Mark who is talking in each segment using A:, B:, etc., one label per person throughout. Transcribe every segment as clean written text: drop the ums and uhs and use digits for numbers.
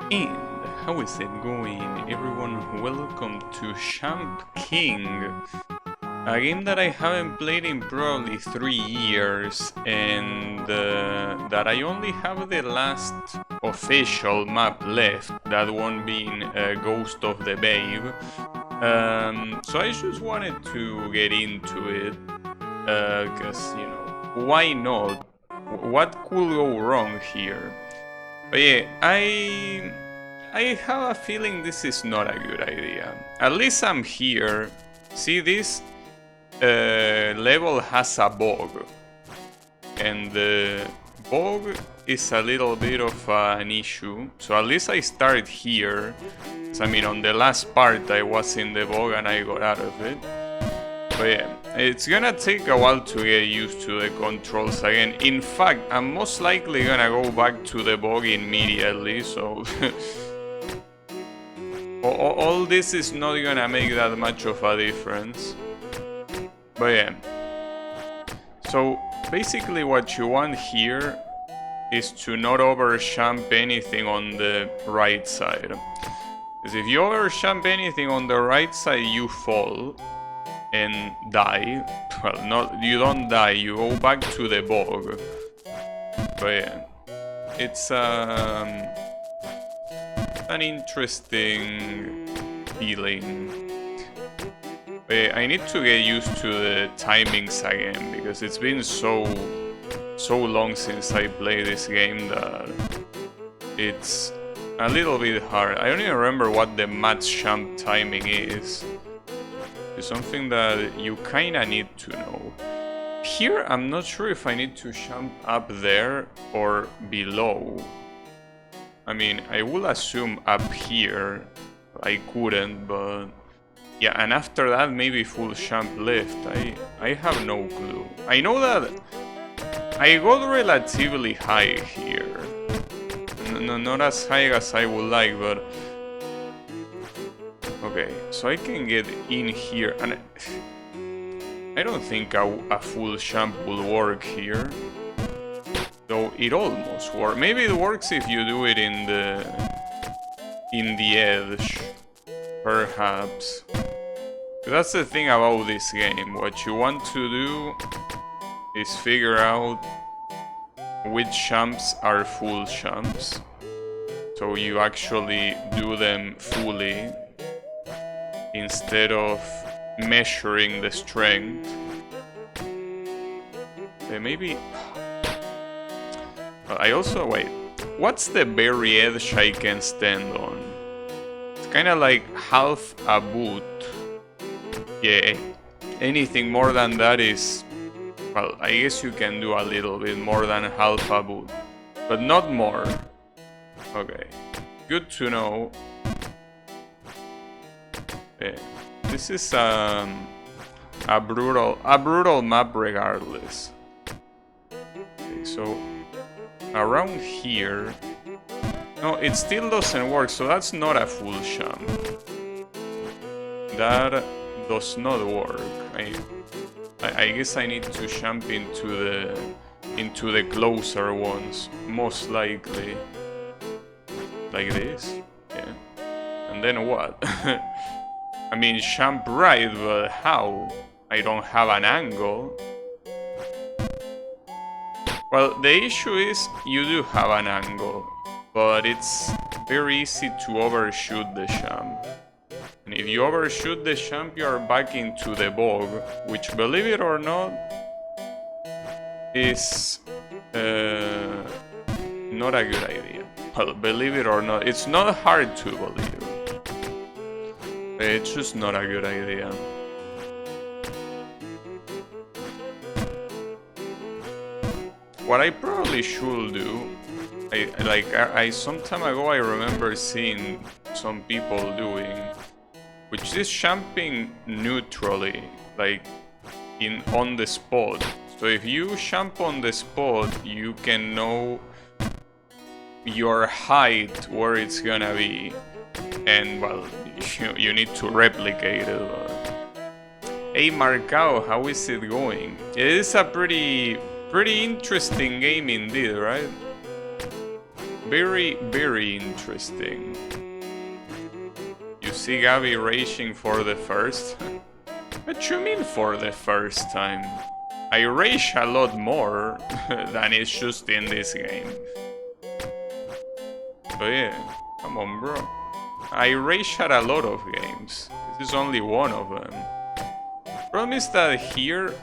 A: And how is it going, everyone? Welcome to Champ King, a game that I haven't played in probably 3 years, and that I only have the last official map left, that one being Ghost of the Babe. So I just wanted to get into it, because, why not? What could go wrong here? But yeah, I have a feeling this is not a good idea. At least I'm here. See, this level has a bug, and the bug is a little bit of an issue. So at least I started here. So, I mean, on the last part I was in the bug and I got out of it. But yeah, it's gonna take a while to get used to the controls again. In fact, I'm most likely gonna go back to the bug immediately, so... all this is not gonna make that much of a difference. But yeah. So, basically what you want here is to not overjump anything on the right side. Because if you overjump anything on the right side, you fall and die. Well, you don't die, you go back to the bog. But yeah, it's an interesting feeling. But yeah, I need to get used to the timings again, because it's been so long since I played this game that it's a little bit hard. I don't even remember what the max jump timing is. It's something that you kinda need to know. Here, I'm not sure if I need to jump up there or below. I mean, I will assume up here. I couldn't, but... yeah, and after that, maybe full jump left. I have no clue. I know that I got relatively high here. Not as high as I would like, but... okay, so I can get in here, and I don't think a full jump will work here. Though it almost works. Maybe it works if you do it in the edge, perhaps. That's the thing about this game. What you want to do is figure out which jumps are full jumps, so you actually do them fully instead of measuring the strength. Maybe... I also... wait, what's the very edge I can stand on? It's kinda like half a boot. Yeah, anything more than that is... well, I guess you can do a little bit more than half a boot, but not more. Okay, good to know. Yeah. This is a brutal map regardless. Okay, so around here... no, it still doesn't work, so that's not a full jump. That does not work. I guess I need to jump into the closer ones, most likely. Like this? Yeah. And then what? I mean, jump right, but how? I don't have an angle. Well, the issue is you do have an angle, but it's very easy to overshoot the jump. And if you overshoot the jump, you are back into the bog, which, believe it or not, is not a good idea. Well, believe it or not, it's not hard to believe. It's just not a good idea. What I probably should do, I some time ago I remember seeing some people doing, which is jumping neutrally, like on the spot. So if you jump on the spot, you can know your height, where it's gonna be, and well, you need to replicate it. Hey Marcao, how is it going? It is a pretty interesting game indeed, right? Very, very interesting. You see Gabby raging for the first? What you mean for the first time? I rage a lot more than it's just in this game. But yeah, come on bro. I rage at a lot of games. This is only one of them. Problem is that here,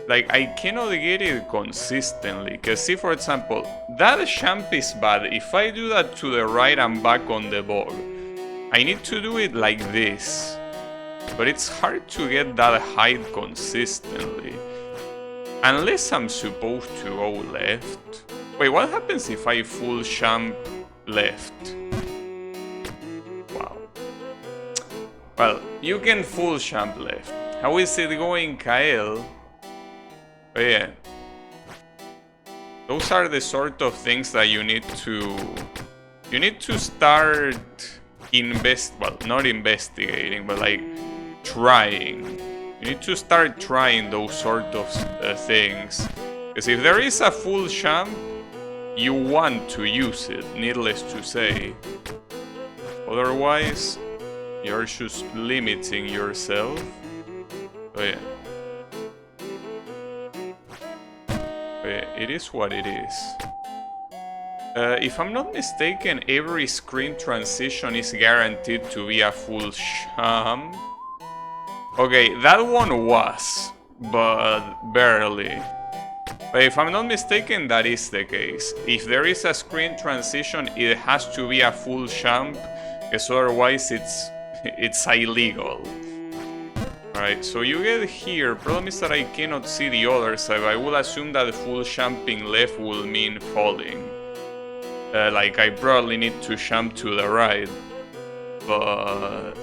A: like, I cannot get it consistently. Cause see, for example, that champ is bad. If I do that to the right and back on the bog, I need to do it like this. But it's hard to get that height consistently. Unless I'm supposed to go left. Wait, what happens if I full champ left? Wow. Well, you can full champ left. How is it going, Kael? Oh yeah. Those are the sort of things that you need to... You need to start not investigating, but like trying. You need to start trying those sort of things. Because if there is a full champ, you want to use it, needless to say. Otherwise, you're just limiting yourself. Oh yeah. Oh yeah, it is what it is. If I'm not mistaken, every screen transition is guaranteed to be a full champ. Okay, that one was, but barely. But if I'm not mistaken, that is the case. If there is a screen transition, it has to be a full champ, because otherwise it's illegal. Alright, so you get here. Problem is that I cannot see the other side. I will assume that the full champing left will mean falling. Like, I probably need to champ to the right. But...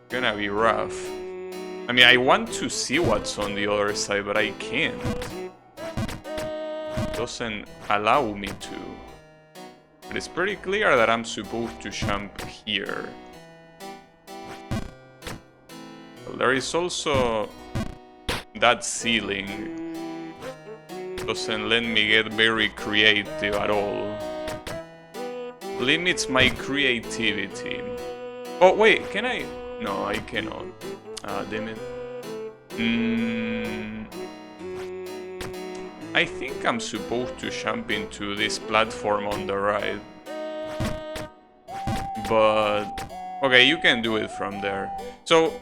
A: gonna be rough. I mean, I want to see what's on the other side, but I can't. It doesn't allow me to. But it's pretty clear that I'm supposed to champ here. Well, there is also that ceiling. Doesn't let me get very creative at all. Limits my creativity. Oh wait, can I? No, I cannot. Ah, damn it. I think I'm supposed to jump into this platform on the right. But... okay, you can do it from there. So,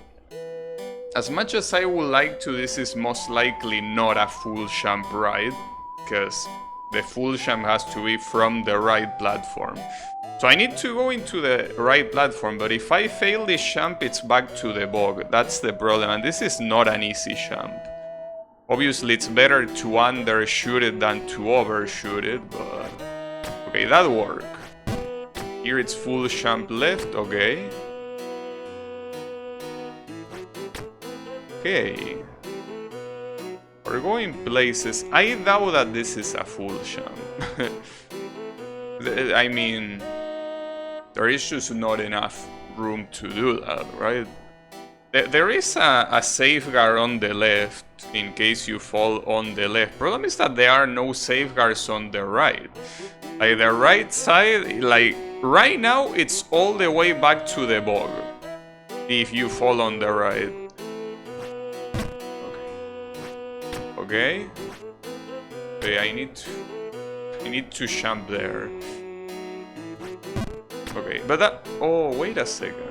A: as much as I would like to, this is most likely not a full jump ride. Because the full jump has to be from the right platform. So I need to go into the right platform, but if I fail this jump, it's back to the bog. That's the problem, and this is not an easy jump. Obviously, it's better to undershoot it than to overshoot it, but... okay, that worked. Here it's full jump left, okay. Okay. We're going places. I doubt that this is a full jump. I mean... there is just not enough room to do that, right? There is a safeguard on the left in case you fall on the left. Problem is that there are no safeguards on the right. Like the right side, like right now it's all the way back to the bog if you fall on the right. Okay. Okay, I need to jump there. Okay, but that... oh, wait a second.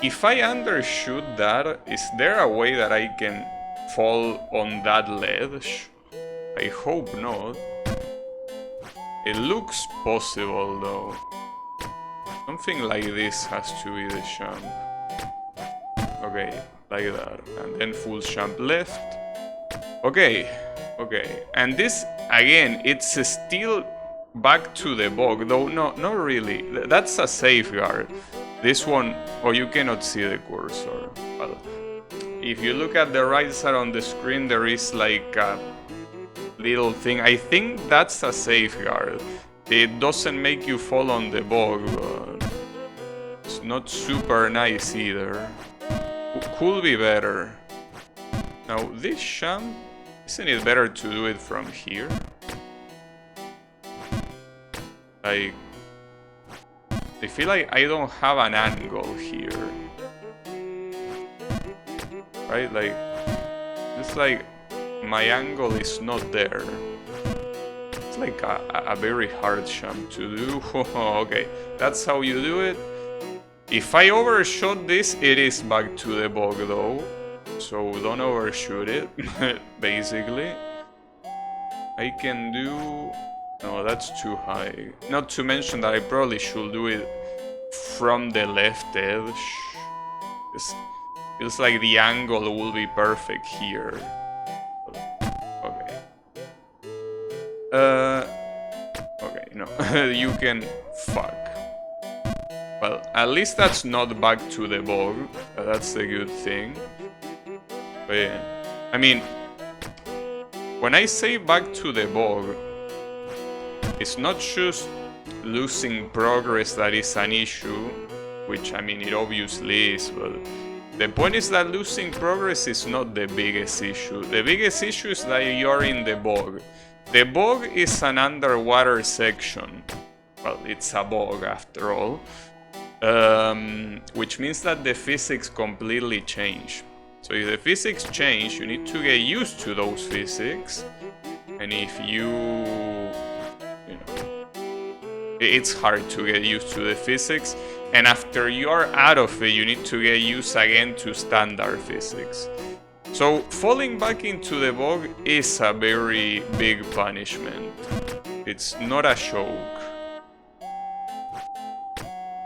A: If I undershoot that, is there a way that I can fall on that ledge? I hope not. It looks possible though. Something like this has to be the jump. Okay, like that. And then full jump left. Okay, okay. And this, again, it's still back to the bog, though not really. That's a safeguard. This one, oh, you cannot see the cursor. Well, if you look at the right side on the screen, there is like a little thing. I think that's a safeguard. It doesn't make you fall on the bog, but it's not super nice either. Could be better. Now, this jump, isn't it better to do it from here? Like, I feel like I don't have an angle here. Right? Like, it's like my angle is not there. It's like a very hard jump to do. Okay, that's how you do it. If I overshot this, it is back to the bog though. So don't overshoot it, basically. I can do... No, that's too high. Not to mention that I probably should do it from the left edge. It feels like the angle will be perfect here. Okay. Okay, no. You can... Fuck. Well, at least that's not back to the bog. That's the good thing. But yeah. I mean... When I say back to the bog, it's not just losing progress that is an issue, which I mean it obviously is, but the point is that losing progress is not the biggest issue. The biggest issue is that you're in the bog. The bog is an underwater section. Well, it's a bog after all. Which means that the physics completely change. So if the physics change, you need to get used to those physics. And if you know, it's hard to get used to the physics. And after you're out of it, you need to get used again to standard physics. So falling back into the bog is a very big punishment. It's not a joke.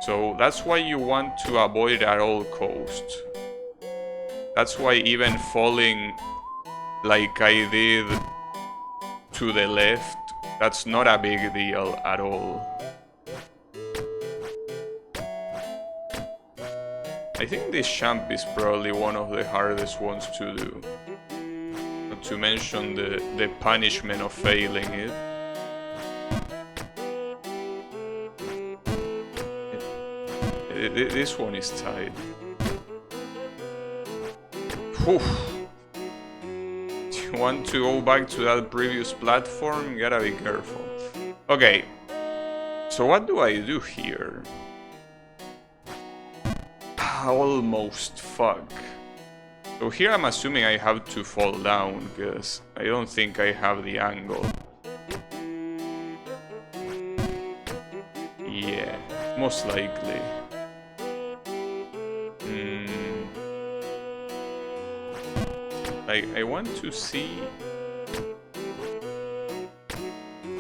A: So that's why you want to avoid it at all costs. That's why even falling like I did to the left, that's not a big deal at all. I think this jump is probably one of the hardest ones to do. Not to mention the punishment of failing it. This one is tight. Oof. You want to go back to that previous platform? You gotta be careful. Okay, so what do I do here? Almost, fuck. So here I'm assuming I have to fall down, because I don't think I have the angle. Yeah, most likely. I want to see...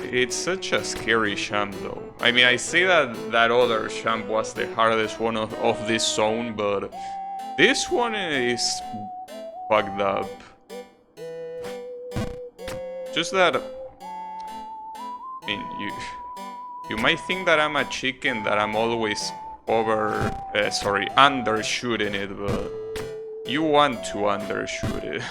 A: It's such a scary jump though. I mean, I say that that other jump was the hardest one of this zone, but this one is fucked up. Just that... I mean, you might think that I'm a chicken, that I'm always undershooting it, but... You want to undershoot it.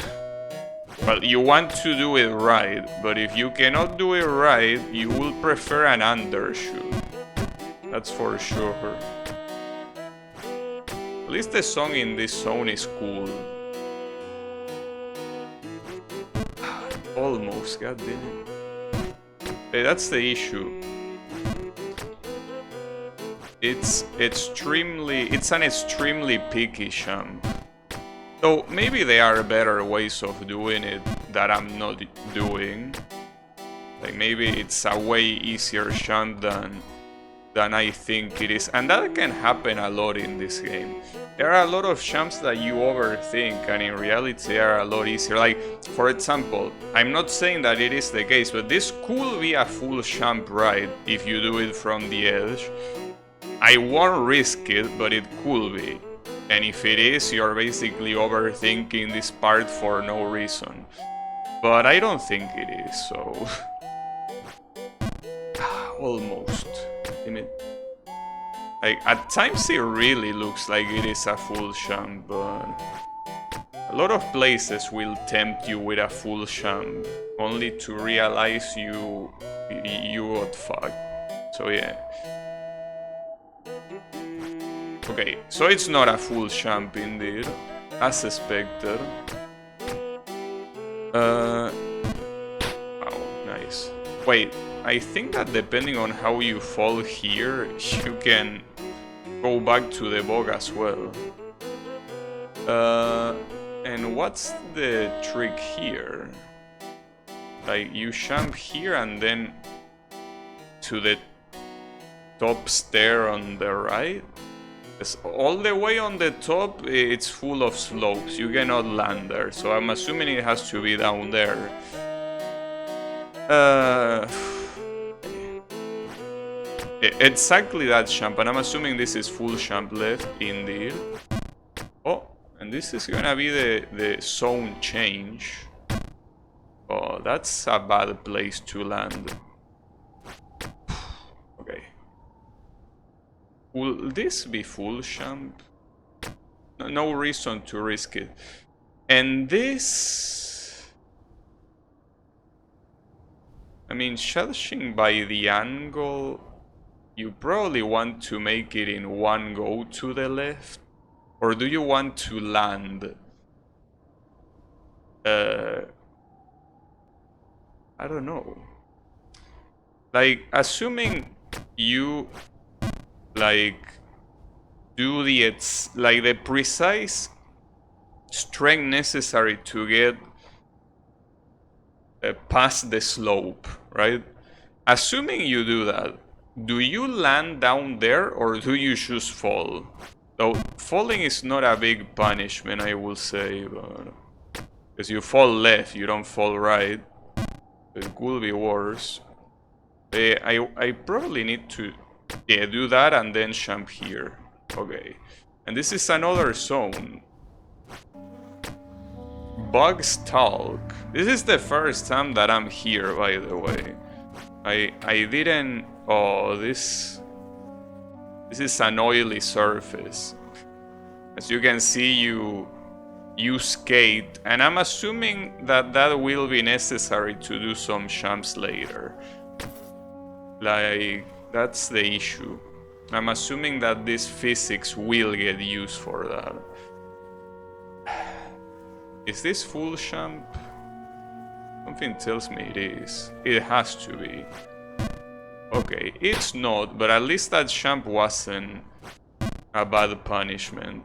A: Well, you want to do it right, but if you cannot do it right, you will prefer an undershoot. That's for sure. At least the song in this zone is cool. Almost, goddammit. Hey, that's the issue. It's an extremely picky jump. So maybe there are better ways of doing it that I'm not doing. Like maybe it's a way easier jump than I think it is. And that can happen a lot in this game. There are a lot of jumps that you overthink and in reality they are a lot easier. Like, for example, I'm not saying that it is the case, but this could be a full jump right if you do it from the edge. I won't risk it, but it could be. And if it is, you're basically overthinking this part for no reason. But I don't think it is, so... Almost. I mean... Like, at times it really looks like it is a full jump, but... A lot of places will tempt you with a full jump, only to realize you got fucked. So yeah. Okay, so it's not a full jump indeed, as expected. Oh, nice. Wait, I think that depending on how you fall here, you can go back to the bog as well. And what's the trick here? Like, you jump here and then to the top stair on the right? It's all the way on the top, it's full of slopes. You cannot land there, so I'm assuming it has to be down there. Exactly that jump, and I'm assuming this is full jump left, indeed. Oh, and this is gonna be the zone change. Oh, that's a bad place to land. Okay. Will this be full jump? No reason to risk it. And this... I mean, judging by the angle, you probably want to make it in one go to the left. Or do you want to land? I don't know. Like, assuming you like do the precise strength necessary to get past the slope, right? Assuming you do that, do you land down there or do you just fall? Though falling is not a big punishment, I will say, but because you fall left, you don't fall right. It could be worse. I probably need to do that and then jump here. Okay. And this is another zone. Bug's Talk. This is the first time that I'm here, by the way. I didn't... Oh, this is an oily surface. As you can see, you skate, and I'm assuming that that will be necessary to do some jumps later. Like, that's the issue. I'm assuming that this physics will get used for that. Is this full jump? Something tells me it is. It has to be. Okay, it's not, but at least that jump wasn't a bad punishment.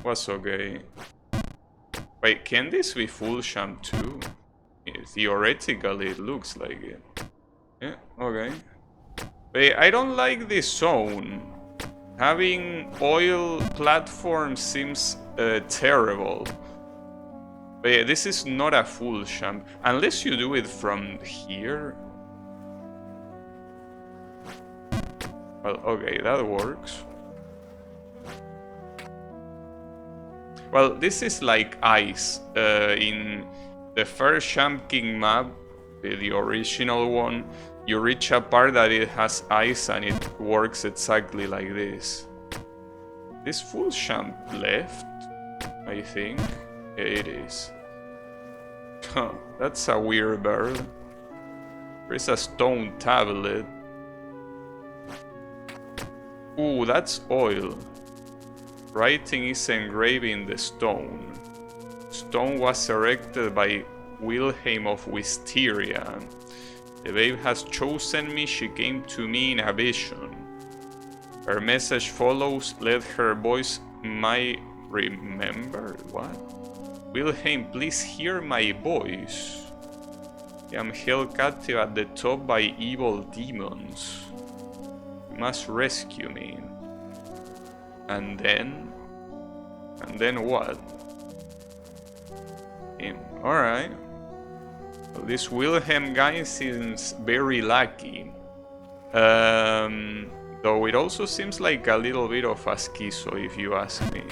A: Was okay. Wait, can this be full jump too? Yeah, theoretically, it looks like it. Yeah, okay. Wait, I don't like this zone. Having oil platform seems terrible. But yeah, this is not a full jump. Unless you do it from here. Well, okay, that works. Well, this is like ice. In the first Champ King map, the original one, you reach a part that it has ice and it works exactly like this. This full jump left, I think. Yeah, it is. Huh, that's a weird bird. There's a stone tablet. Ooh, that's oil. Writing is engraved in the stone. Stone was erected by Wilhelm of Wisteria. The babe has chosen me, she came to me in a vision. Her message follows, let her voice my... Remember? What? Wilhelm, please hear my voice. I am held captive at the top by evil demons. You must rescue me. And then what? Alright. Well, this Wilhelm guy seems very lucky. Though it also seems like a little bit of a schizo, if you ask me.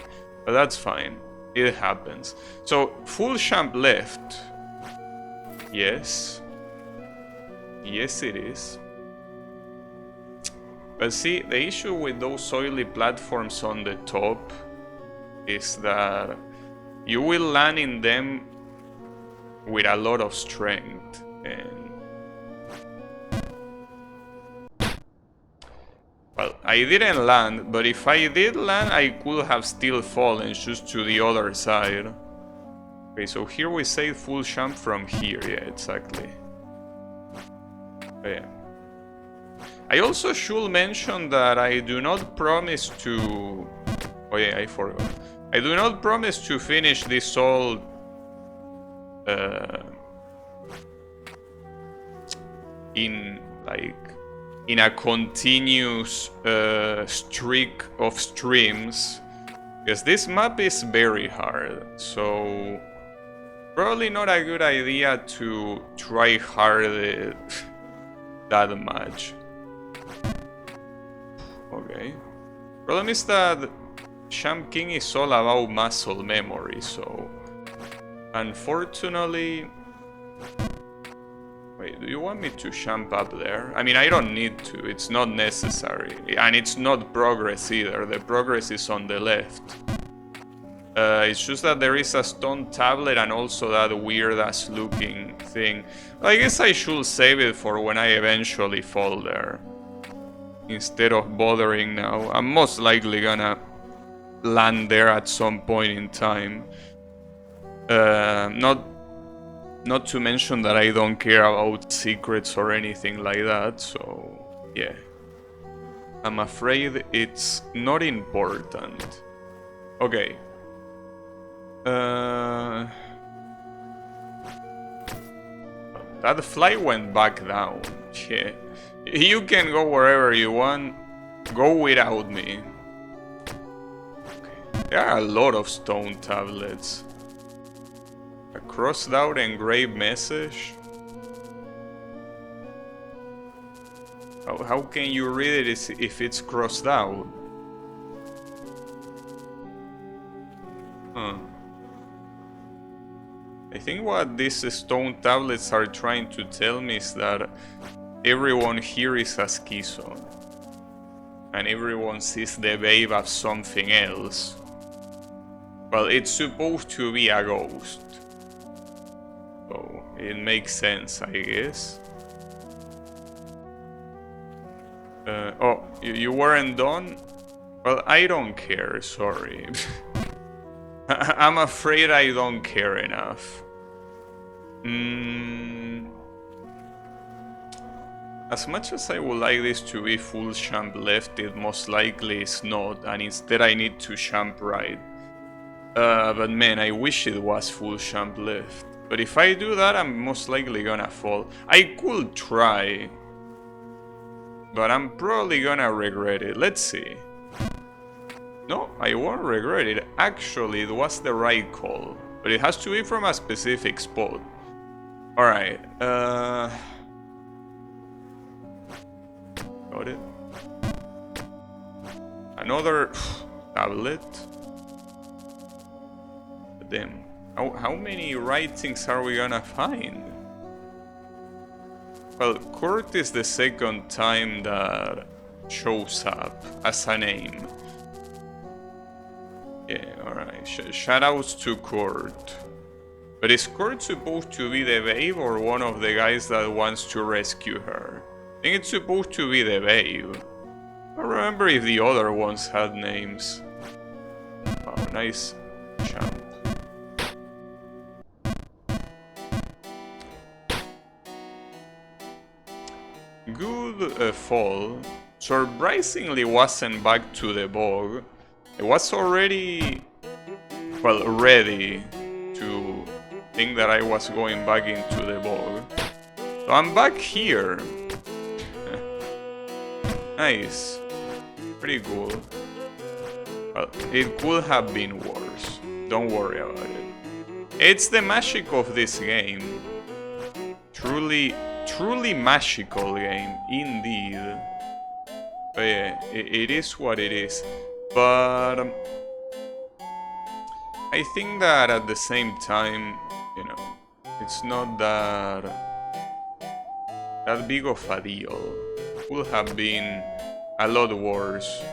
A: But that's fine. It happens. So, full jump left. Yes. Yes, it is. But see, the issue with those oily platforms on the top is that you will land in them with a lot of strength. And well, I didn't land, but if I did land, I could have still fallen just to the other side. Okay, so here we say full jump from here. Yeah, exactly. Yeah. I also should mention that I do not promise to... Oh yeah, I forgot. I do not promise to finish this all... in, like... in a continuous streak of streams. Because this map is very hard, so... probably not a good idea to try hard it that much. Okay. Problem is that Champ King is all about muscle memory, so... unfortunately... Wait, do you want me to jump up there? I mean, I don't need to, it's not necessary. And it's not progress either, the progress is on the left. It's just that there is a stone tablet and also that weird-ass looking thing. I guess I should save it for when I eventually fall there. Instead of bothering now. I'm most likely gonna land there at some point in time. Not to mention that I don't care about secrets or anything like that, so yeah. I'm afraid it's not important. Okay. That fly went back down. Yeah. You can go wherever you want. Go without me. Okay. There are a lot of stone tablets. A crossed out engraved message. How can you read it if it's crossed out? Huh. I think what these stone tablets are trying to tell me is that everyone here is a schizo. And everyone sees the babe as something else. Well, it's supposed to be a ghost. So, it makes sense, I guess. Oh, you weren't done? Well, I don't care, sorry. I'm afraid I don't care enough. As much as I would like this to be full jump left, it most likely is not, and instead I need to jump right. But man, I wish it was full jump left. But if I do that, I'm most likely gonna fall. I could try, but I'm probably gonna regret it. Let's see. No, I won't regret it. Actually, it was the right call. But it has to be from a specific spot. Alright, got it. Another tablet. Damn. How many writings are we gonna find? Well, Kurt is the second time that shows up as a name. Yeah, alright. Shoutouts to Kurt. But is Kurt supposed to be the babe or one of the guys that wants to rescue her? I think it's supposed to be the babe. I don't remember if the other ones had names. Oh, nice jump. Good fall. Surprisingly wasn't back to the bog. It was already, well, ready to think that I was going back into the bog. So I'm back here. Nice. Pretty cool. Well, it could have been worse. Don't worry about it. It's the magic of this game. Truly magical game, indeed. But yeah, it is what it is. But I think that at the same time, you know, it's not that big of a deal. Could have been a lot worse.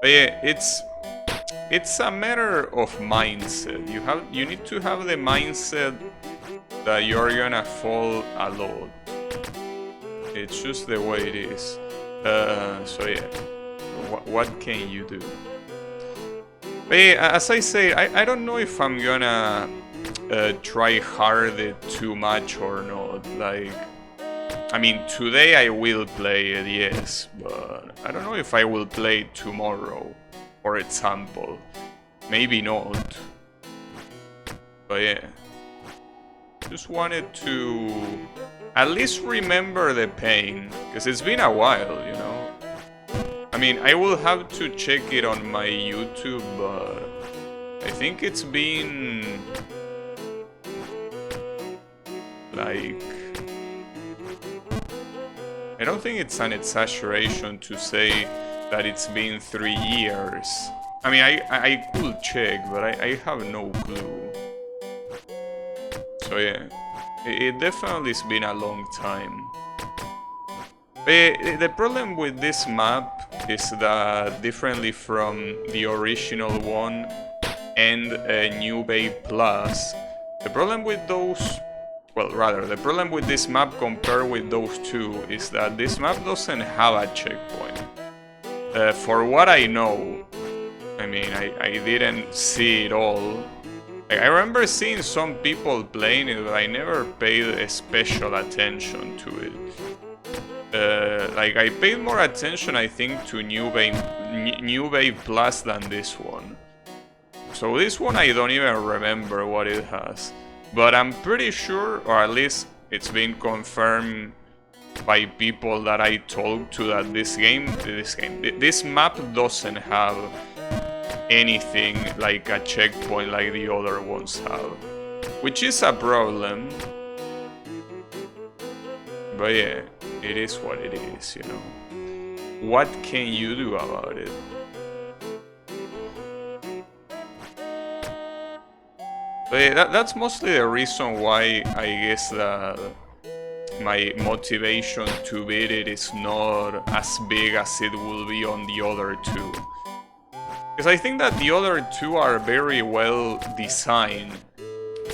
A: But yeah, it's a matter of mindset. You need to have the mindset that you're gonna fall a lot. It's just the way it is. So yeah, what can you do? But yeah, as I say, I don't know if I'm gonna try hard it too much or not. Like, I mean, today I will play it, yes, but I don't know if I will play it tomorrow, for example. Maybe not. But yeah. Just wanted to at least remember the pain, because it's been a while, you know. I mean, I will have to check it on my YouTube, but I think it's been like, I don't think it's an exaggeration to say that it's been 3 years. I mean, I could check, but I have no clue. So yeah, it definitely has been a long time. But the problem with this map is that, differently from the original one and New Bay Plus, the problem with those, well, rather, the problem with this map compared with those two is that this map doesn't have a checkpoint. For what I know, I mean, I didn't see it all. I remember seeing some people playing it, but I never paid special attention to it. Like, I paid more attention, I think, to New Bay Plus than this one. So this one I don't even remember what it has. But I'm pretty sure, or at least it's been confirmed by people that I talked to, that this map doesn't have anything like a checkpoint like the other ones have. Which is a problem. But yeah, it is what it is, you know. What can you do about it? But yeah, that's mostly the reason why I guess that my motivation to beat it is not as big as it will be on the other two. Because I think that the other two are very well designed.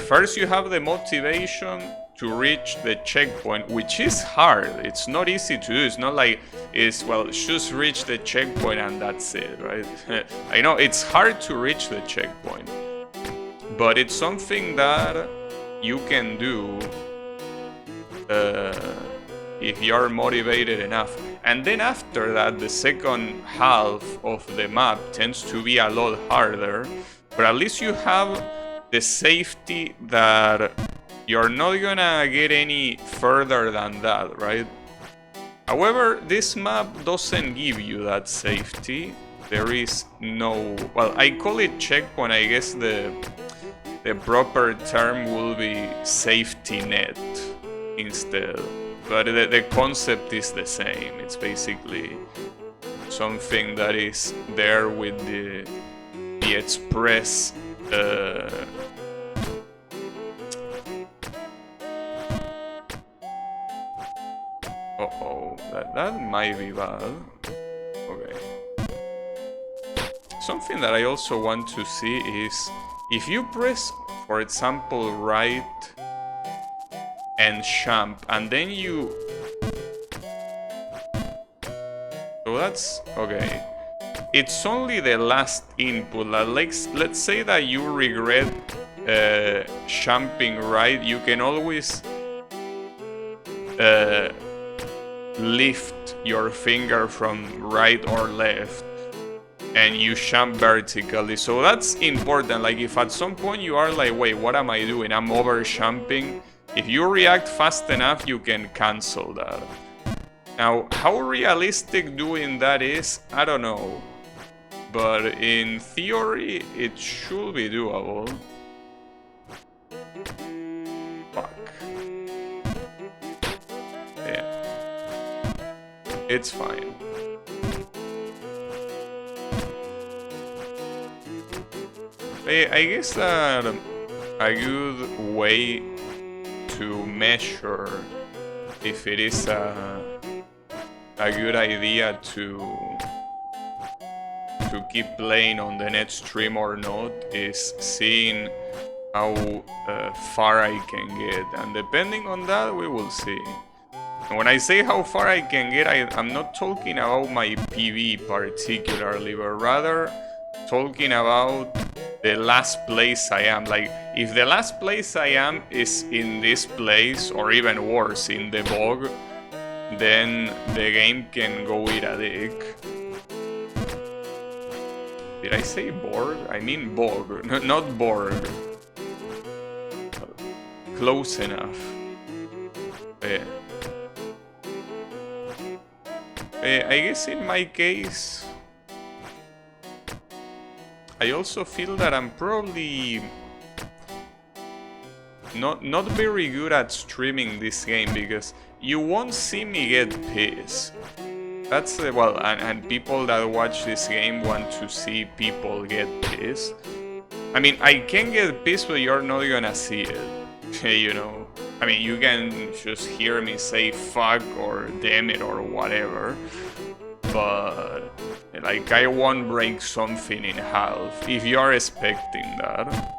A: First, you have the motivation to reach the checkpoint, which is hard. It's not easy to do. It's not like it's, well, just reach the checkpoint and that's it, right? I know it's hard to reach the checkpoint, but it's something that you can do if you're motivated enough. And then after that, the second half of the map tends to be a lot harder, but at least you have the safety that you're not gonna get any further than that, right? However, this map doesn't give you that safety. There is no, well, I call it checkpoint. I guess the proper term will be safety net instead. But the concept is the same. It's basically something that is there with the express uh-oh, that might be bad. Okay. Something that I also want to see is if you press, for example, right and jump, and then you... So that's... okay. It's only the last input. Let's say that you regret jumping right, you can always lift your finger from right or left and you jump vertically. So that's important. Like, if at some point you are like, wait, what am I doing? I'm over jumping. If you react fast enough, you can cancel that. Now, how realistic doing that is, I don't know. But in theory, it should be doable. Fuck. Yeah. It's fine. I guess that a good way to measure if it is a good idea to keep playing on the next stream or not is seeing how far I can get, and depending on that we will see. And when I say how far I can get, I'm not talking about my PV particularly, but rather talking about the last place I am. Like, if the last place I am is in this place, or even worse, in the bog, then the game can go eat a dick. Did I say Borg? I mean Borg, not Borg. Close enough. Yeah. I guess in my case, I also feel that I'm probably not very good at streaming this game, because you won't see me get pissed. That's well, and people that watch this game want to see people get pissed. I mean, I can get pissed, but you're not gonna see it, you know. I mean, you can just hear me say fuck or damn it or whatever, but like I won't break something in half if you're expecting that.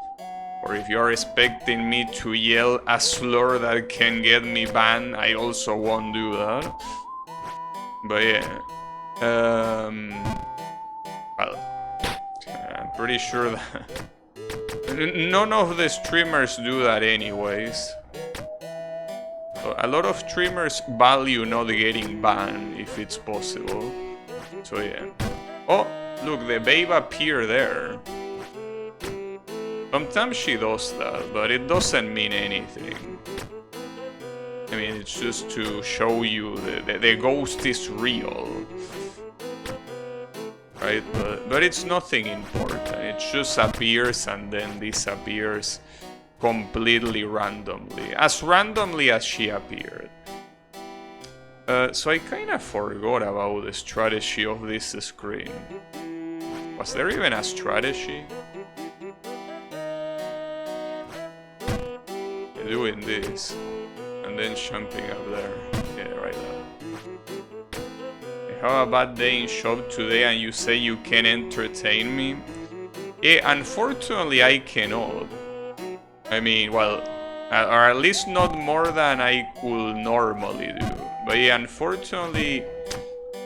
A: Or if you're expecting me to yell a slur that can get me banned, I also won't do that. But yeah, well, I'm pretty sure that none of the streamers do that anyways. A lot of streamers value not getting banned if it's possible. So yeah. Oh, look, the babe appeared there. Sometimes she does that, but it doesn't mean anything. I mean, it's just to show you the ghost is real. Right? But it's nothing important. It just appears and then disappears completely randomly. As randomly as she appeared. So I kinda forgot about the strategy of this screen. Was there even a strategy? Doing this and then jumping up there. Yeah, right there. I have a bad day in shop today and you say you can entertain me? Yeah, unfortunately I cannot. I mean, well, or at least not more than I could normally do. But yeah, unfortunately,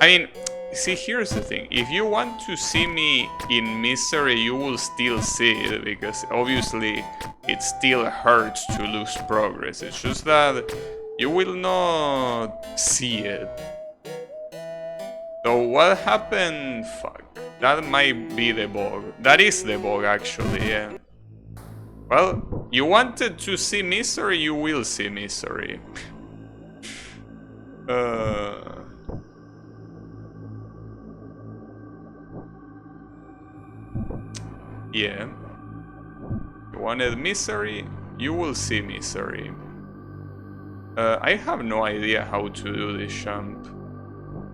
A: I mean, see, here's the thing. If you want to see me in misery, you will still see it, because obviously it still hurts to lose progress. It's just that you will not see it. So what happened? Fuck. That might be the bug. That is the bug, actually, yeah. Well, you wanted to see misery, you will see misery. Yeah. You wanted misery, you will see misery. I have no idea how to do this jump.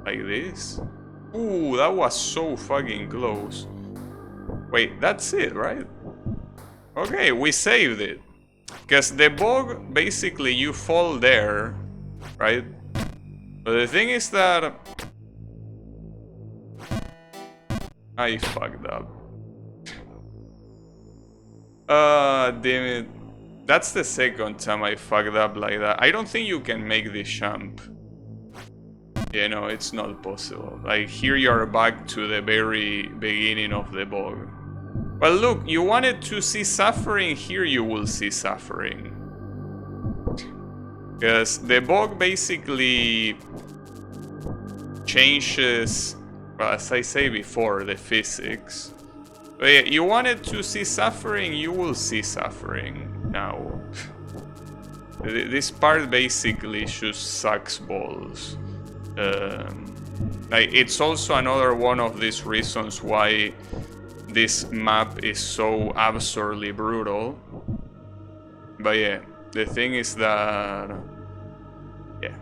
A: Like this? Ooh, that was so fucking close. Wait, that's it, right? Okay, we saved it. Because the bug, basically you fall there, right? But the thing is that I fucked up. Damn it. That's the second time I fucked up like that. I don't think you can make this jump. Yeah, no, it's not possible. Like, here you're back to the very beginning of the bug. Well, look, you wanted to see suffering, here you will see suffering. Because the bug basically changes, well, as I say before, the physics. But yeah, you wanted to see suffering, you will see suffering now. This part basically just sucks balls. Like, it's also another one of these reasons why this map is so absurdly brutal. But yeah, the thing is that, yeah,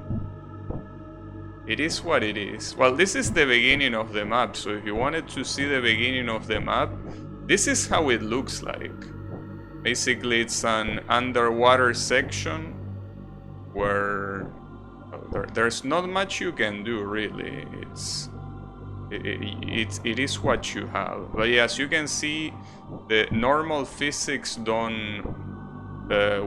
A: it is what it is. Well, this is the beginning of the map, so if you wanted to see the beginning of the map, this is how it looks like. Basically, it's an underwater section where there's not much you can do, really. It is what you have. But yeah, as you can see, the normal physics don't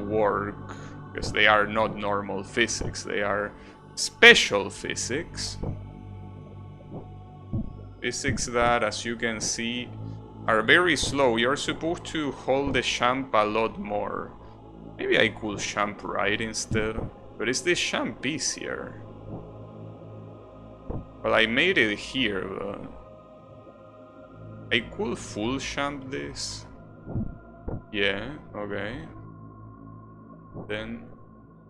A: work, because they are not normal physics, they are special physics. Physics that, as you can see, are very slow. You're supposed to hold the jump a lot more. Maybe I could jump right instead. But is this jump easier? Well, I made it here, but I could full champ this. Yeah, okay. Then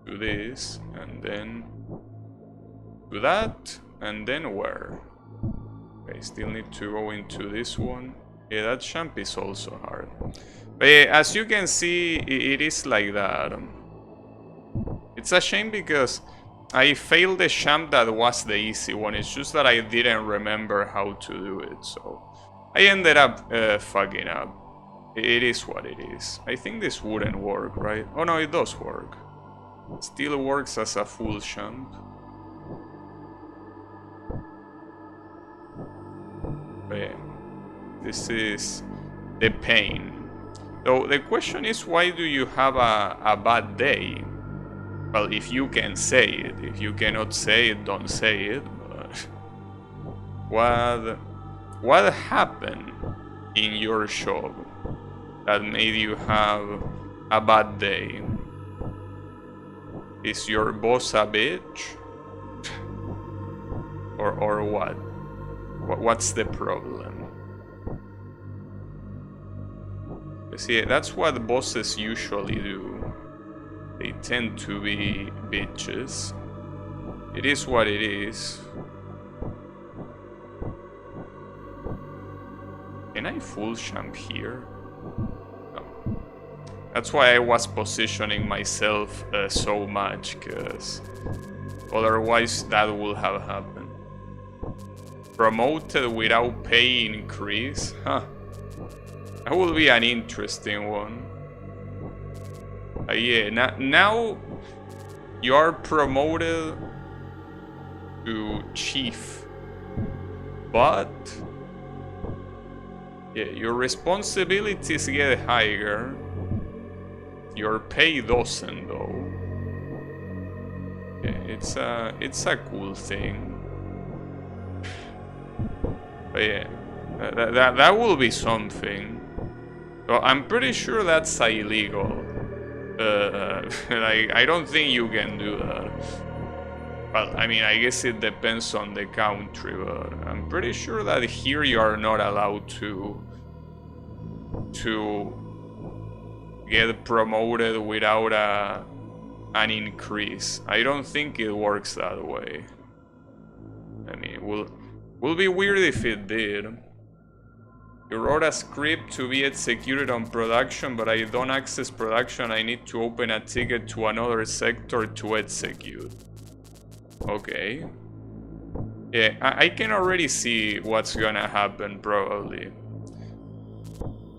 A: do this, and then do that, and then where? Okay, still need to go into this one. Yeah, that champ is also hard. But yeah, as you can see, it is like that. It's a shame because I failed the champ that was the easy one. It's just that I didn't remember how to do it, so I ended up fucking up. It is what it is. I think this wouldn't work, right? Oh no, it does work. It still works as a full champ. But yeah, this is the pain. So the question is, why do you have a bad day? Well, if you can say it. If you cannot say it, don't say it. But what happened in your shop that made you have a bad day? Is your boss a bitch? or what? What's the problem? See, that's what bosses usually do. They tend to be bitches. It is what it is. Can I full champ here? No. That's why I was positioning myself so much, because otherwise that would have happened. Promoted without pay increase? Huh. That will be an interesting one. Yeah, now you are promoted to chief, but yeah, your responsibilities get higher. Your pay doesn't, though. Yeah, it's a cool thing. But yeah, that will be something. Well, I'm pretty sure that's illegal. Like, I don't think you can do that. Well, I mean, I guess it depends on the country, but I'm pretty sure that here you are not allowed to get promoted without an increase. I don't think it works that way. I mean, it will be weird if it did. You wrote a script to be executed on production, but I don't access production. I need to open a ticket to another sector to execute. Okay. Yeah, I can already see what's gonna happen, probably.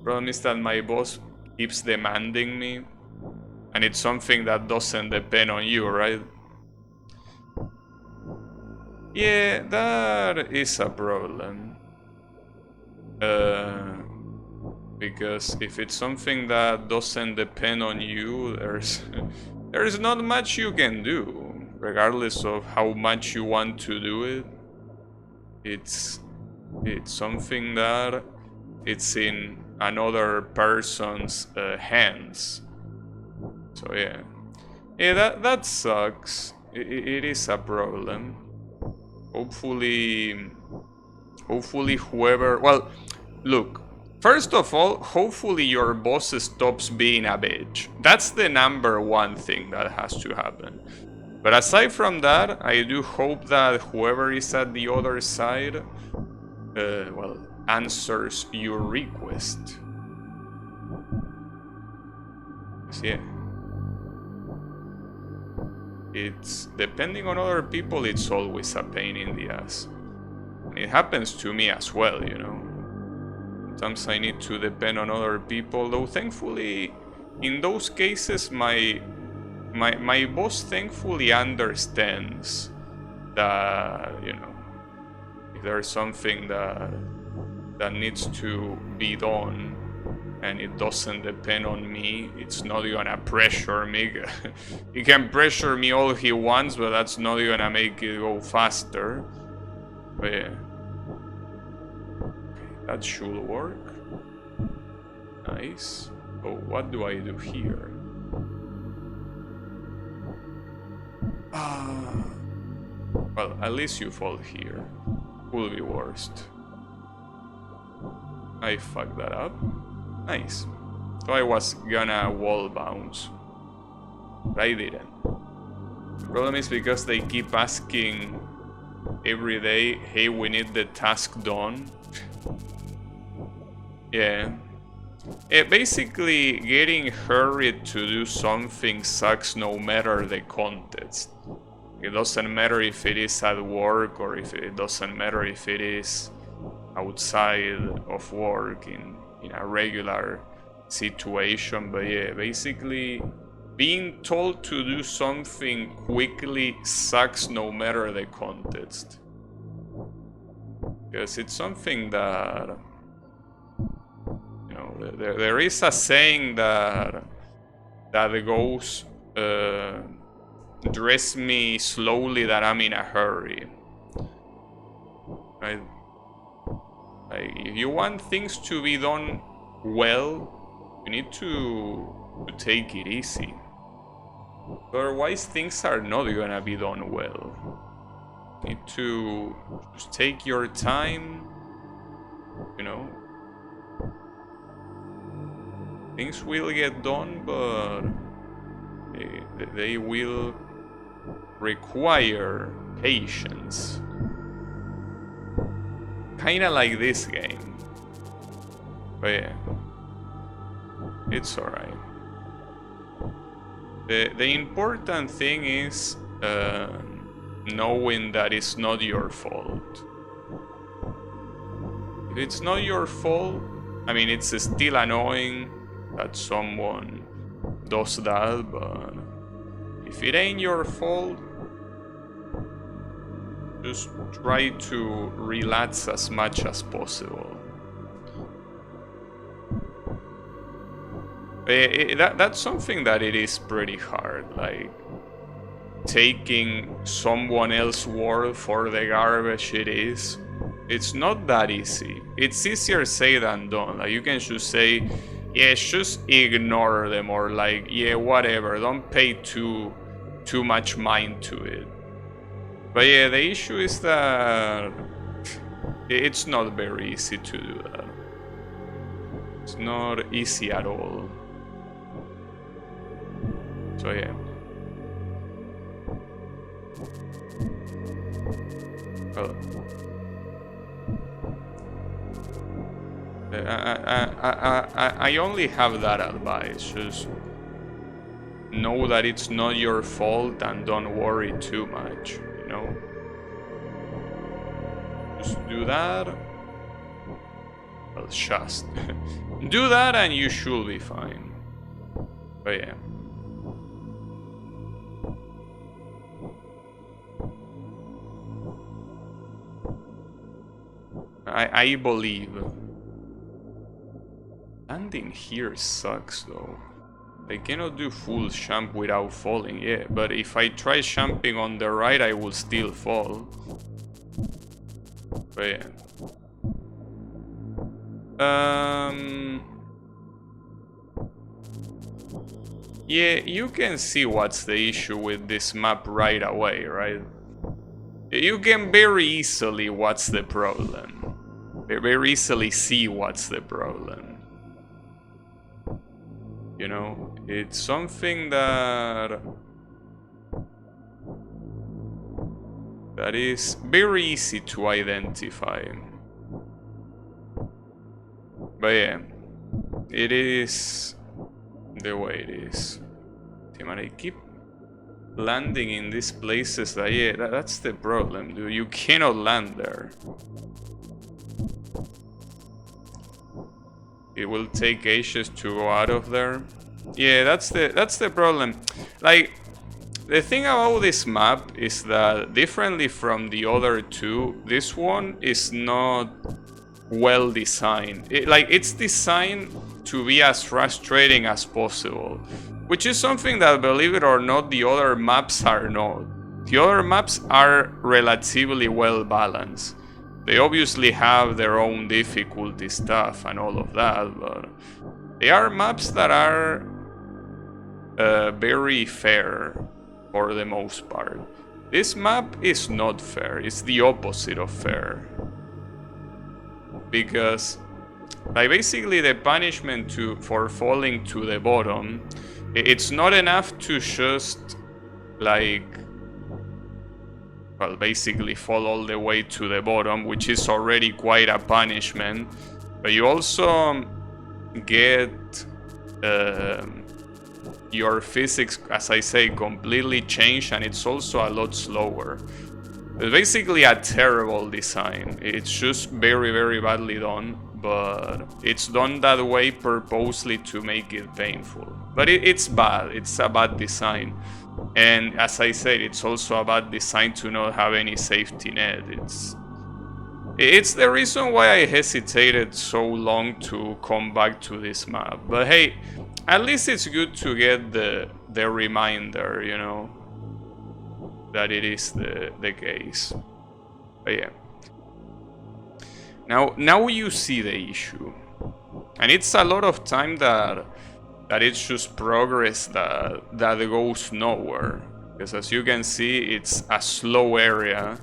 A: Problem is that my boss keeps demanding me, and it's something that doesn't depend on you, right? Yeah, that is a problem. Because if it's something that doesn't depend on you, there's not much you can do, regardless of how much you want to do it. It's something that it's in another person's hands. So yeah, that sucks. It is a problem. Hopefully whoever, well, look, first of all, hopefully your boss stops being a bitch. That's the #1 thing that has to happen. But aside from that, I do hope that whoever is at the other side, well, answers your request. So yeah. It's, depending on other people, it's always a pain in the ass. And it happens to me as well, you know. Sometimes I need to depend on other people, though thankfully, in those cases, my boss thankfully understands that, you know, if there's something that needs to be done and it doesn't depend on me, it's not gonna pressure me. He can pressure me all he wants, but that's not gonna make it go faster. But yeah. That should work. Nice. Oh, what do I do here? Well, At least you fall here. Could be worst. I fucked that up. Nice. So I was gonna wall bounce. But I didn't. The problem is because they keep asking every day, hey, we need the task done. Yeah. Basically, getting hurried to do something sucks no matter the context. It doesn't matter if it is at work or if it doesn't matter if it is outside of work in a regular situation. But yeah, basically being told to do something quickly sucks no matter the context. Because it's something that, you know, there is a saying that goes, dress me slowly that I'm in a hurry. Right? Like, if you want things to be done well, you need to take it easy. Otherwise, things are not gonna be done well. You need to just take your time, you know. Things will get done, but they will require patience. Kinda like this game. But yeah, it's alright. The important thing is knowing that it's not your fault. If it's not your fault, I mean, it's still annoying that someone does that, but if it ain't your fault, just try to relax as much as possible. That's something that it is pretty hard, like taking someone else's word for the garbage it is. It's not that easy. It's easier said than done. Like, you can just say, yeah, just ignore them, or like, yeah, whatever, don't pay too much mind to it. But yeah, the issue is that it's not very easy to do that. It's not easy at all. So yeah. Well, I only have that advice. Just know that it's not your fault and don't worry too much, you know? Just do that. Well, just do that and you should be fine. But yeah. I believe. Landing here sucks though. I cannot do full jump without falling, yeah, but if I try jumping on the right, I will still fall. But yeah. Yeah, you can see what's the issue with this map right away, right? You can very easily what's the problem. Very easily see what's the problem. You know, it's something that is very easy to identify. But yeah, it is the way it is. Damn, I keep landing in these places that, yeah, that's the problem, dude. You cannot land there. It will take ages to go out of there. Yeah, that's the problem. Like, the thing about this map is that, differently from the other two, this one is not well designed. It's designed to be as frustrating as possible, which is something that, believe it or not, the other maps are not. The other maps are relatively well balanced. They obviously have their own difficulty stuff and all of that, but they are maps that are very fair for the most part. This map is not fair. It's the opposite of fair. Because like basically the punishment for falling to the bottom, it's not enough to just like, well, basically fall all the way to the bottom, which is already quite a punishment, but you also get your physics, as I say, completely changed, and it's also a lot slower. It's basically a terrible design. It's just very, very badly done, but it's done that way purposely to make it painful. But it's bad. It's a bad design. And as I said, it's also a bad design to not have any safety net. It's the reason why I hesitated so long to come back to this map. But hey, at least it's good to get the reminder, you know, that it is the case. But yeah. Now you see the issue. And it's a lot of time that it's just progress that goes nowhere. Because as you can see, it's a slow area.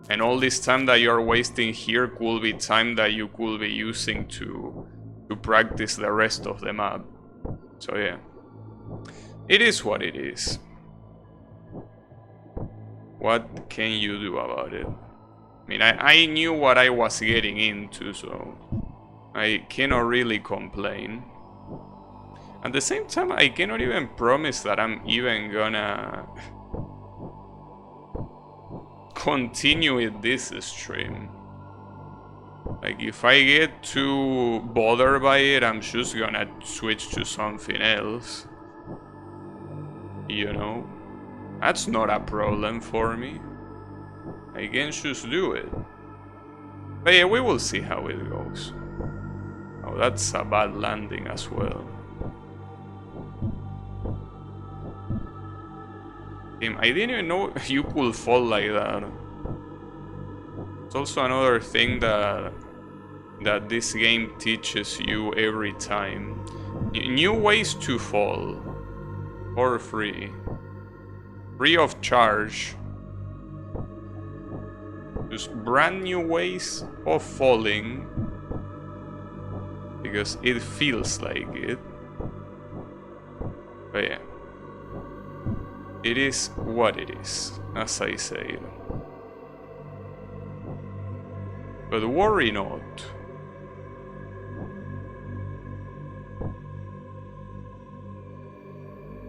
A: And all this time that you're wasting here could be time that you could be using to practice the rest of the map. So yeah, it is what it is. What can you do about it? I mean, I knew what I was getting into, so I cannot really complain. At the same time, I cannot even promise that I'm even gonna continue with this stream. Like, if I get too bothered by it, I'm just gonna switch to something else. You know? That's not a problem for me. I can just do it. But yeah, we will see how it goes. Oh, that's a bad landing as well. I didn't even know you could fall like that. It's also another thing that this game teaches you every time. New ways to fall. For free. Free of charge. Just brand new ways of falling. Because it feels like it. But yeah. It is what it is, as I say. But worry not.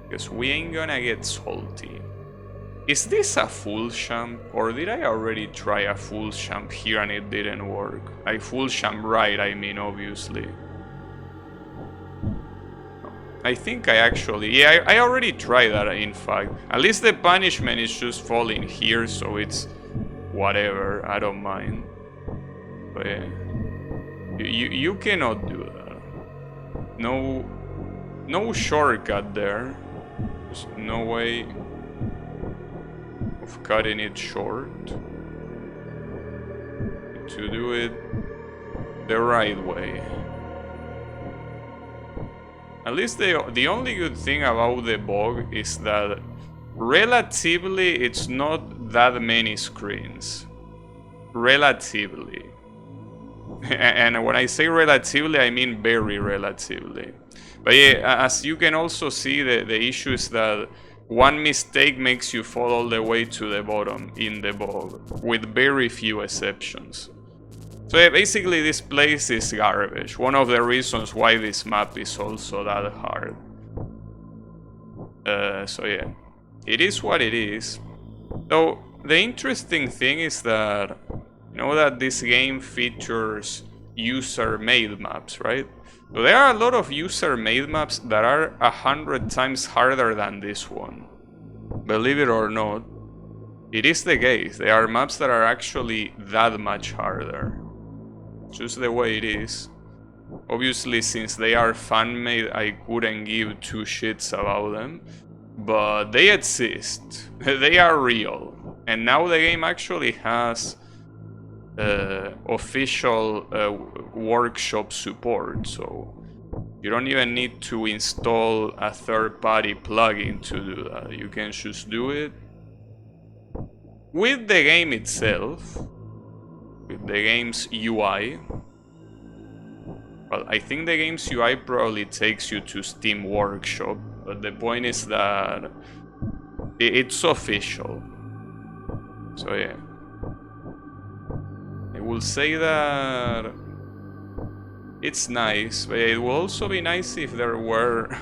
A: Because we ain't gonna get salty. Is this a full champ? Or did I already try a full champ here and it didn't work? Like full champ right, I mean, obviously. I think I actually... Yeah, I already tried that, in fact. At least the punishment is just falling here, so it's... whatever, I don't mind. But yeah. You cannot do that. No shortcut there. There's no way of cutting it short. To do it the right way. At least the only good thing about the bug is that relatively it's not that many screens. Relatively. And when I say relatively, I mean very relatively. But yeah, as you can also see, the issue is that one mistake makes you fall all the way to the bottom in the bug, with very few exceptions. So yeah, basically this place is garbage. One of the reasons why this map is also that hard. So yeah, it is what it is. Though the interesting thing is that, you know that this game features user-made maps, right? So there are a lot of user-made maps that are 100 times harder than this one. Believe it or not, it is the case. There are maps that are actually that much harder. Just the way it is. Obviously, since they are fan-made, I couldn't give two shits about them. But they exist. They are real. And now the game actually has official workshop support, so you don't even need to install a third-party plugin to do that. You can just do it with the game itself, with the game's UI, well, I think the game's UI probably takes you to Steam Workshop, but the point is that it's official. So yeah, I will say that it's nice, but it would also be nice if there were...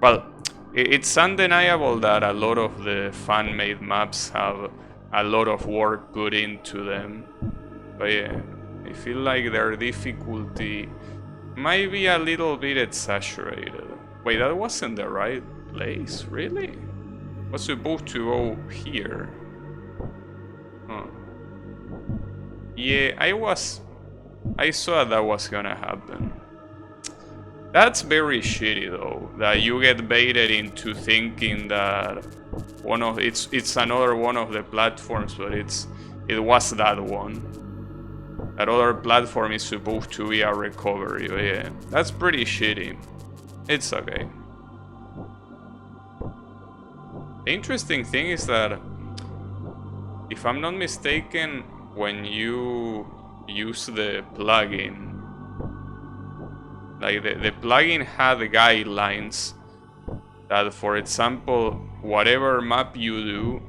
A: Well, it's undeniable that a lot of the fan-made maps have a lot of work put into them. But yeah, I feel like their difficulty might be a little bit exaggerated. Wait, that wasn't the right place, really? I was supposed to go here. Huh. Yeah, I saw that was gonna happen. That's very shitty though, that you get baited into thinking that it's another one of the platforms, but it was that one. That other platform is supposed to be a recovery, but yeah, that's pretty shitty. It's okay. The interesting thing is that, if I'm not mistaken, when you use the plugin, like the plugin had guidelines that, for example, whatever map you do,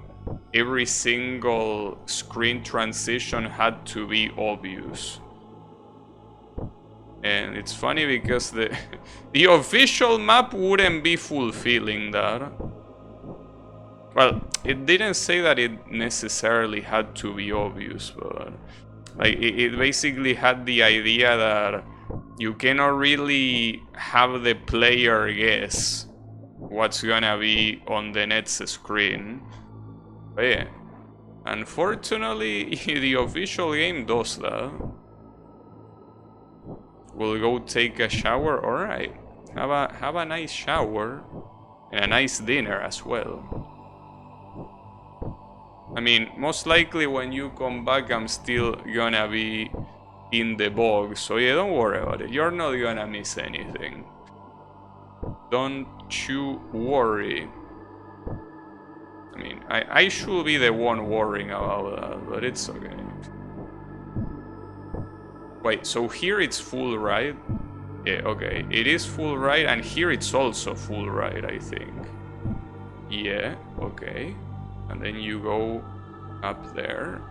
A: every single screen transition had to be obvious. And it's funny because the official map wouldn't be fulfilling that. Well, it didn't say that it necessarily had to be obvious, but like it basically had the idea that you cannot really have the player guess what's gonna be on the next screen. But yeah, unfortunately, the official game does that. We'll go take a shower. Alright, have a nice shower and a nice dinner as well. I mean, most likely when you come back, I'm still gonna be in the bog, so yeah, don't worry about it. You're not gonna miss anything. Don't you worry. I mean, I should be the one worrying about that, but it's okay. Wait, so here it's full, right? Yeah, okay, it is full, right? And here it's also full, right, I think. Yeah, okay. And then you go up there.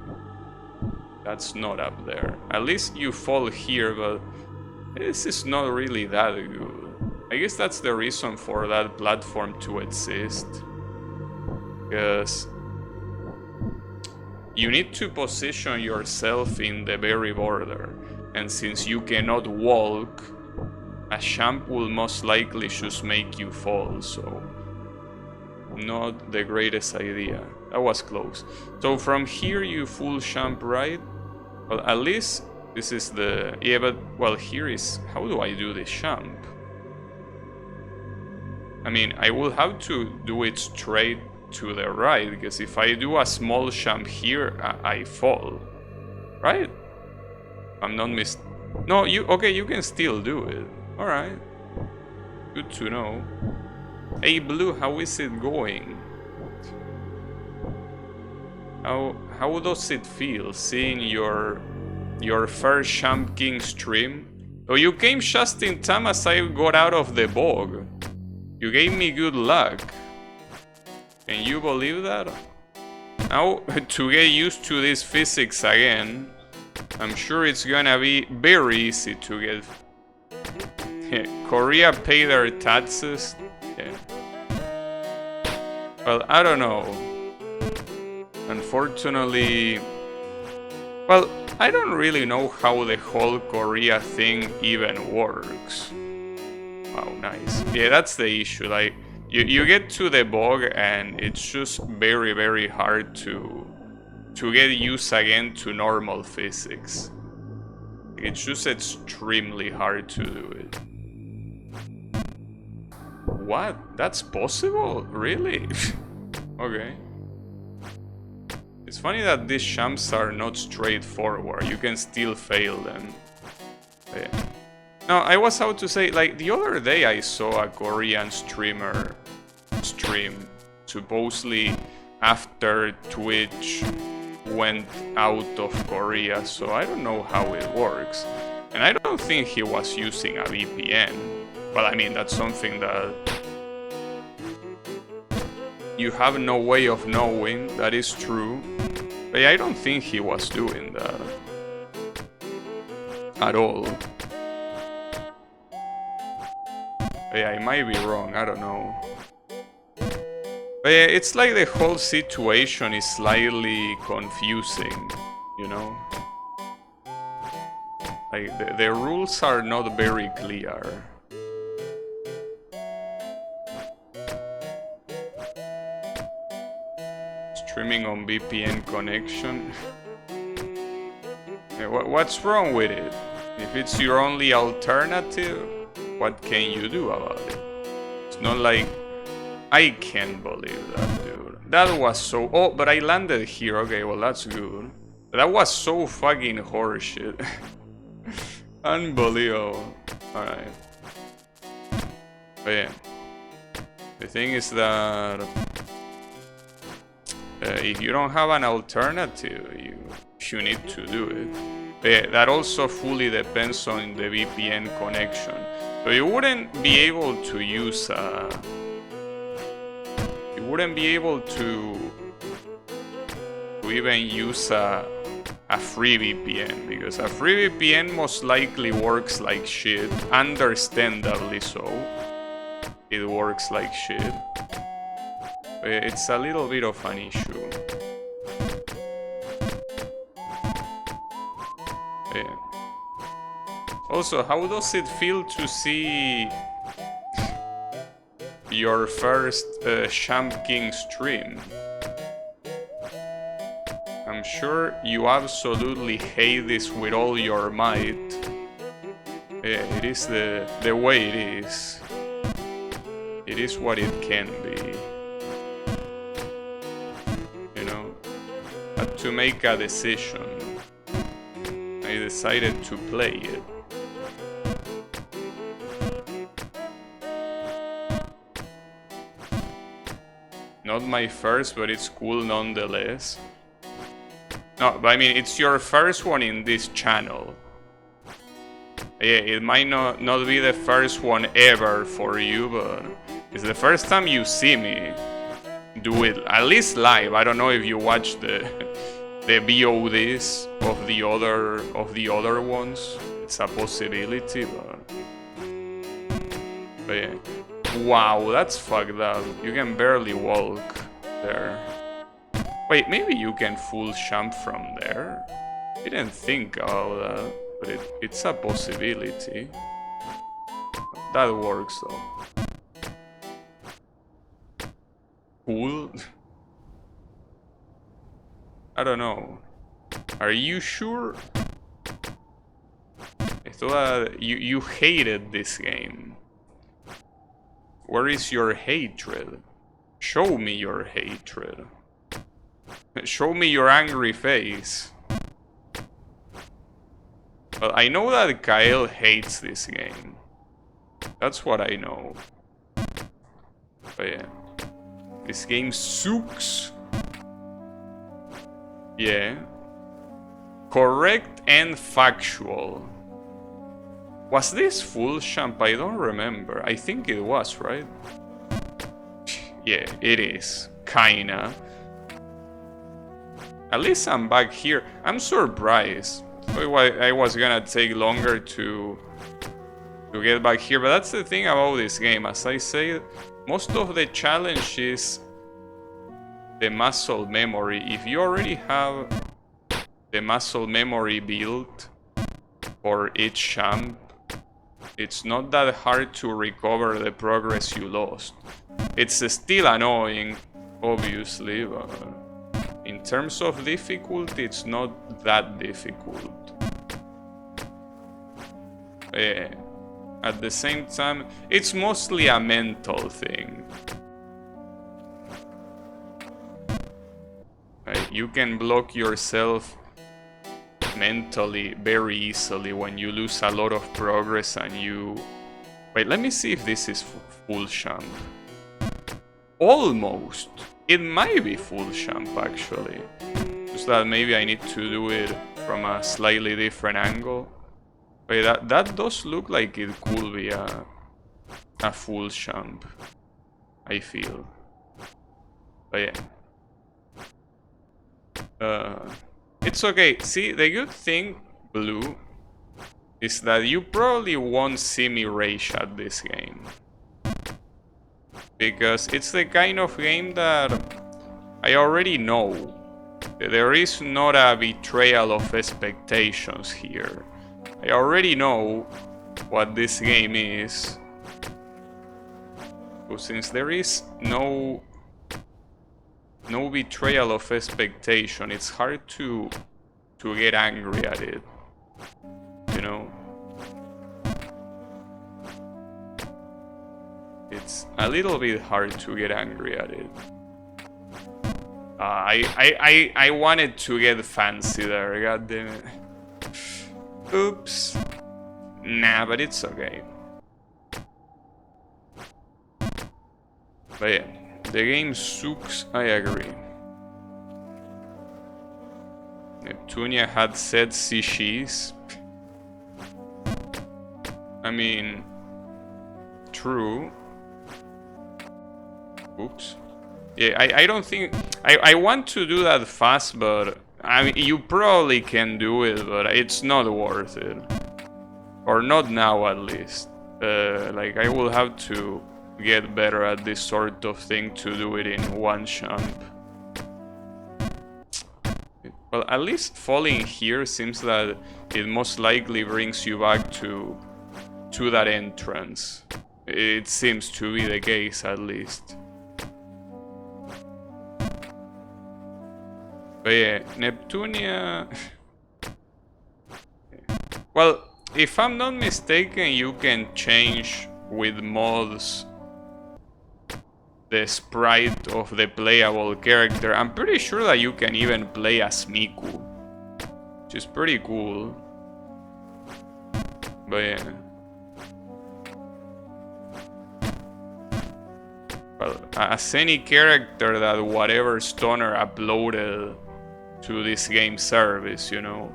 A: That's not up there. At least you fall here, but this is not really that good. I guess that's the reason for that platform to exist. Because you need to position yourself in the very border. And since you cannot walk, a champ will most likely just make you fall, so not the greatest idea. That was close. So from here you full champ right? Well, at least this is the... Yeah, but, well, here is... How do I do this champ? I mean, I will have to do it straight to the right, because if I do a small champ here, I fall. Right? I'm not No, okay, you can still do it. Alright. Good to know. Hey, Blue, how is it going? How does it feel seeing your first Champ King stream? Oh, you came just in time as I got out of the bog. You gave me good luck. Can you believe that? Now, to get used to this physics again, I'm sure it's gonna be very easy to get... Korea pay their taxes? Yeah. Well, I don't know. Unfortunately... Well, I don't really know how the whole Korea thing even works. Wow, nice. Yeah, that's the issue. Like, you get to the bog and it's just very, very hard to get used again to normal physics. It's just extremely hard to do it. What? That's possible? Really? Okay. It's funny that these champs are not straightforward. You can still fail them. But yeah. No, I was about to say, like, the other day I saw a Korean streamer stream supposedly after Twitch went out of Korea, so I don't know how it works. And I don't think he was using a VPN. Well, I mean, that's something that you have no way of knowing, that is true. But I don't think he was doing that at all. Yeah, I might be wrong, I don't know. But yeah, it's like the whole situation is slightly confusing, you know? Like, the rules are not very clear. Streaming on VPN connection. What's wrong with it? If it's your only alternative, what can you do about it? It's not like... I can't believe that, dude. That was so... Oh, but I landed here. Okay, well, that's good. That was so fucking horseshit. Unbelievable. Alright. But yeah. The thing is that... if you don't have an alternative, you need to do it. But yeah, that also fully depends on the VPN connection. So you wouldn't be able to use you wouldn't be able to even use a free VPN, because a free VPN most likely works like shit, understandably so. It works like shit. But it's a little bit of an issue. Yeah. Also, how does it feel to see your first Champ King stream? I'm sure you absolutely hate this with all your might. Yeah, it is the way it is. It is what it can be. You know, I had to make a decision. I decided to play it. Not my first, but it's cool nonetheless. No, but I mean, it's your first one in this channel. Yeah, it might not be the first one ever for you, but it's the first time you see me do it, at least live. I don't know if you watch the VODs of the other ones. It's a possibility, but yeah. Wow, that's fucked up. You can barely walk there. Wait, maybe you can full jump from there? Didn't think about that, but it's a possibility. That works though. Cool. I don't know. Are you sure? I thought you hated this game. Where is your hatred? Show me your hatred. Show me your angry face. Well, I know that Kyle hates this game. That's what I know. But yeah. This game sucks. Yeah. Correct and factual. Was this full champ? I don't remember. I think it was, right? Yeah, it is. Kinda. At least I'm back here. I'm surprised. I was gonna take longer to get back here, but that's the thing about this game. As I say, most of the challenge is the muscle memory. If you already have the muscle memory built for each champ, it's not that hard to recover the progress you lost. It's still annoying, obviously, but in terms of difficulty, it's not that difficult. Yeah. At the same time, it's mostly a mental thing. You can block yourself mentally very easily when you lose a lot of progress and you... Wait, let me see if this is full champ. Almost. It might be full champ actually. Just that maybe I need to do it from a slightly different angle. But that does look like it could be a full champ, I feel. But yeah. It's okay. See, the good thing, Blue, is that you probably won't see me rage at this game. Because it's the kind of game that I already know. There is not a betrayal of expectations here. I already know what this game is. So since there is no betrayal of expectation, it's hard to get angry at it, you know. It's a little bit hard to get angry at it. I wanted to get fancy there, god damn it. Oops. Nah, but it's okay. But yeah, the game sucks, I agree. Neptunia had said CGs. I mean, true. Oops. Yeah, I don't think... I want to do that fast, but... I mean, you probably can do it, but it's not worth it. Or not now, at least. Like, I will have to get better at this sort of thing to do it in one champ. Well, at least falling here seems that it most likely brings you back to that entrance. It seems to be the case, at least. But yeah, Neptunia... Well, if I'm not mistaken, you can change with mods the sprite of the playable character. I'm pretty sure that you can even play as Miku, which is pretty cool. But yeah. Well, as any character that whatever stoner uploaded to this game service, you know.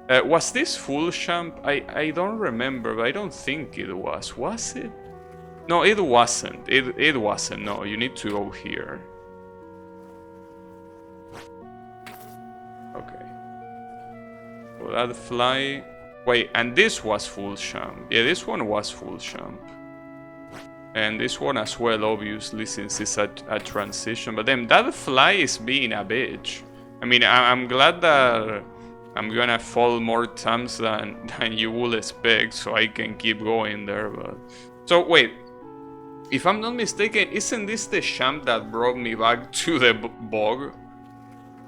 A: Was this full champ? I don't remember, but I don't think it was. Was it? No, it wasn't. It wasn't. No, you need to go here. Okay. Well, that fly... Wait, and this was full champ. Yeah, this one was full champ. And this one as well, obviously, since it's a transition. But then that fly is being a bitch. I mean, I'm glad that I'm gonna fall more times than you will expect, so I can keep going there. But so wait, if I'm not mistaken, isn't this the champ that brought me back to the bog?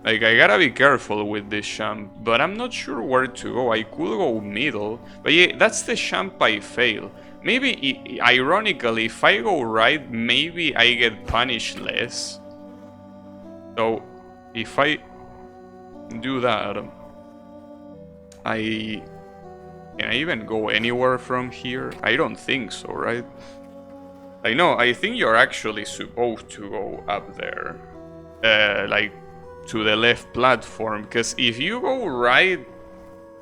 A: Like, I gotta be careful with this champ, but I'm not sure where to go. I could go middle, but yeah, that's the champ I fail. Maybe, ironically, if I go right, maybe I get punished less. So, if I do that, can I even go anywhere from here? I don't think so, right? I think you're actually supposed to go up there. Like, to the left platform, because if you go right,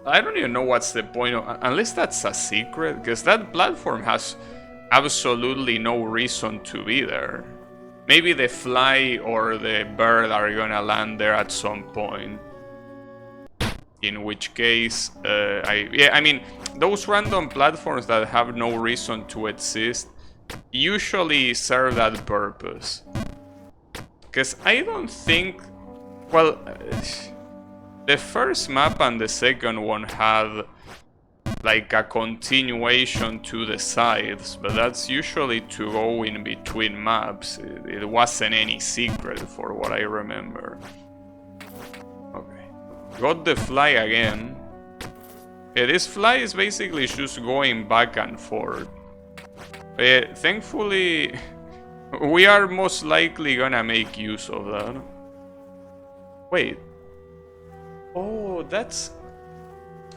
A: I don't even know what's the point of, unless that's a secret, because that platform has absolutely no reason to be there. Maybe the fly or the bird are gonna land there at some point. In which case, I mean, those random platforms that have no reason to exist usually serve that purpose. Because I don't think, well, the first map and the second one had like a continuation to the sides, but that's usually to go in between maps. It wasn't any secret for what I remember. Got the fly again. Yeah, this fly is basically just going back and forth. Thankfully, we are most likely gonna make use of that. Wait. Oh, that's...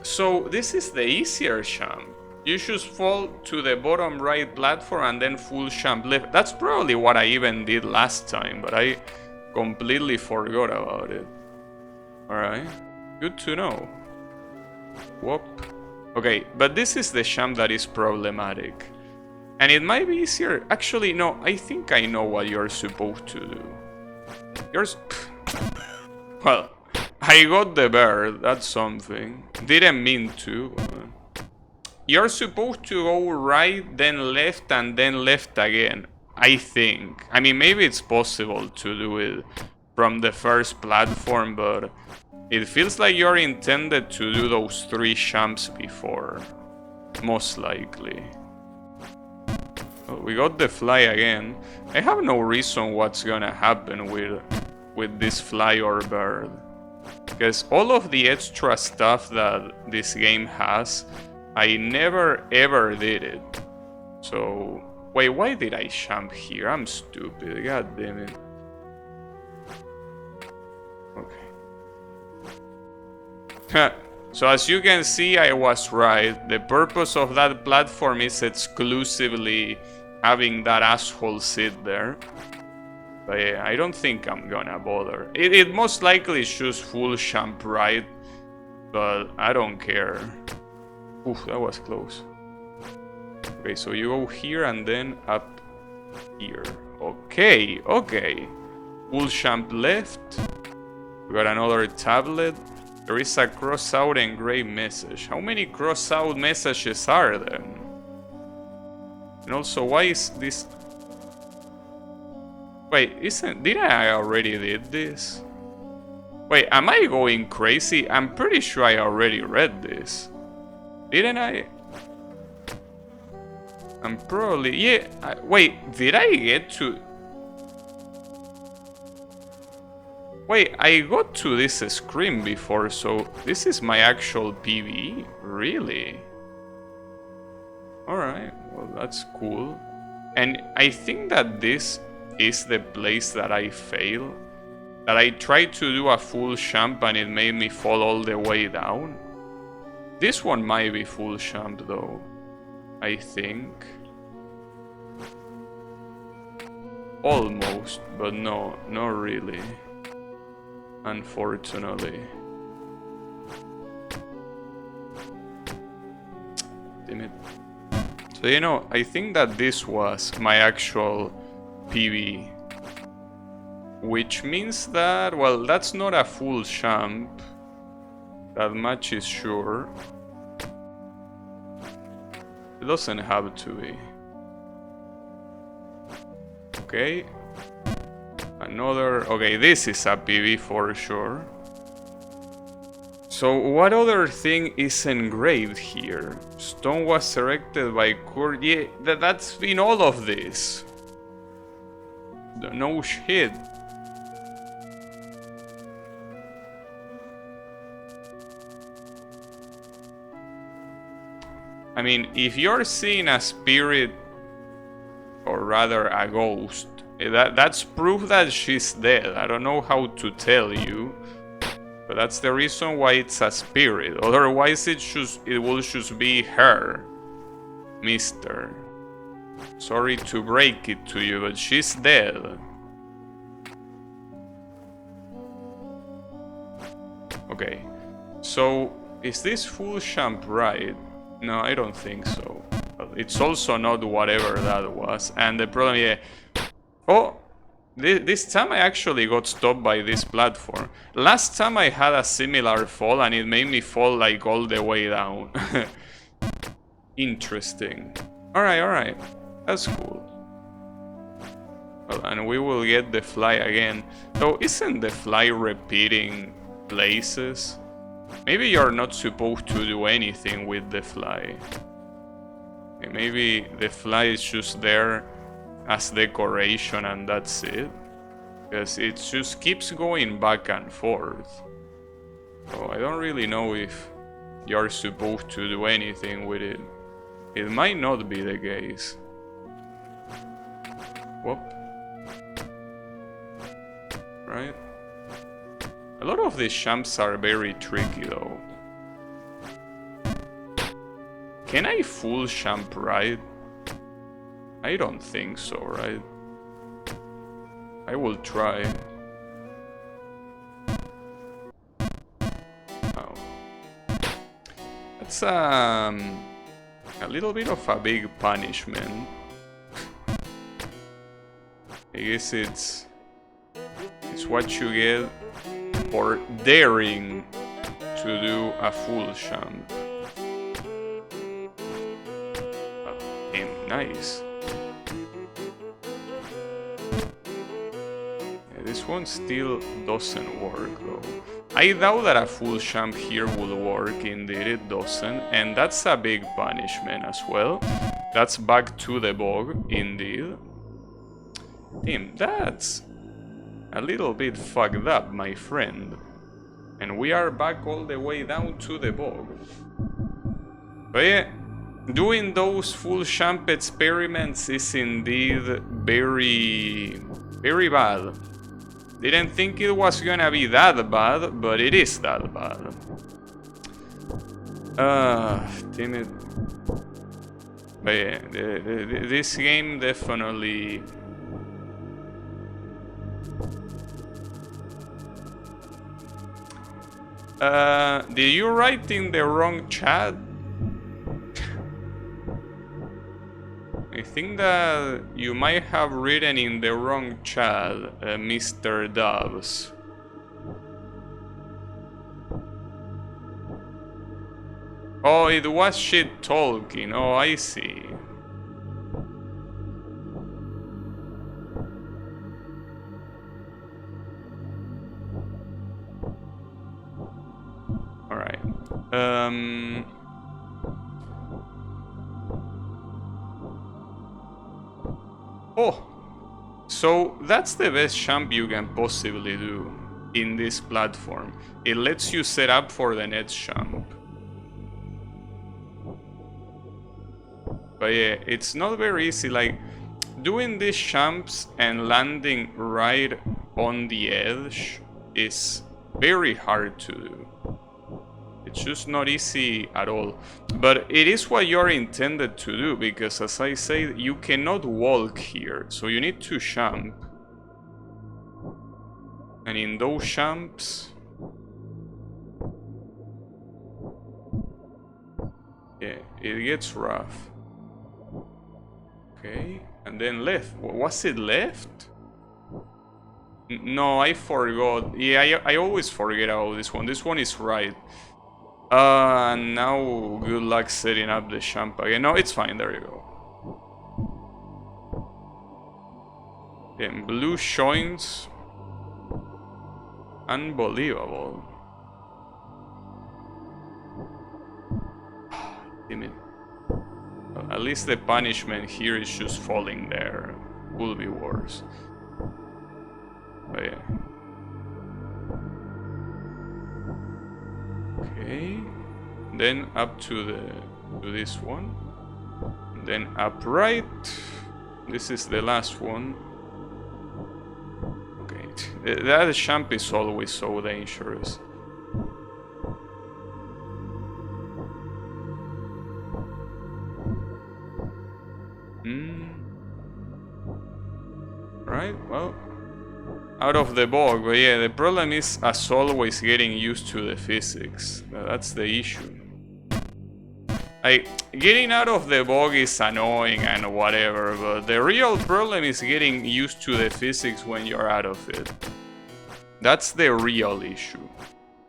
A: So, this is the easier champ. You should fall to the bottom right platform and then full jump left. That's probably what I even did last time, but I completely forgot about it. Alright, good to know. Whoop. Okay, but this is the jump that is problematic. And it might be easier. Actually, no, I think I know what you're supposed to do. Well, I got the bird, that's something. Didn't mean to. You're supposed to go right, then left, and then left again. I think. I mean, maybe it's possible to do it from the first platform, but it feels like you're intended to do those 3 jumps before. Most likely. Oh, we got the fly again. I have no reason what's gonna happen with this fly or bird. Because all of the extra stuff that this game has, I never ever did it. So, wait, why did I jump here? I'm stupid, god damn it. Okay. So as you can see, I was right. The purpose of that platform is exclusively having that asshole sit there. But yeah, I don't think I'm gonna bother. It most likely should full jump right, but I don't care. Oof, that was close. Okay, so you go here and then up here. Okay, okay. Full jump left. We got another tablet. There is a cross out engraved message. How many cross out messages are there? And also, why is this... Wait, didn't I already did this? Wait, am I going crazy? I'm pretty sure I already read this. Didn't I? I'm probably... Yeah, wait, did I get to... Wait, I got to this screen before, so this is my actual PvE? Really? Alright, well that's cool. And I think that this is the place that I fail. That I tried to do a full jump and it made me fall all the way down. This one might be full jump though, I think. Almost, but no, not really. Unfortunately. Damn it. So you know, I think that this was my actual PB. Which means that, well, that's not a full jump. That much is sure. It doesn't have to be. Okay. Another... Okay, this is a PB for sure. So what other thing is engraved here? Stone was erected by Kurt... Yeah, that's in all of this. No shit. I mean, if you're seeing a spirit, or rather a ghost, that's proof that she's dead. I don't know how to tell you, but that's the reason why it's a spirit. Otherwise, it will just be her, Mister. Sorry to break it to you, but she's dead. Okay, so is this full jump right? No, I don't think so. It's also not whatever that was. And the problem, yeah. Oh, this time I actually got stopped by this platform. Last time I had a similar fall and it made me fall like all the way down. Interesting. Alright. That's cool. Well, and we will get the fly again. So isn't the fly repeating places? Maybe you're not supposed to do anything with the fly. Maybe the fly is just there as decoration and that's it. Because it just keeps going back and forth. So I don't really know if you're supposed to do anything with it. It might not be the case. Whoop. Right? A lot of these jumps are very tricky though. Can I full champ right? I don't think so, right? I will try. Oh. That's a little bit of a big punishment. I guess it's what you get for daring to do a full champ. Oh, damn, nice. Yeah, this one still doesn't work though. I doubt that a full champ here will work, indeed it doesn't, and that's a big punishment as well. That's back to the bog, indeed. Damn, that's a little bit fucked up, my friend. And we are back all the way down to the bog. But yeah, doing those full champ experiments is indeed very, very bad. Didn't think it was gonna be that bad, but it is that bad. Damn it. But yeah, this game definitely... did you write in the wrong chat? I think that you might have written in the wrong chat, Mr. Doves. Oh, it was shit talking. Oh, I see. Alright. Oh! So that's the best champ you can possibly do in this platform. It lets you set up for the next champ. But yeah, it's not very easy, like, doing these champs and landing right on the edge is very hard to do. It's just not easy at all. But it is what you're intended to do, because as I say, you cannot walk here, so you need to champ. And in those champs... yeah, it gets rough. Okay, and then left. Was it left? No, I forgot. Yeah, I always forget about this one. This one is right. And now good luck setting up the champ again. No, it's fine. There you go. Then blue shines. Unbelievable. Damn it. At least the punishment here is just falling there. Will be worse. But yeah. Okay. Then up to this one. Then upright. This is the last one. Okay. That champ is always so dangerous. Right, well, out of the bog, but yeah, the problem is, as always, getting used to the physics. That's the issue. Like, getting out of the bog is annoying and whatever, but the real problem is getting used to the physics when you're out of it. That's the real issue.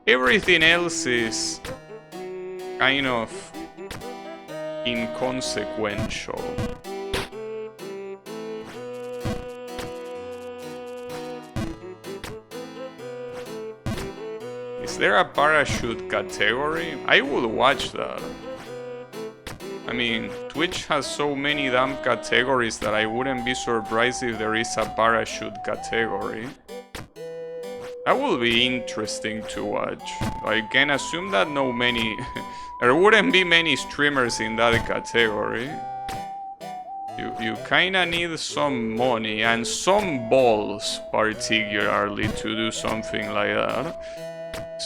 A: Everything else is kind of inconsequential. Is there a parachute category? I would watch that. I mean, Twitch has so many damn categories that I wouldn't be surprised if there is a parachute category. That would be interesting to watch. I can assume that there wouldn't be many streamers in that category. You kinda need some money and some balls, particularly, to do something like that.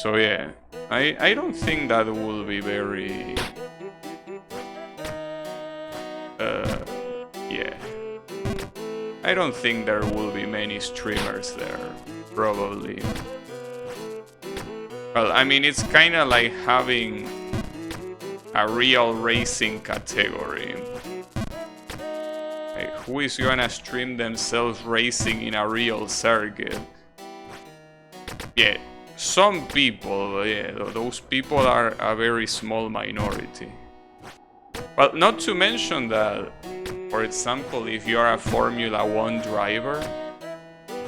A: So yeah, I don't think that will be very I don't think there will be many streamers there, probably. Well, I mean, it's kind of like having a real racing category. Like, who is gonna stream themselves racing in a real circuit? Yeah, some people, but yeah, those people are a very small minority. Well, not to mention that, for example, if you are a Formula 1 driver,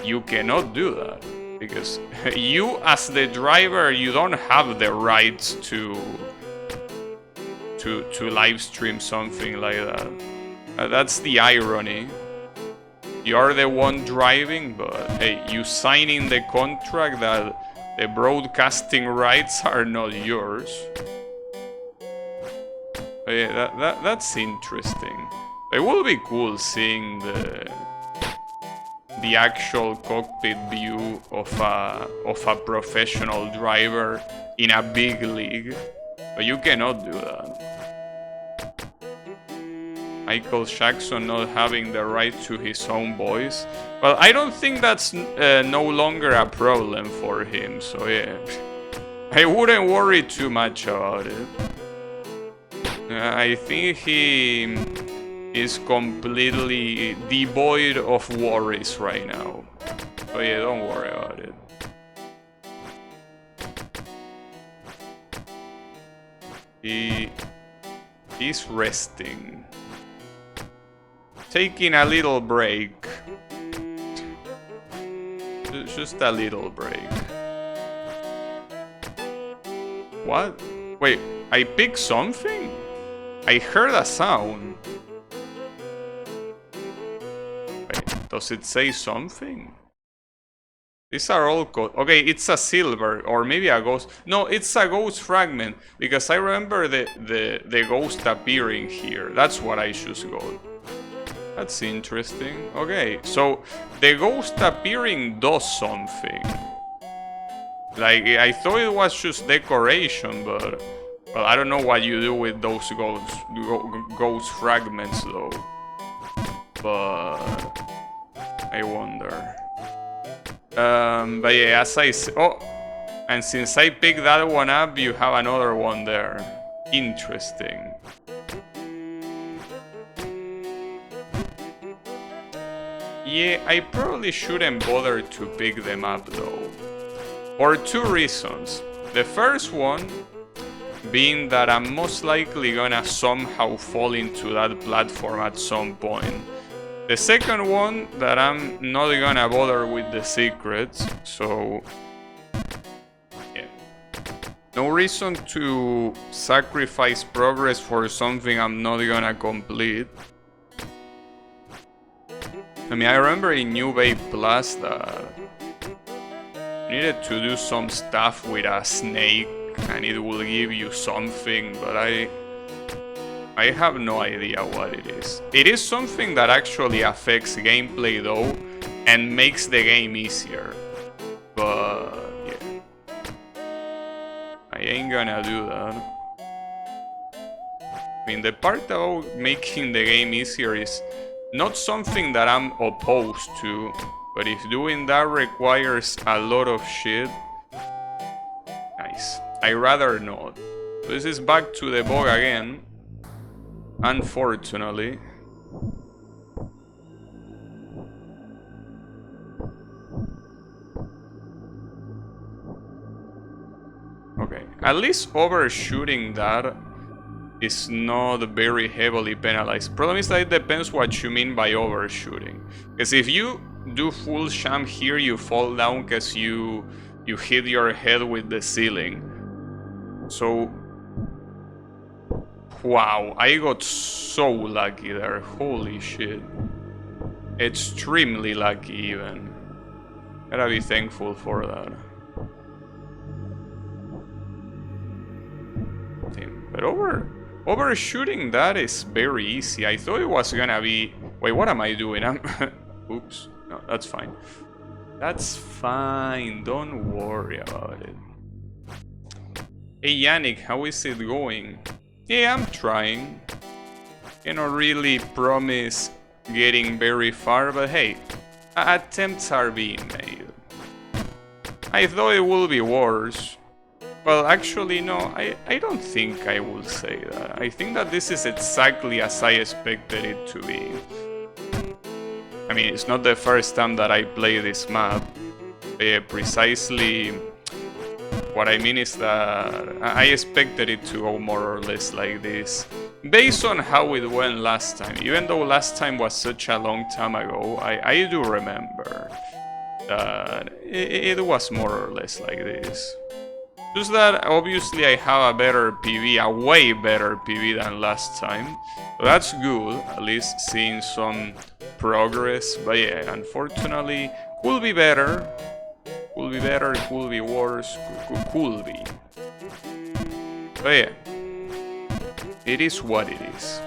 A: you cannot do that. Because you, as the driver, you don't have the rights to live stream something like that. That's the irony. You're the one driving, but hey, you sign in the contract that the broadcasting rights are not yours. But yeah, that's interesting. It will be cool seeing the actual cockpit view of a professional driver in a big league, but you cannot do that. Michael Jackson not having the right to his own voice. Well, I don't think that's no longer a problem for him, so yeah. I wouldn't worry too much about it. I think he is completely devoid of worries right now. So yeah, don't worry about it. He's resting. Taking a little break. Just a little break. What? Wait, I picked something? I heard a sound. Wait, does it say something? These are all okay, it's a silver, or maybe a ghost. No, it's a ghost fragment, because I remember the ghost appearing here. That's what I should go. That's interesting. Okay, so the ghost appearing does something. Like, I thought it was just decoration, but... Well, I don't know what you do with those ghost fragments, though. But... I wonder. But yeah, as I say... Oh! And since I picked that one up, you have another one there. Interesting. Yeah, I probably shouldn't bother to pick them up though. For two reasons. The first one being that I'm most likely gonna somehow fall into that platform at some point. The second one, that I'm not gonna bother with the secrets, so... yeah. No reason to sacrifice progress for something I'm not gonna complete. I mean, I remember in New Bay Plus that you needed to do some stuff with a snake and it will give you something, but I have no idea what it is. It is something that actually affects gameplay though, and makes the game easier. But yeah, I ain't gonna do that. I mean, the part about making the game easier is not something that I'm opposed to, but if doing that requires a lot of shit, nice. I rather not. So this is back to the bug again, unfortunately. Okay, at least overshooting that is not very heavily penalized. Problem is that it depends what you mean by overshooting. Because if you do full sham here, you fall down because you hit your head with the ceiling. So, wow, I got so lucky there. Holy shit. Extremely lucky even. Gotta be thankful for that. But overshooting that is very easy. I thought it was gonna be... Wait, what am I doing? Oops. No, that's fine. That's fine. Don't worry about it. Hey Yannick, how is it going? Yeah, I'm trying. Cannot really promise getting very far, but hey, attempts are being made. I thought it would be worse. Well, actually, no, I don't think I will say that. I think that this is exactly as I expected it to be. I mean, it's not the first time that I play this map. Precisely what I mean is that I expected it to go more or less like this. Based on how it went last time, even though last time was such a long time ago, I do remember that it was more or less like this. Just that obviously I have a better PV, a way better PV than last time. So that's good, at least seeing some progress. But yeah, unfortunately, could be better. Could be better, could be worse, could be. But yeah, it is what it is.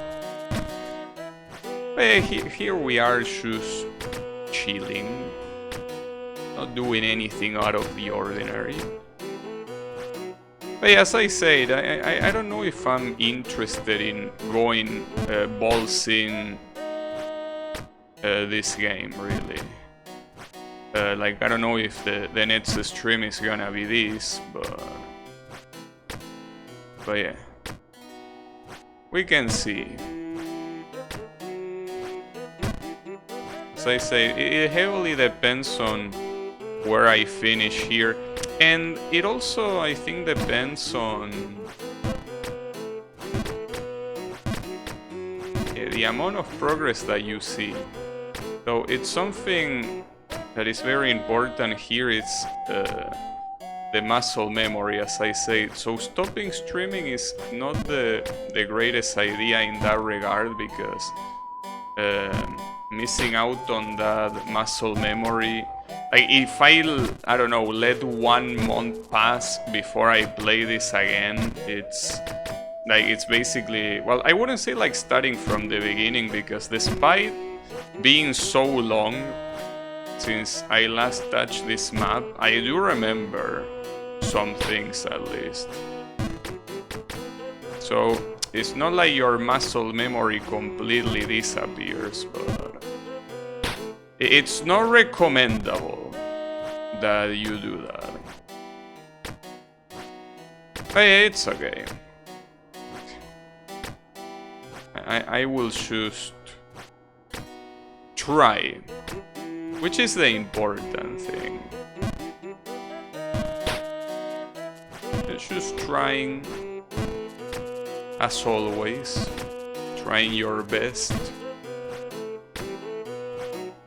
A: But yeah, here we are just chilling. Not doing anything out of the ordinary. But as I said, I don't know if I'm interested in going balls in this game, really. Like, I don't know if the next stream is gonna be this, but yeah. We can see. As I say, it heavily depends on where I finish here. And it also, I think, depends on the amount of progress that you see. So it's something that is very important here. It's the muscle memory, as I say. So stopping streaming is not the greatest idea in that regard, because missing out on that muscle memory. Like, if I don't know, let 1 month pass before I play this again, it's basically, well, I wouldn't say like starting from the beginning, because despite being so long since I last touched this map, I do remember some things at least. So it's not like your muscle memory completely disappears, but it's not recommendable that you do that. But yeah, it's okay. I will just try, which is the important thing. It's just trying, as always, trying your best.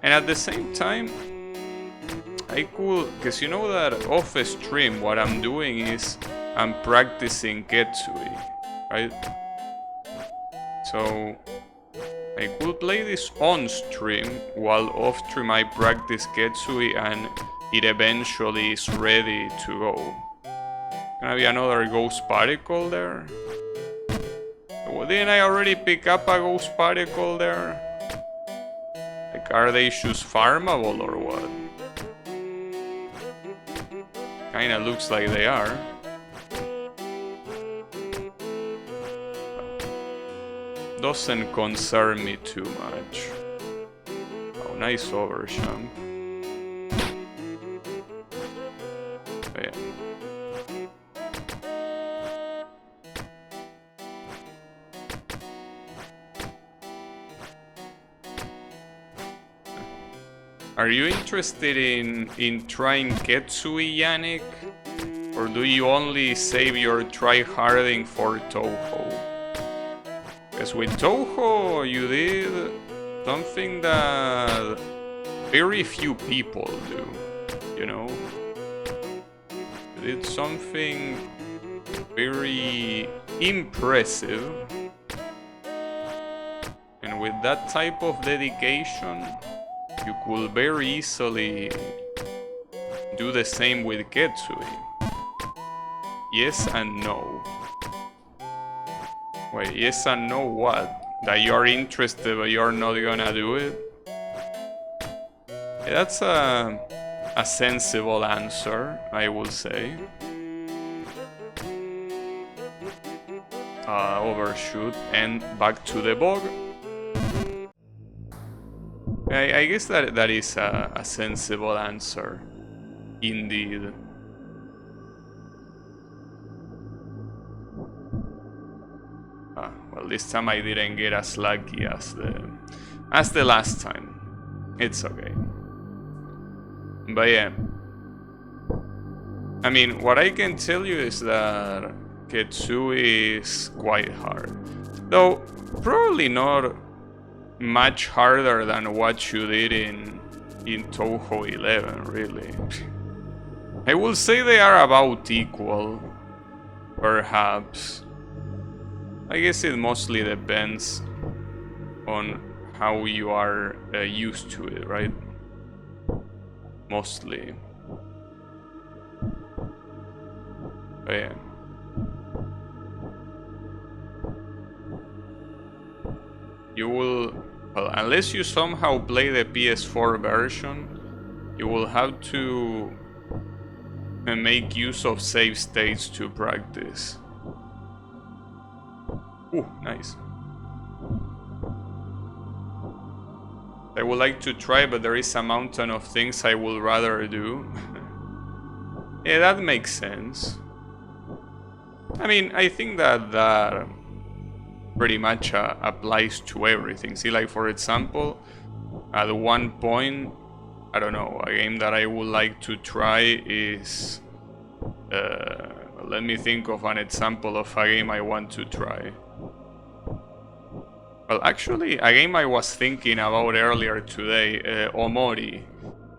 A: And at the same time, I could, because you know that off stream what I'm doing is I'm practicing Ketsui, right? So I could play this on stream while off stream I practice Ketsui, and it eventually is ready to go. Gonna be another ghost particle there? Well, didn't I already pick up a ghost particle there? Like, are they just farmable or what? Kinda looks like they are. Doesn't concern me too much. Oh, nice overjump. Yeah. Are you interested in trying Ketsui, Yannick? Or do you only save your tryharding for Touhou? Because with Touhou you did something that very few people do, you know? You did something very impressive. And with that type of dedication, you could very easily do the same with Ketsui. Yes and no. Wait, yes and no what? That you're interested but you're not gonna do it? Yeah, that's a sensible answer, I will say. Overshoot and back to the bog. I guess that is a sensible answer, indeed. Well, this time I didn't get as lucky as the last time. It's okay. But yeah, I mean, what I can tell you is that Ketsui is quite hard, though probably not much harder than what you did in Touhou 11, really. I will say they are about equal, perhaps. I guess it mostly depends on how you are used to it, right? Mostly. But yeah. You will, well, unless you somehow play the PS4 version, you will have to make use of save states to practice. Ooh, nice. I would like to try, but there is a mountain of things I would rather do. Yeah, that makes sense. I mean, I think that pretty much applies to everything. See, like for example, at one point, I don't know, a game that I would like to try is... let me think of an example of a game I want to try. Well, actually, a game I was thinking about earlier today, Omori.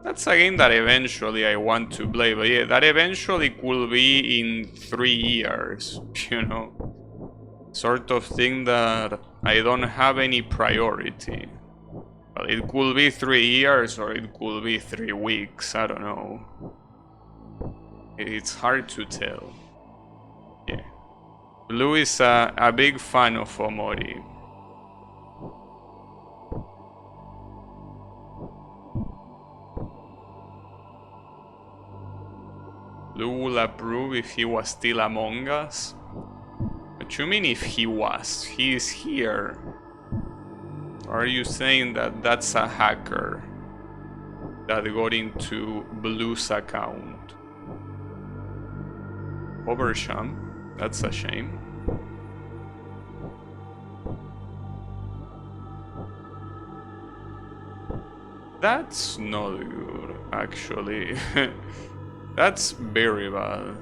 A: That's a game that eventually I want to play, but yeah, that eventually could be in 3 years, you know? Sort of thing that I don't have any priority. Well, it could be 3 years or it could be 3 weeks, I don't know. It's hard to tell. Yeah. Blue is a big fan of Omori. Blue will approve if he was still among us. What you mean if he was? He is here. Are you saying that that's a hacker that got into Blue's account? Oversham? That's a shame. That's not good, actually. That's very bad.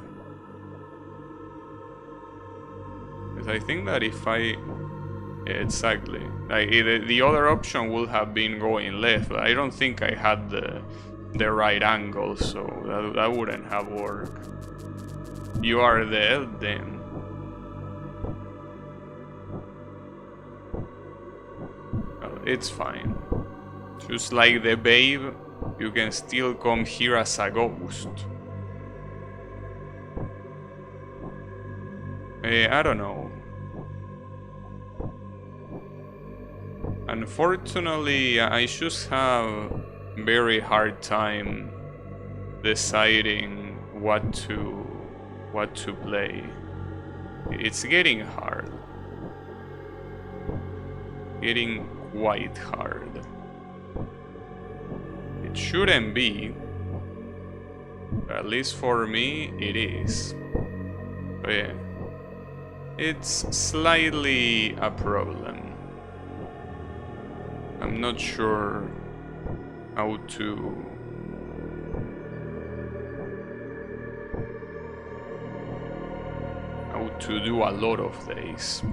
A: Because I think that if I... Yeah, exactly. Like, the other option would have been going left, but I don't think I had the right angle, so that wouldn't have worked. You are dead, then. Well, it's fine. Just like the babe, you can still come here as a ghost. I don't know. Unfortunately, I just have very hard time deciding what to play. It's getting hard. Getting quite hard. It shouldn't be, but at least for me it is. But yeah. It's slightly a problem. I'm not sure how to do a lot of these.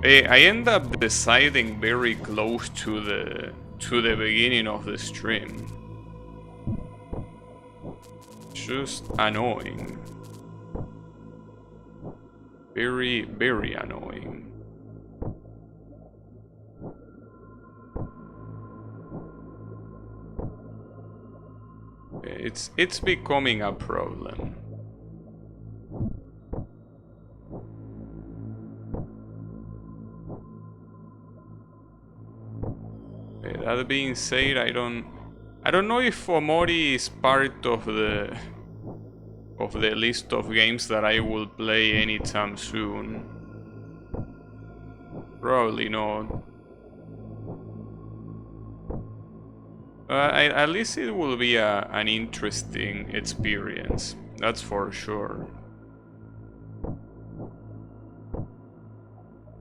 A: I end up deciding very close to the beginning of the stream. Just annoying. Very, very annoying. It's becoming a problem. That being said, I don't know if Omori is part of the list of games that I will play anytime soon. Probably not. At least it will be an interesting experience, that's for sure.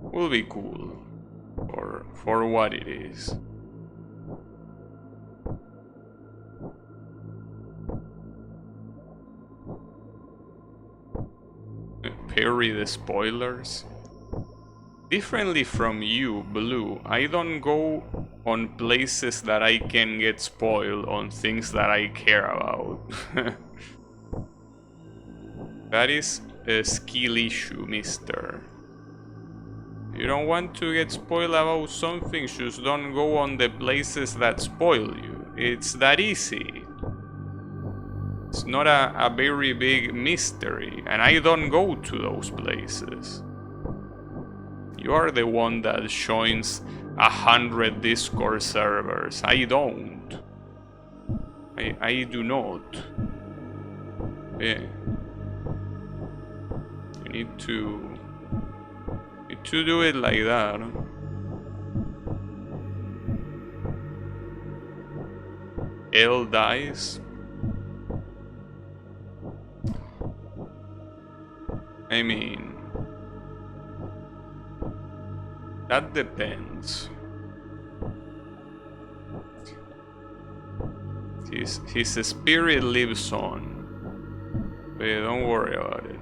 A: Will be cool for what it is. Parry the spoilers. Differently from you, Blue, I don't go on places that I can get spoiled on things that I care about. That is a skill issue, mister. You don't want to get spoiled about something, just don't go on the places that spoil you. It's that easy. It's not a very big mystery, and I don't go to those places. You are the one that joins 100 Discord servers. I don't. I do not. Yeah. You need to do it like that. L dies. I mean, that depends. His spirit lives on. But don't worry about it.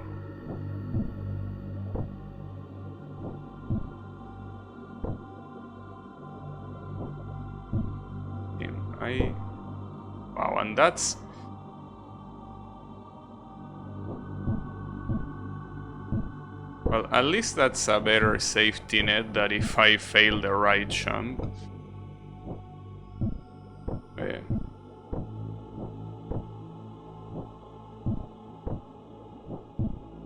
A: Wow, and that's... Well, at least that's a better safety net than if I fail the right jump. Yeah.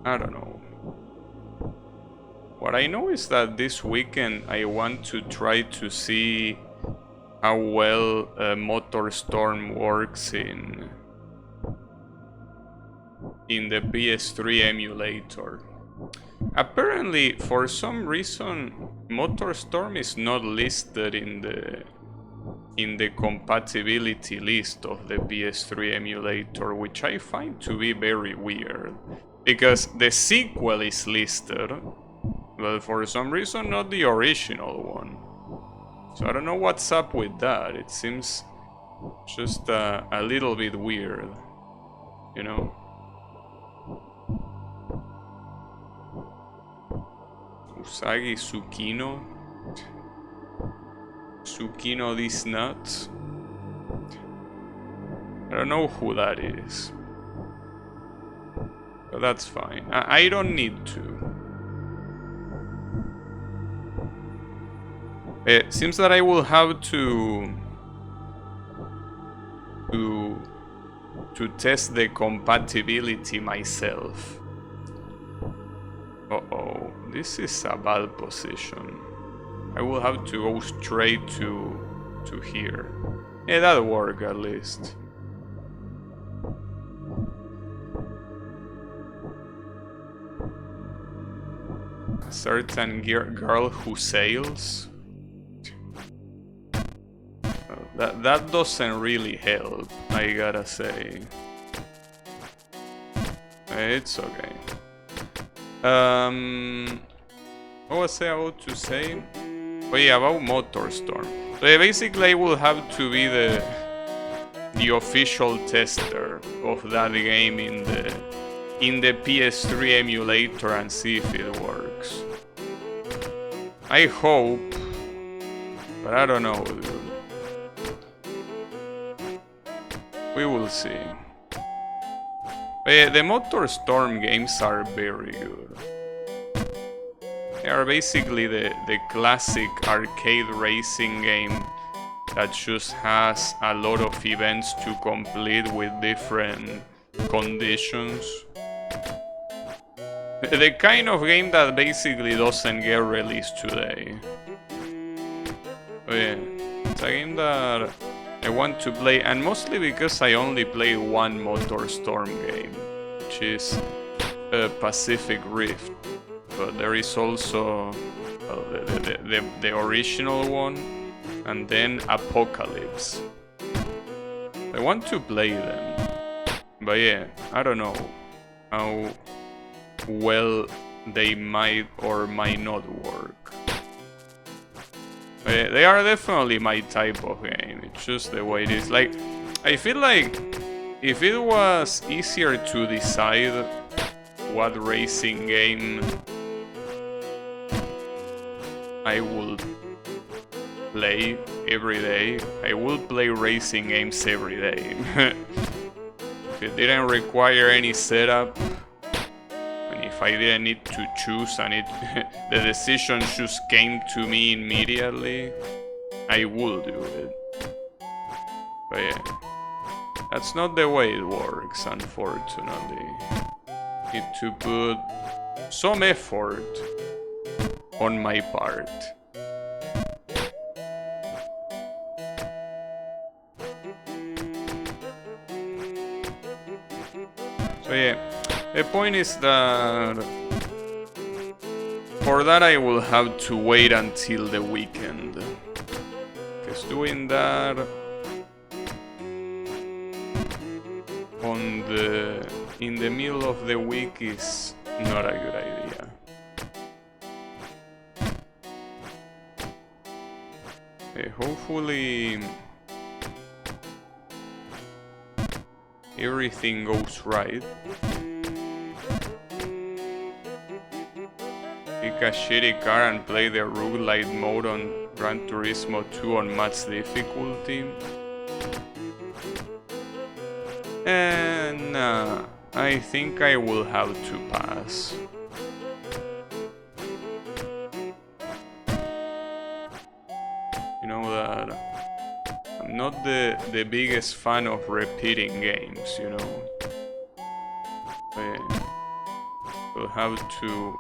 A: I don't know. What I know is that this weekend I want to try to see how well MotorStorm works in the PS3 emulator. Apparently, for some reason, MotorStorm is not listed in the compatibility list of the PS3 emulator, which I find to be very weird. Because the sequel is listed, but for some reason not the original one. So I don't know what's up with that. It seems just a little bit weird, you know? Usagi Tsukino? Tsukino these nuts? I don't know who that is. But that's fine. I don't need to. It seems that I will have to test the compatibility myself. Uh-oh, this is a bad position. I will have to go straight to here. Yeah, that'll work at least. A certain girl who sails. That doesn't really help, I gotta say. It's okay. What was I about to say? Oh yeah, about MotorStorm. So yeah, basically I will have to be the official tester of that game in the PS3 emulator and see if it works. I hope, but I don't know, dude. We will see. But yeah, the MotorStorm games are very good. They are basically the classic arcade racing game that just has a lot of events to complete with different conditions. The kind of game that basically doesn't get released today. But yeah, it's a game that I want to play, and mostly because I only played one MotorStorm game, which is Pacific Rift. But there is also the original one, and then Apocalypse. I want to play them. But yeah, I don't know how well they might or might not work. But yeah, they are definitely my type of game. It's just the way it is. Like, I feel like if it was easier to decide what racing game I would play every day, I would play racing games every day. If it didn't require any setup, and if I didn't need to choose and the decision just came to me immediately, I would do it. But yeah, that's not the way it works, unfortunately. Need to put some effort on my part. So yeah, the point is that for that I will have to wait until the weekend, because doing that in the middle of the week is not a good idea. Okay, hopefully everything goes right. Pick a shitty car and play the roguelite mode on Gran Turismo 2 on max difficulty. And I think I will have to pass. You know that I'm not the biggest fan of repeating games, you know. But we'll have to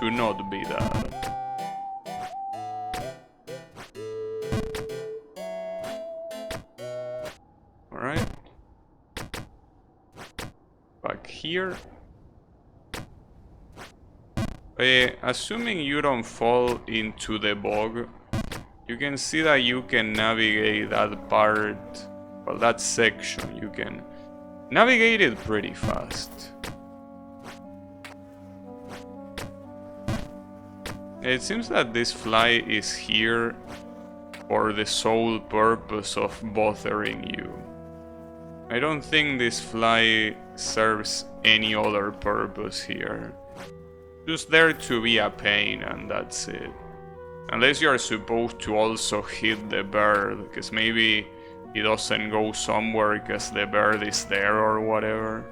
A: not be that. Alright. Back here. Assuming you don't fall into the bog, you can see that you can navigate that part, well, that section, you can navigate it pretty fast. It seems that this fly is here for the sole purpose of bothering you. I don't think this fly serves any other purpose here. Just there to be a pain and that's it. Unless you are supposed to also hit the bird, because maybe it doesn't go somewhere because the bird is there or whatever.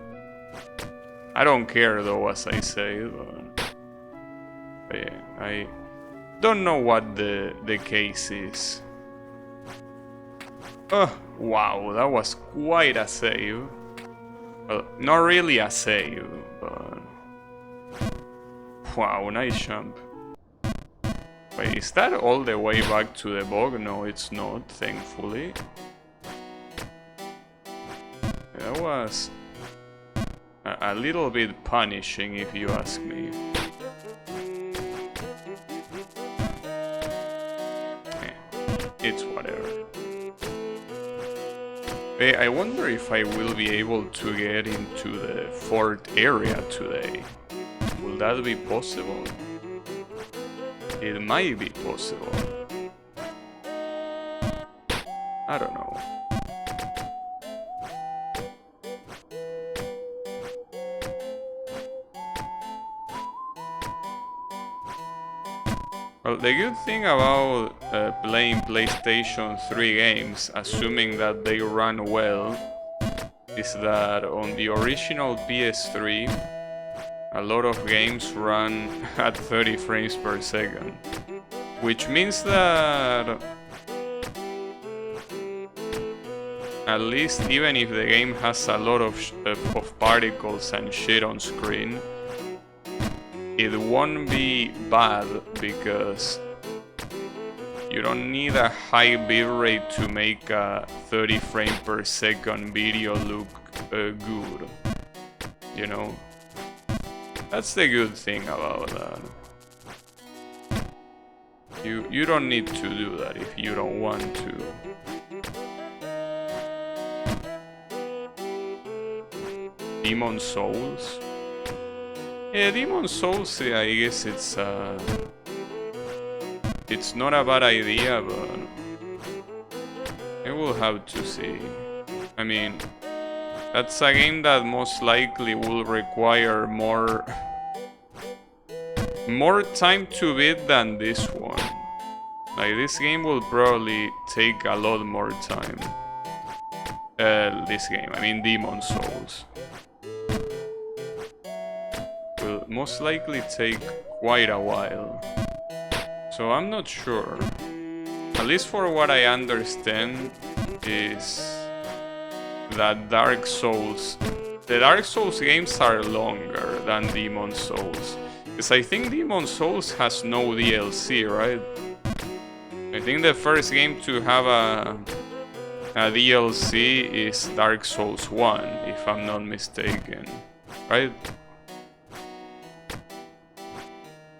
A: I don't care though, as I say, but yeah, I don't know what the case is. Oh, wow, that was quite a save. Well, not really a save, but wow, nice jump. Wait, is that all the way back to the bog? No, it's not, thankfully. That was a little bit punishing, if you ask me. It's whatever. Hey, I wonder if I will be able to get into the fort area today. Will that be possible? It might be possible. I don't know. Well, the good thing about playing PlayStation 3 games, assuming that they run well, is that on the original PS3, a lot of games run at 30 frames per second, which means that at least even if the game has a lot of particles and shit on screen, it won't be bad because you don't need a high bitrate to make a 30 frame per second video look good, you know? That's the good thing about that. You don't need to do that if you don't want to. Demon Souls. Yeah, Demon Souls, yeah, I guess it's not a bad idea, but I will have to see. I mean, that's a game that most likely will require more time to beat than this one. Like, this game will probably take a lot more time. This game, I mean Demon Souls, will most likely take quite a while. So I'm not sure. At least for what I understand is that Dark Souls... The Dark Souls games are longer than Demon Souls. Because I think Demon Souls has no DLC, right? I think the first game to have a DLC is Dark Souls 1, if I'm not mistaken, right?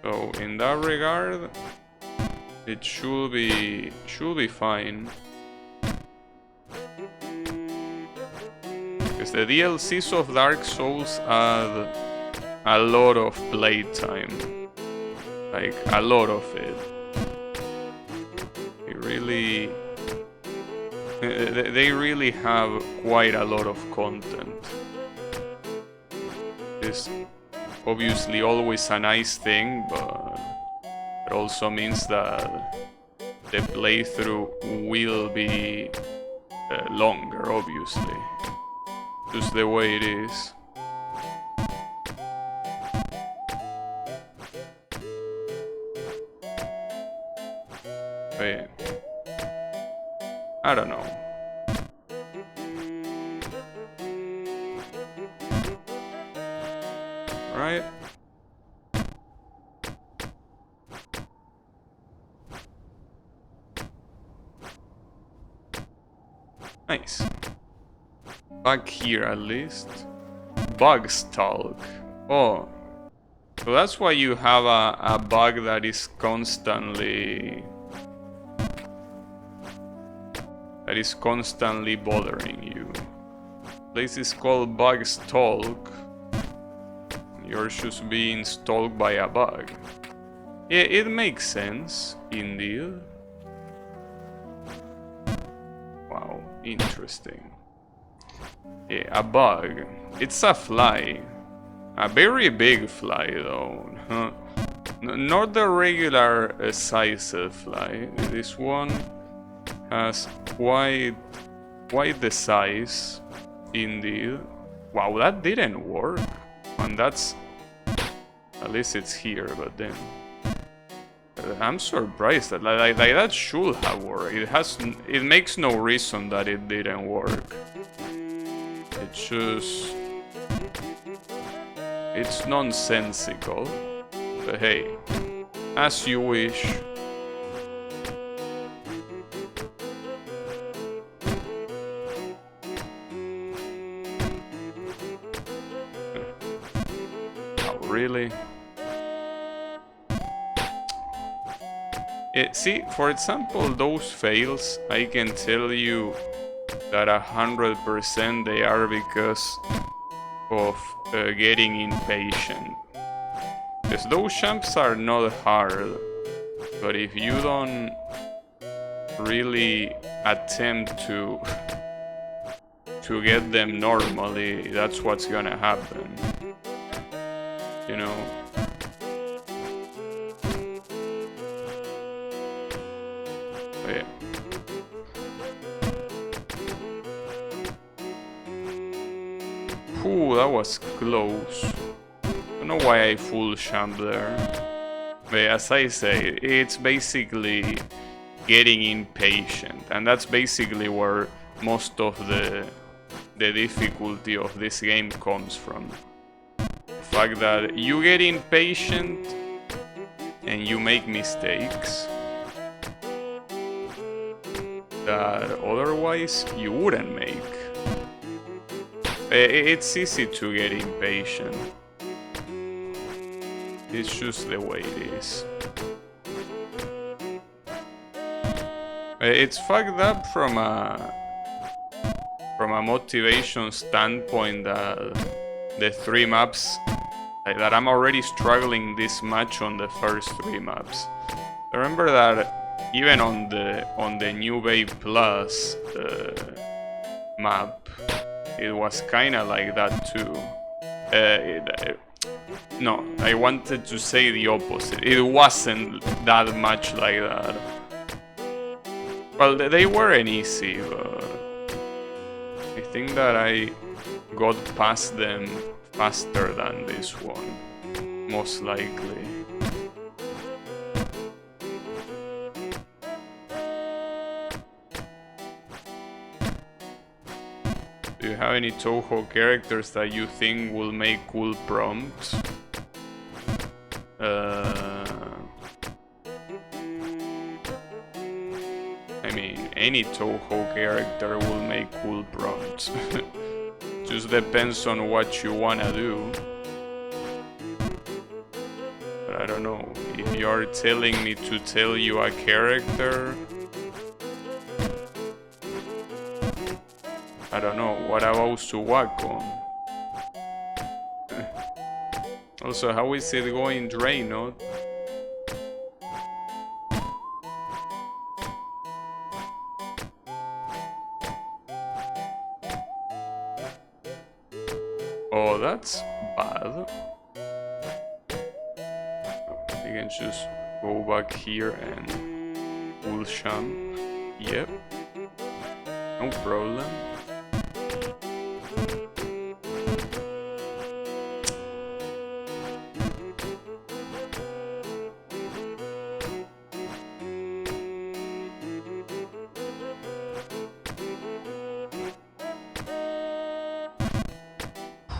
A: So in that regard, it should be fine. Because the DLCs of Dark Souls add a lot of playtime, like a lot of it. They really have quite a lot of content. It's obviously always a nice thing, but it also means that the playthrough will be longer, obviously. Just the way it is. But yeah. I don't know. Right? Nice. Back here at least. Bug stalk. Oh. So that's why you have a bug that is constantly bothering you. Place is called Bug Stalk. You're just being stalked by a bug. Yeah, it makes sense, indeed. Wow, interesting. Yeah, a bug. It's a fly. A very big fly, though. Huh? Not the regular size fly. This one has quite the size, indeed. Wow, that didn't work. And that's... At least it's here, but then... I'm surprised that like that should have worked. It makes no reason that it didn't work. It's just... It's nonsensical. But hey, as you wish. Really? See, for example, those fails, I can tell you that 100% they are because of getting impatient. Because those jumps are not hard, but if you don't really attempt to get them normally, that's what's gonna happen. You know. But yeah. Ooh, that was close. I don't know why I full jump there. But as I say, it's basically getting impatient, and that's basically where most of the difficulty of this game comes from. The fact that you get impatient and you make mistakes that otherwise you wouldn't make. It's easy to get impatient. It's just the way it is. It's fucked up from a motivation standpoint that the 3 maps, like that I'm already struggling this much on the first 3 maps. I remember that even on the New Babe Plus map, it was kinda like that too. No, I wanted to say the opposite. It wasn't that much like that. Well, they weren't easy, but I think that I got past them faster than this one, most likely. Do you have any Touhou characters that you think will make cool prompts? I mean, any Touhou character will make cool prompts. Just depends on what you wanna do. But I don't know, if you're telling me to tell you a character, I don't know, what about Suwakon? Also, how is it going, Draenor? Oh, that's bad. You can just go back here and pull Sham. Yep. No problem.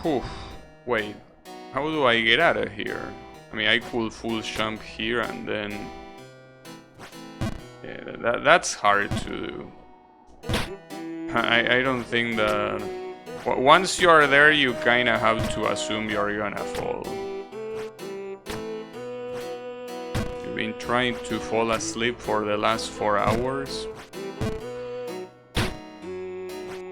A: Whew. Wait, how do I get out of here? I mean, I could full jump here and then... Yeah, that's hard to do. I don't think that... Once you're there, you kinda have to assume you're gonna fall. You've been trying to fall asleep for the last 4 hours.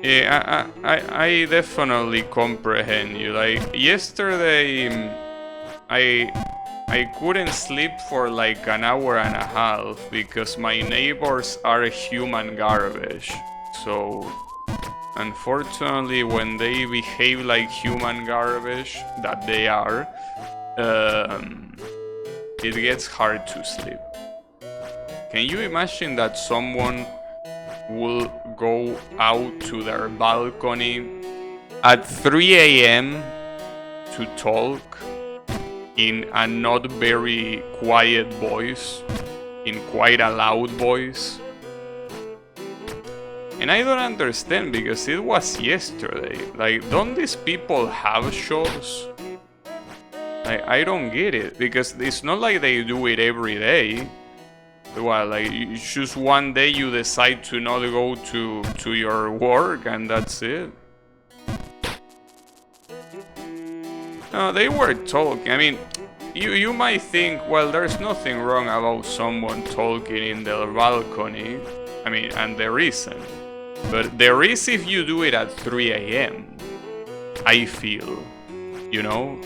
A: Yeah, I definitely comprehend you. Like, yesterday, I couldn't sleep for like an hour and a half because my neighbors are human garbage. So, unfortunately, when they behave like human garbage, that they are, it gets hard to sleep. Can you imagine that someone will go out to their balcony at 3 AM to talk in a not very quiet voice, in quite a loud voice? And I don't understand, because it was yesterday. Like, don't these people have shows? Like, I don't get it, because it's not like they do it every day. Well, like, it's just one day you decide to not go to your work and that's it. No, they were talking. I mean, you might think, well, there's nothing wrong about someone talking in their balcony. I mean, and there isn't. But there is if you do it at 3 AM, I feel, you know?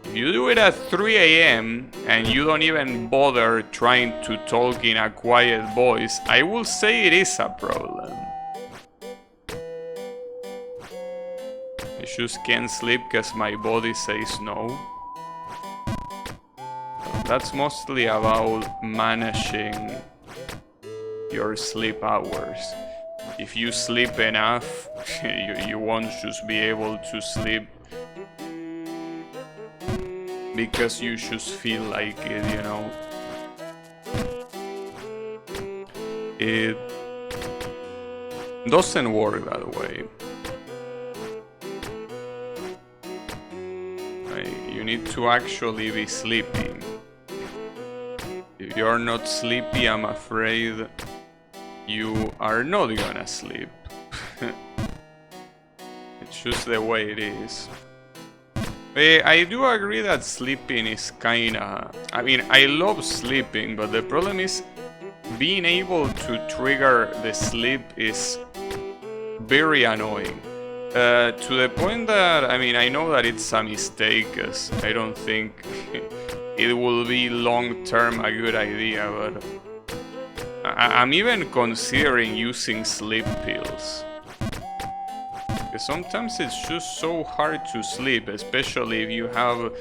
A: If you do it at 3 AM and you don't even bother trying to talk in a quiet voice, I will say it is a problem. I just can't sleep because my body says no. That's mostly about managing your sleep hours. If you sleep enough, you won't just be able to sleep because you just feel like it, you know. It doesn't work that way. You need to actually be sleeping. If you're not sleepy, I'm afraid you are not gonna sleep. It's just the way it is. I do agree that sleeping is kinda... I mean, I love sleeping, but the problem is being able to trigger the sleep is very annoying. To the point that, I mean, I know that it's a mistake, because I don't think it will be long-term a good idea, but I'm even considering using sleep pills. Because sometimes it's just so hard to sleep, especially if you have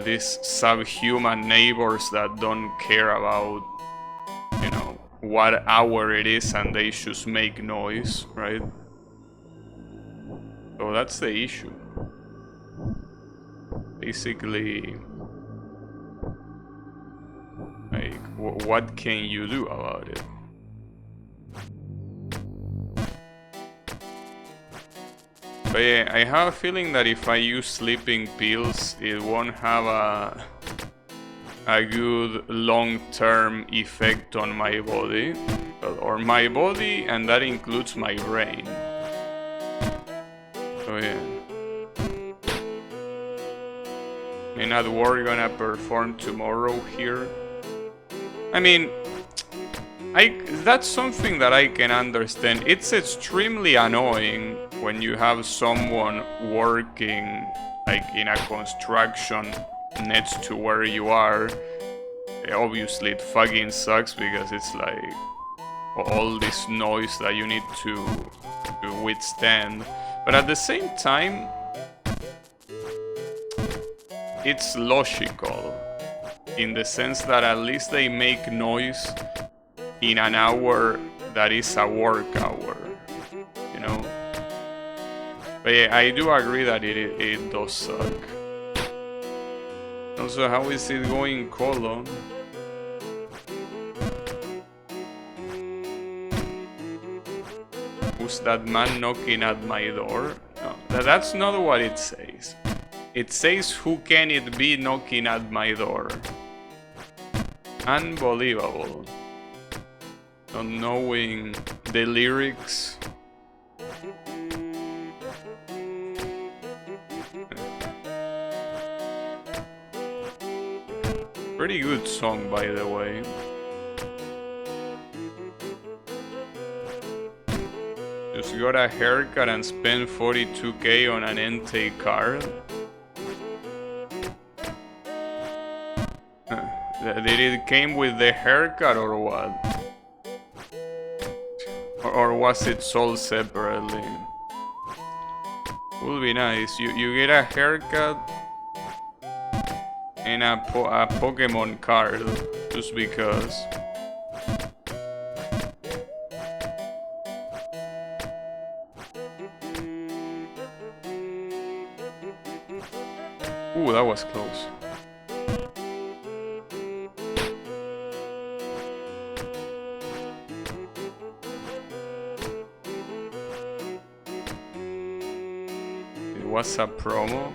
A: these subhuman neighbors that don't care about, you know, what hour it is and they just make noise, right? So that's the issue. Basically, like, what can you do about it? But yeah, I have a feeling that if I use sleeping pills, it won't have a good long-term effect on my body, or my body, and that includes my brain. So yeah. Men at War gonna perform tomorrow here. I mean, that's something that I can understand. It's extremely annoying when you have someone working like in a construction next to where you are. Obviously it fucking sucks because it's like all this noise that you need to withstand. But at the same time, it's logical in the sense that at least they make noise in an hour that is a work hour, you know? But yeah, I do agree that it does suck. Also, how is it going, Colon? Who's that man knocking at my door? No, that's not what it says. It says, who can it be knocking at my door? Unbelievable. Not knowing the lyrics. Pretty good song, by the way. Just got a haircut and spent 42k on an Entei card. Did it came with the haircut or what? Or was it sold separately? Would be nice. You get a haircut and a Pokemon card just because. Ooh, that was close. It was a promo.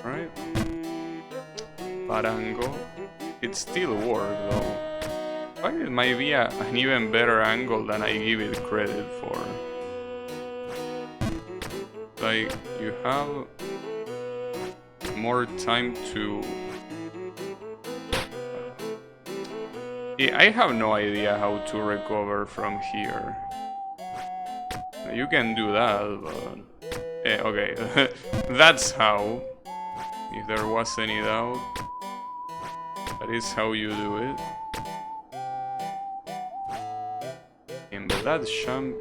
A: Right? Parango. It still worked though. But it might be an even better angle than I give it credit for. Like, you have more time to... I have no idea how to recover from here. You can do that, but... okay, that's how. If there was any doubt, that is how you do it. And but that champ,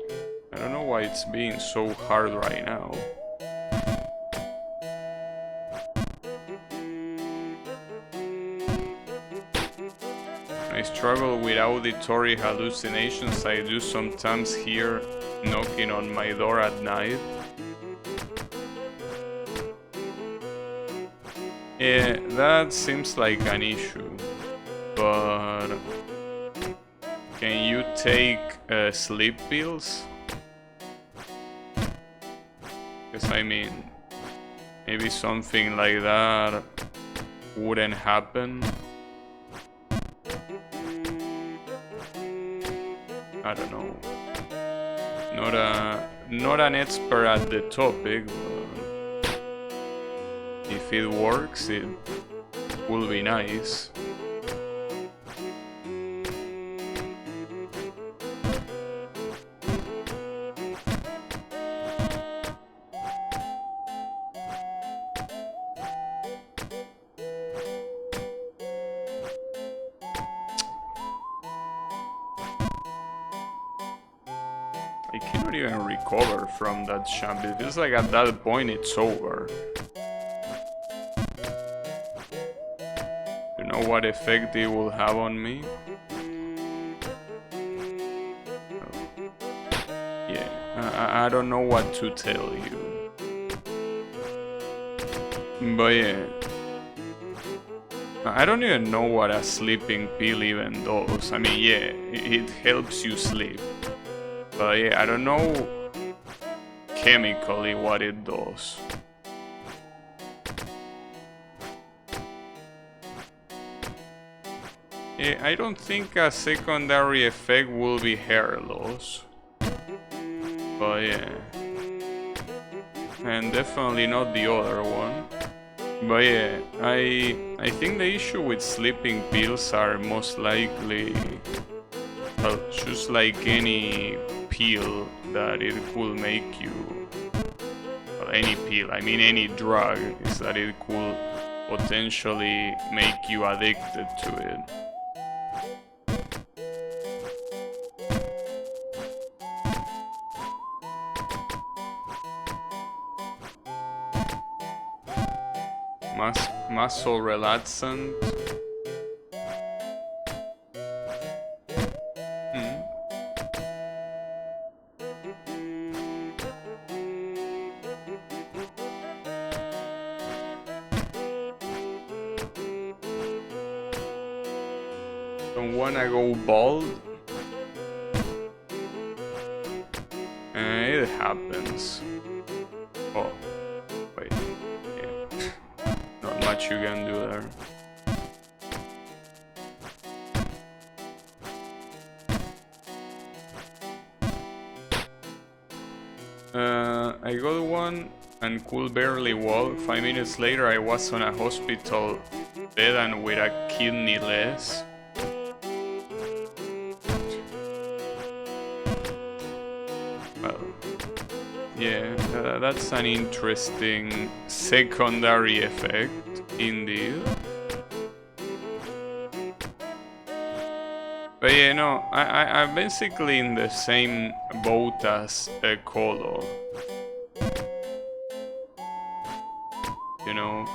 A: I don't know why it's being so hard right now. I struggle with auditory hallucinations. I do sometimes hear knocking on my door at night. Yeah, that seems like an issue, but can you take sleep pills? Because I mean, maybe something like that wouldn't happen. I don't know. not an expert at the topic, but if it works, it will be nice. I cannot even recover from that champ. It feels like at that point it's over. You know what effect it will have on me? Yeah, I don't know what to tell you. But yeah, I don't even know what a sleeping pill even does. I mean, yeah, it helps you sleep. But yeah, I don't know chemically what it does. Yeah, I don't think a secondary effect will be hair loss. But yeah. And definitely not the other one. But yeah, I think the issue with sleeping pills are most likely, well, just like any pill that it could make you, well, any pill, I mean any drug, is that it could potentially make you addicted to it. Muscle relaxant. Don't wanna go bald. It happens. Oh, wait. Yeah. Not much you can do there. I got one and could barely walk. 5 minutes later I was on a hospital bed and with a kidney less. Well, yeah, that's an interesting secondary effect, indeed. But yeah, no, I'm basically in the same boat as Colo. You know?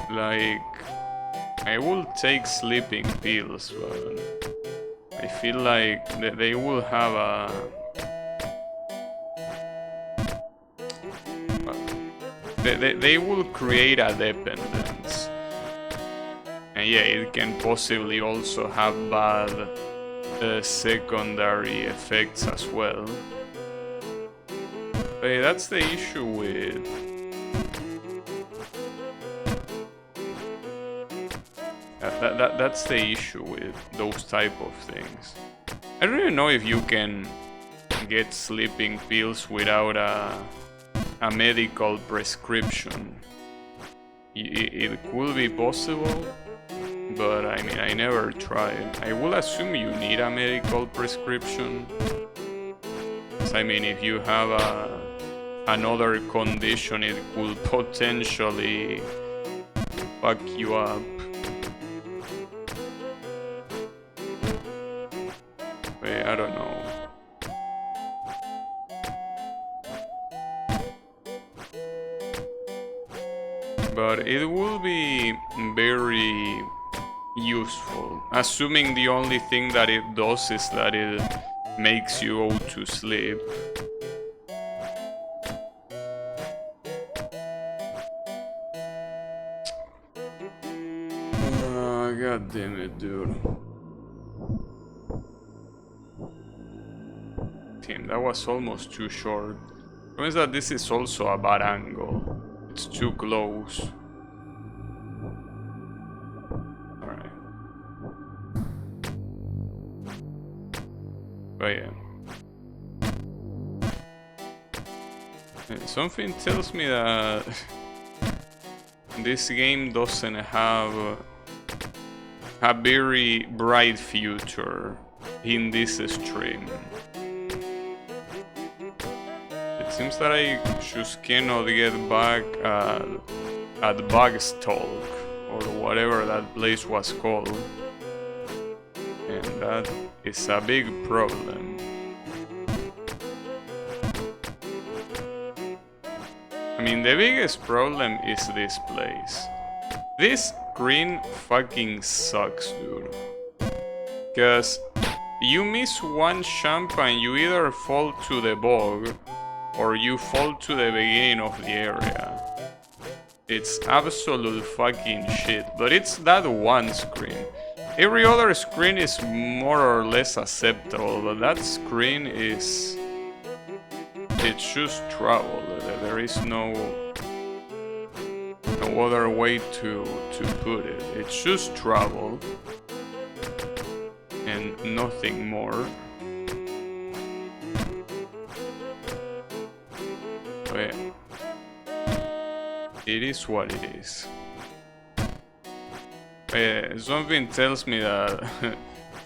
A: Like, I will take sleeping pills, but I feel like they will have a... They will create a dependence. And yeah, it can possibly also have bad secondary effects as well. But yeah, that's the issue with... That's the issue with those type of things. I don't even know if you can get sleeping pills without a medical prescription. It could be possible, but I mean, I never tried. I will assume you need a medical prescription. I mean, if you have another condition, it could potentially fuck you up. But I don't know. But it will be very useful, assuming the only thing that it does is that it makes you go to sleep. God damn it, dude. Damn, that was almost too short. The problem is that this is also a bad angle. It's too close. Alright. But yeah. Something tells me that this game doesn't have a very bright future in this stream. It seems that I just cannot get back at Bugstalk or whatever that place was called, and that is a big problem. I mean, the biggest problem is this place. This screen fucking sucks, dude. Cause you miss one jump and you either fall to the bog or you fall to the beginning of the area. It's absolute fucking shit, but it's that one screen. Every other screen is more or less acceptable, but that screen is... it's just trouble. There is no other way to put it. It's just trouble and nothing more. But it is what it is. Something tells me that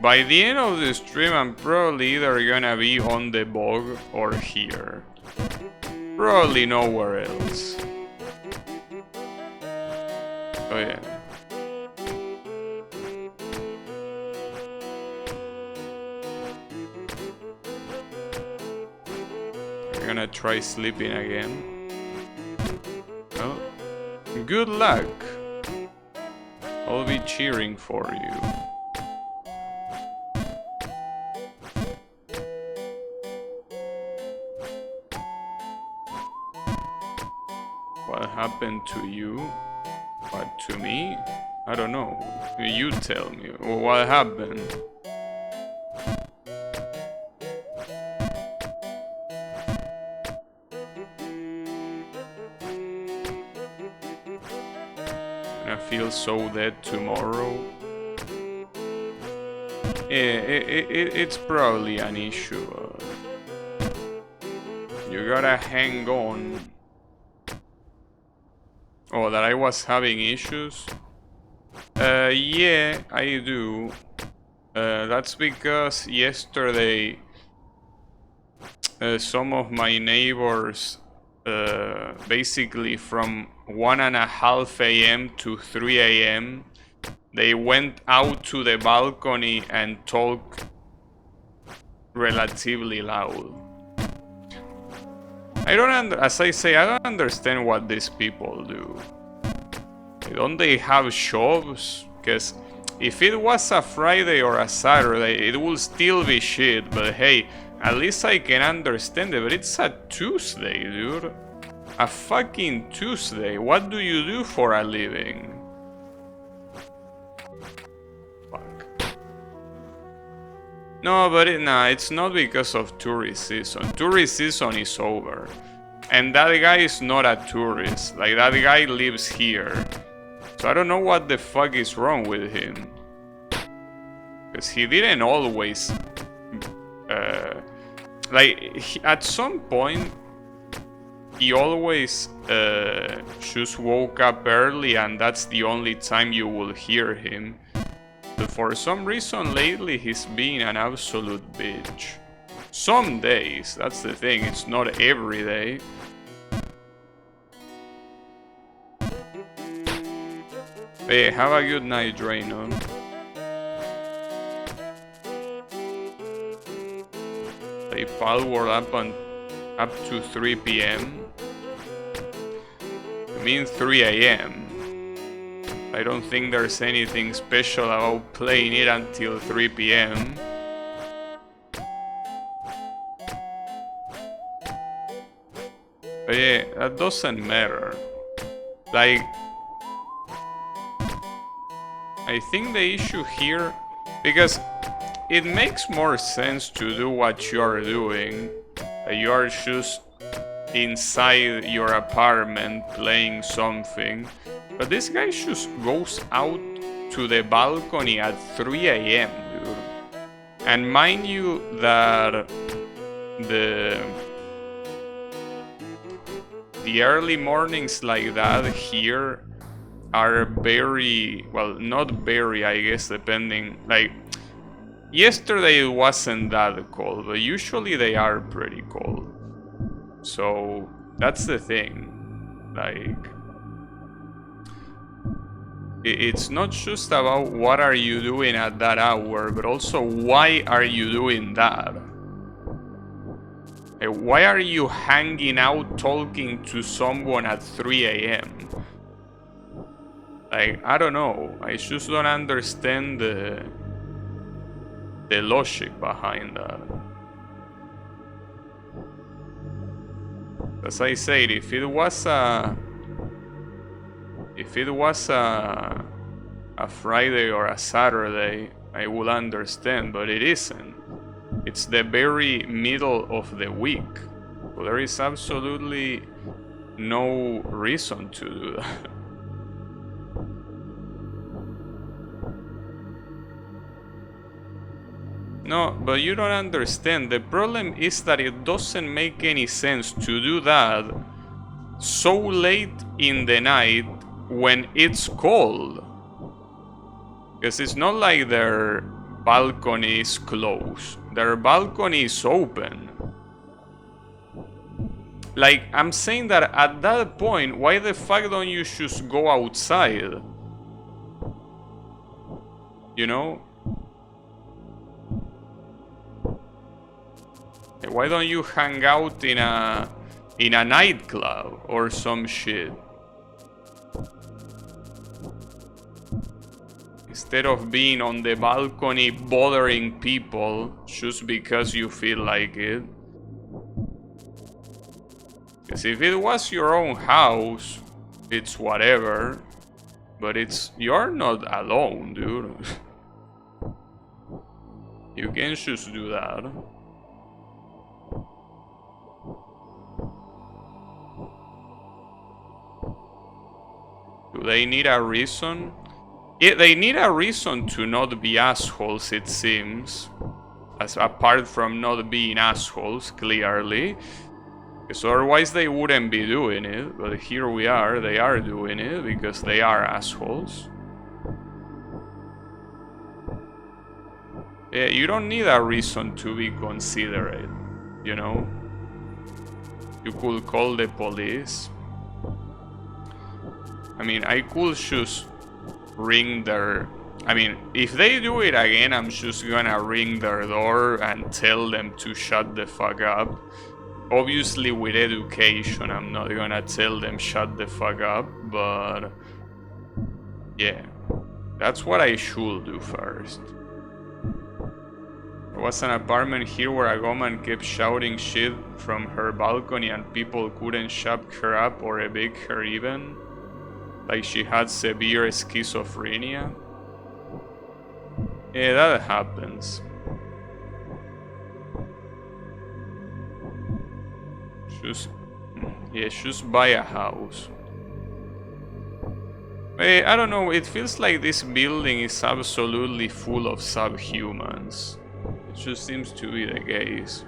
A: by the end of the stream I'm probably either gonna be on the bog or here. Probably nowhere else. Oh yeah. I'm gonna try sleeping again. Oh. Good luck. I'll be cheering for you. What happened to you? What, to me? I don't know. You tell me. What happened? I feel so dead tomorrow. It's probably an issue. You gotta hang on. Oh, that I was having issues? Yeah, I do. That's because yesterday some of my neighbors basically from 1:30 AM to 3 AM they went out to the balcony and talked relatively loud. As I say, I don't understand what these people do. Don't they have shows? Because if it was a Friday or a Saturday, it would still be shit, but hey, at least I can understand it, but it's a Tuesday, dude. A fucking Tuesday. What do you do for a living? Fuck. No, but it's not because of tourist season. Tourist season is over. And that guy is not a tourist. Like, that guy lives here. So I don't know what the fuck is wrong with him. Because he didn't always... at some point... he always just woke up early and that's the only time you will hear him. But for some reason lately he's being an absolute bitch. Some days, that's the thing, it's not every day. Hey, have a good night, Drainon. Play Palworld up to 3 PM. I mean 3 AM. I don't think there's anything special about playing it until 3 PM. But yeah, that doesn't matter. Like, I think the issue here, because it makes more sense to do what you're doing. You are just inside your apartment playing something, but this guy just goes out to the balcony at 3 AM, dude. And mind you that the early mornings like that here are very, well, not very, I guess, depending, like, yesterday it wasn't that cold, but usually they are pretty cold. So that's the thing, like, it's not just about what are you doing at that hour, but also why are you doing that? Why are you hanging out talking to someone at 3 a.m.? Like, I don't know, I just don't understand the logic behind that. As I said, if it was a Friday or a Saturday, I would understand, but it isn't. It's the very middle of the week. So there is absolutely no reason to do that. No, but you don't understand. The problem is that it doesn't make any sense to do that so late in the night when it's cold. Because it's not like their balcony is closed. Their balcony is open. Like, I'm saying that at that point, why the fuck don't you just go outside? You know? Why don't you hang out in a nightclub or some shit? Instead of being on the balcony bothering people just because you feel like it. Because if it was your own house, it's whatever. But you're not alone, dude. You can just do that. Do they need a reason? Yeah, they need a reason to not be assholes, it seems. As apart from not being assholes, clearly. Because otherwise they wouldn't be doing it. But here we are, they are doing it because they are assholes. Yeah, you don't need a reason to be considerate, you know? You could call the police. I mean, I could just ring their... I mean, if they do it again, I'm just gonna ring their door and tell them to shut the fuck up. Obviously with education, I'm not gonna tell them shut the fuck up, but... yeah, that's what I should do first. There was an apartment here where a woman kept shouting shit from her balcony and people couldn't shut her up or evict her even. Like she had severe schizophrenia. Yeah, that happens. Just buy a house. I don't know, it feels like this building is absolutely full of subhumans. It just seems to be the case.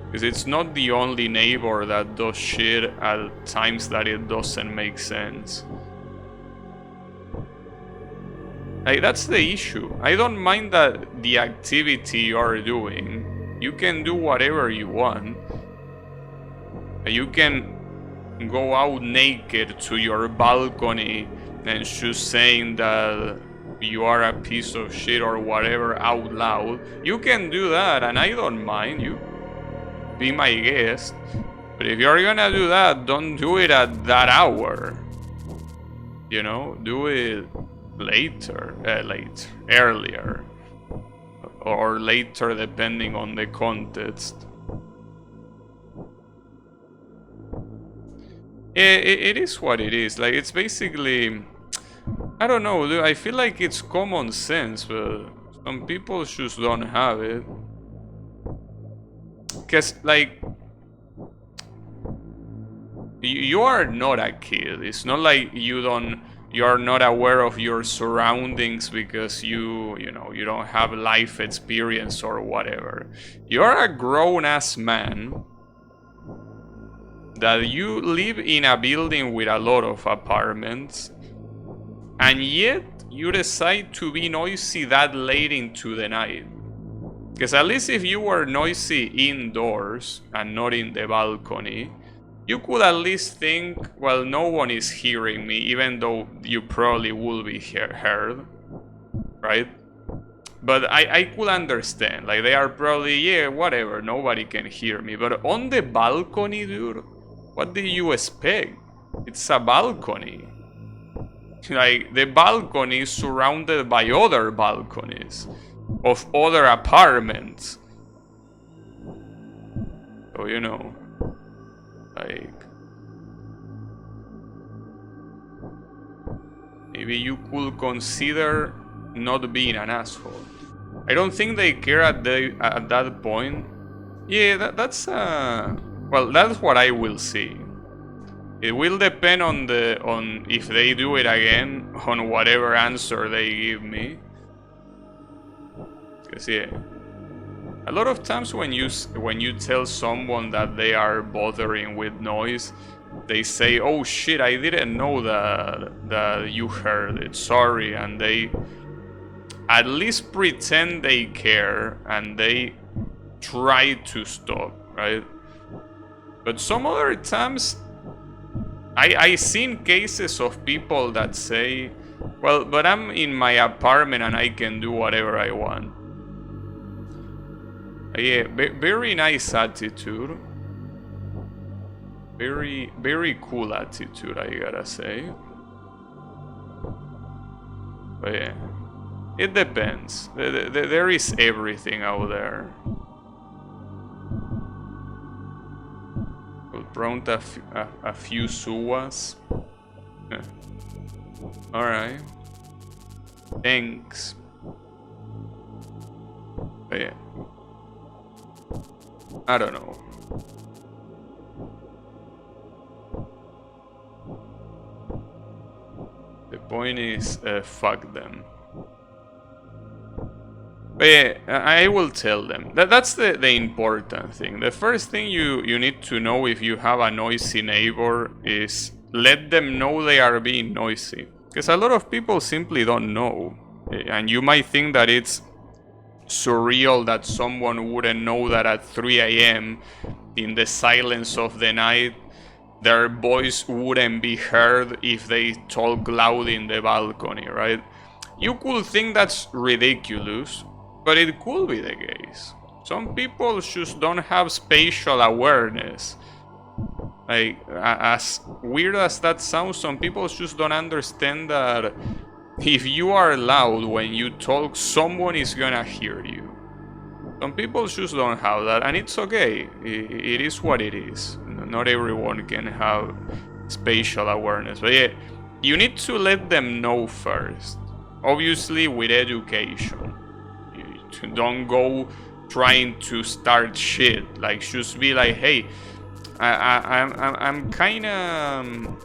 A: Because it's not the only neighbor that does shit at times that it doesn't make sense. Like, that's the issue. I don't mind that the activity you're doing. You can do whatever you want. You can go out naked to your balcony and just saying that you are a piece of shit or whatever out loud. You can do that and I don't mind. You be my guest. But if you're gonna do that, don't do it at that hour. You know, do it earlier. Or later depending on the context. It is what it is. Like, it's basically... I don't know, dude. I feel like it's common sense, but some people just don't have it. Because, like... You are not a kid. It's not like you're not aware of your surroundings because you don't have life experience or whatever. You're a grown-ass man that you live in a building with a lot of apartments, and yet you decide to be noisy that late into the night. Because at least if you were noisy indoors and not in the balcony, you could at least think, well, no one is hearing me, even though you probably will be heard, right? But I could understand, like, they are probably, yeah, whatever, nobody can hear me. But on the balcony, dude, what do you expect? It's a balcony. Like, the balcony is surrounded by other balconies of other apartments. So, you know, like, maybe you could consider not being an asshole. I don't think they care at that point. Yeah, that's well, that's what I will see. It will depend on if they do it again, on whatever answer they give me. Because yeah, a lot of times when you tell someone that they are bothering with noise, they say, "Oh shit, I didn't know that you heard it. Sorry," and they at least pretend they care and they try to stop, right? But some other times, I seen cases of people that say, well, but I'm in my apartment and I can do whatever I want. Yeah, very nice attitude. Very, very cool attitude, I gotta say. But yeah, it depends. There is everything out there. We'll prompt a few suwas. Alright. Thanks. But yeah. I don't know. The point is, fuck them. But yeah, I will tell them. That's the important thing. The first thing you need to know if you have a noisy neighbor is let them know they are being noisy. Because a lot of people simply don't know. And you might think that it's surreal that someone wouldn't know that at 3 a.m. in the silence of the night their voice wouldn't be heard if they talk loud in the balcony, right? You could think that's ridiculous, but it could be the case. Some people just don't have spatial awareness. Like, as weird as that sounds, some people just don't understand that if you are loud when you talk, someone is gonna hear you. Some people just don't have that, and it's okay. It is what it is. Not everyone can have spatial awareness. But yeah, you need to let them know first. Obviously, with education. You don't go trying to start shit. Like, just be like, hey, I'm kind of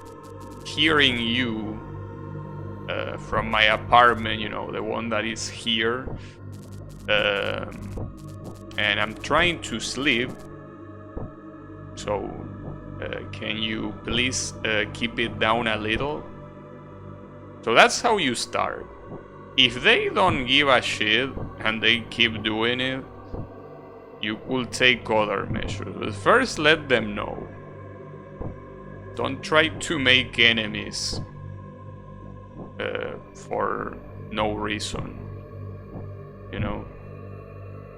A: hearing you from my apartment, you know, the one that is here, and I'm trying to sleep, so can you please keep it down a little? So that's how you start. If they don't give a shit and they keep doing it, you could take other measures. But first, let them know. Don't try to make enemies for no reason. You know?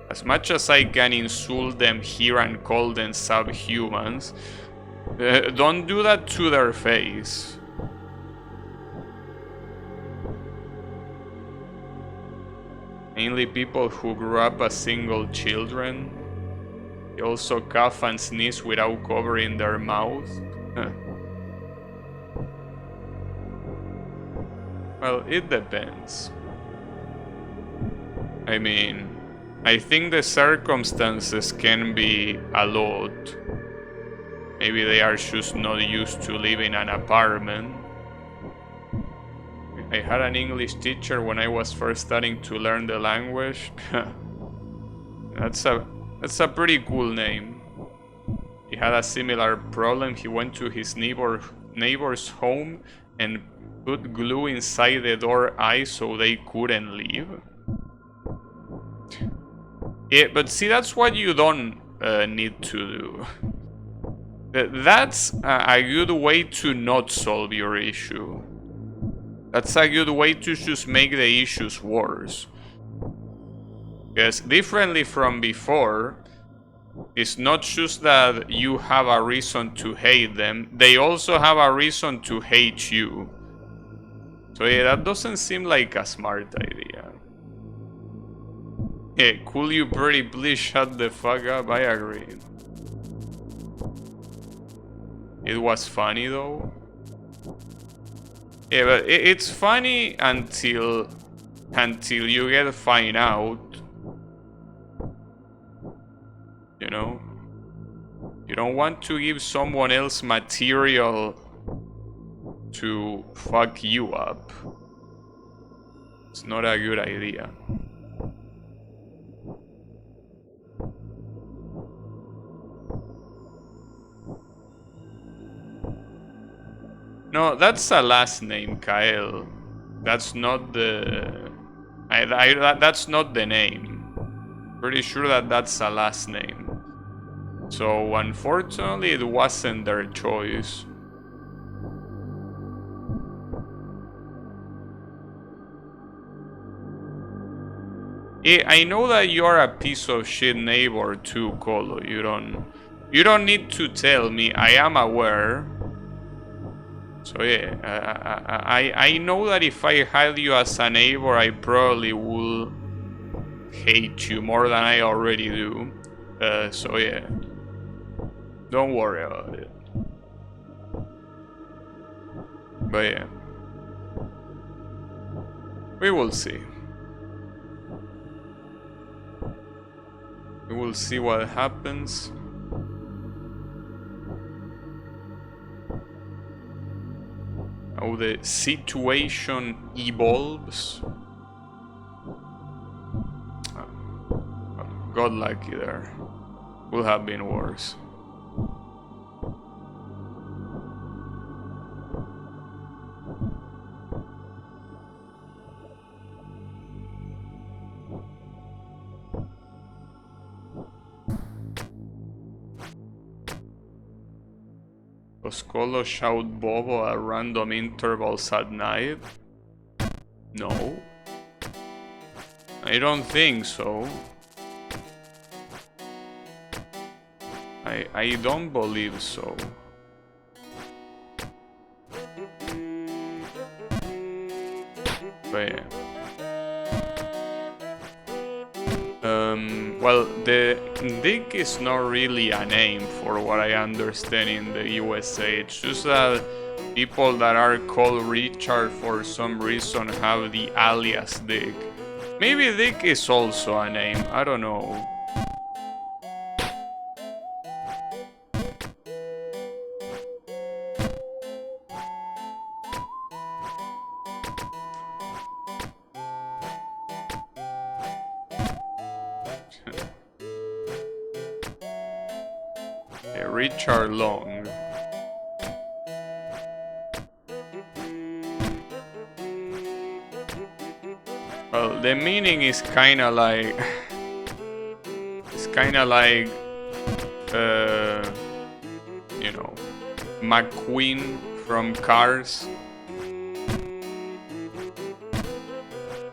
A: As much as I can insult them here and call them subhumans, don't do that to their face. Mainly people who grew up as single children. They also cough and sneeze without covering their mouth. Well, it depends. I mean, I think the circumstances can be a lot. Maybe they are just not used to living in an apartment. I had an English teacher when I was first starting to learn the language. That's a pretty cool name. He He had a similar problem. He went to his neighbor's home and put glue inside the door eyes so they couldn't leave. Yeah, but see, that's what you don't need to do. That's a good way to not solve your issue. That's a good way to just make the issues worse. Because differently from before, it's not just that you have a reason to hate them, they also have a reason to hate you. So yeah, that doesn't seem like a smart idea. Hey, could you pretty please shut the fuck up? I agree. It was funny though. Yeah, but it's funny until you get find out. You know? You don't want to give someone else material to fuck you up. It's not a good idea. No, that's a last name, Kyle. That's not the... that's not the name. Pretty sure that that's a last name. So, unfortunately, it wasn't their choice. I know that you're a piece of shit neighbor too, Colo. You don't need to tell me. I am aware. So yeah, I know that if I had you as a neighbor, I probably would hate you more than I already do. So yeah, don't worry about it. But yeah, we will see. We will see what happens. How the situation evolves. Got lucky there. Would have been worse. Does Colo shout Bobo at random intervals at night? No. I don't think so. I don't believe so. But yeah. Well, the Dick is not really a name for what I understand in the USA. It's just that people that are called Richard for some reason have the alias Dick. Maybe Dick is also a name, I don't know. Richard Long. Well, the meaning is kinda like... It's kinda like... you know... McQueen from Cars.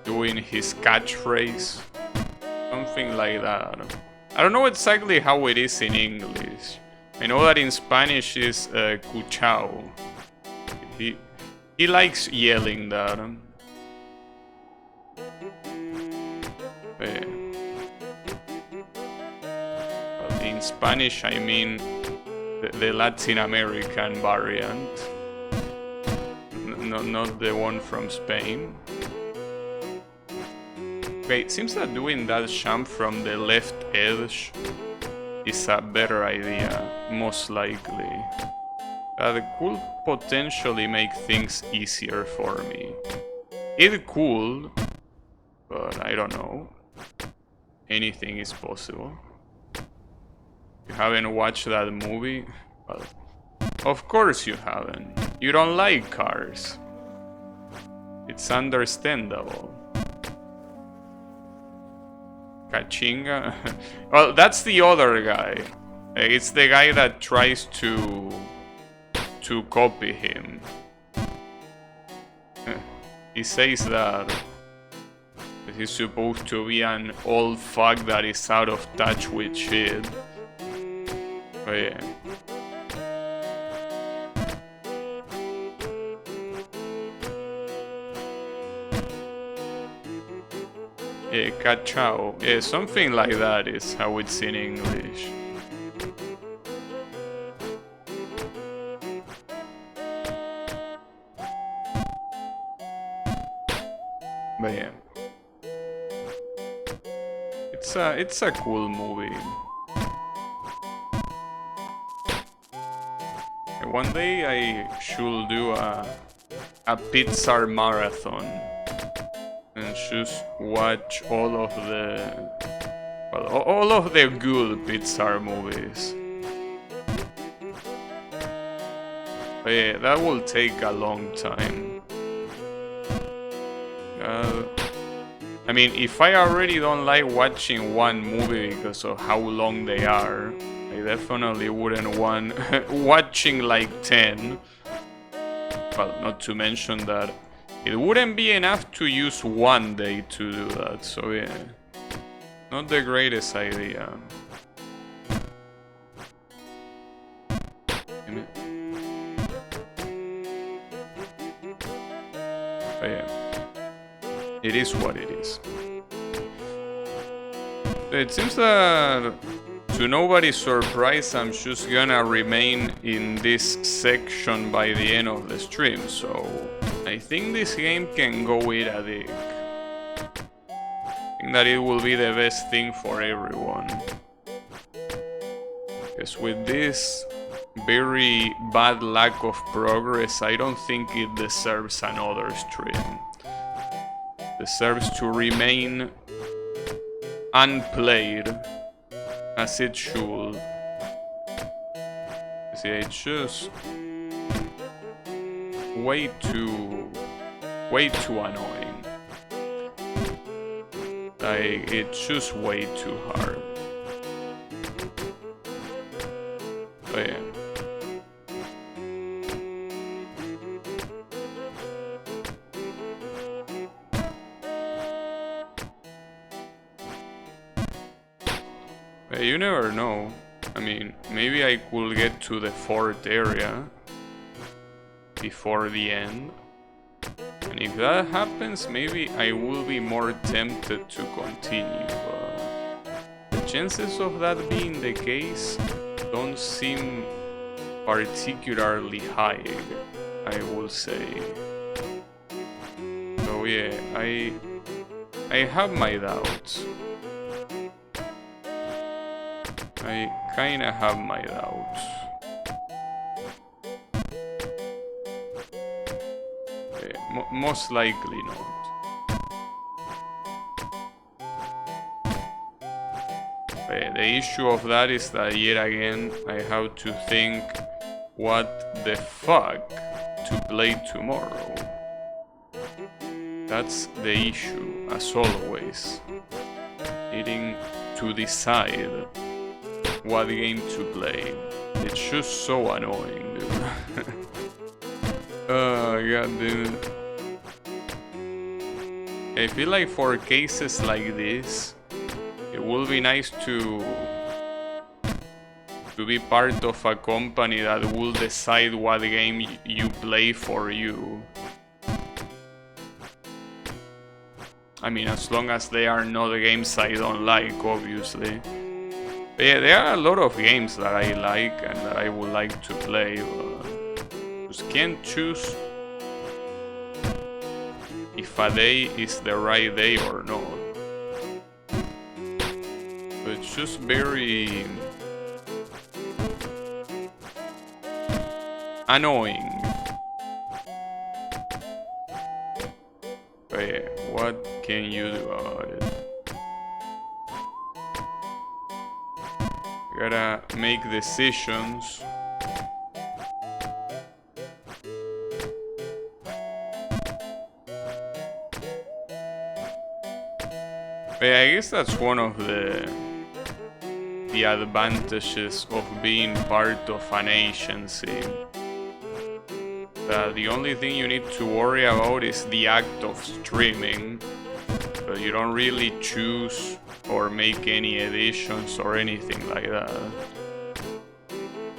A: Doing his catchphrase. Something like that. I don't know exactly how it is in English. I know that in Spanish is cuchao. He likes yelling that. But in Spanish, I mean the Latin American variant, not the one from Spain. Okay, it seems that doing that jump from the left edge is a better idea, most likely. That could potentially make things easier for me. It could, but I don't know. Anything is possible. You haven't watched that movie? Well, of course you haven't. You don't like cars. It's understandable. Kachinga? Well, that's the other guy. It's the guy that tries to copy him. He says that he's supposed to be an old fuck that is out of touch with shit. But yeah. Yeah, cachao. Yeah, something like that is how it's in English. But yeah. It's a cool movie. One day I should do a Pixar marathon and just watch all of the good Pixar movies. But yeah, that will take a long time. I mean, if I already don't like watching one movie because of how long they are, I definitely wouldn't want watching like 10. Well, not to mention that it wouldn't be enough to use one day to do that, so yeah. Not the greatest idea. But yeah. It is what it is. It seems that, to nobody's surprise, I'm just gonna remain in this section by the end of the stream, so I think this game can go with a dick. I think that it will be the best thing for everyone. Because with this very bad lack of progress, I don't think it deserves another stream. Deserves to remain unplayed as it should. See, it's just way too annoying. Like, it's just way too hard. But yeah. You never know. I mean, maybe I could get to the fourth area before the end. And if that happens, maybe I will be more tempted to continue. The chances of that being the case don't seem particularly high, I will say. So yeah, I have my doubts. I kinda have my doubts. Most likely not. The issue of that is that yet again I have to think what the fuck to play tomorrow. That's the issue, as always. Needing to decide what game to play. It's just so annoying, dude. Oh god, dude. I feel like for cases like this, it will be nice to be part of a company that will decide what game you play for you. I mean, as long as they are not the games I don't like, obviously. But yeah, there are a lot of games that I like and that I would like to play, but just can't choose if a day is the right day or not. So it's just very annoying. But yeah, what can you do about it? Gotta make decisions. But yeah, I guess that's one of the advantages of being part of an agency. That the only thing you need to worry about is the act of streaming, but you don't really choose or make any editions or anything like that.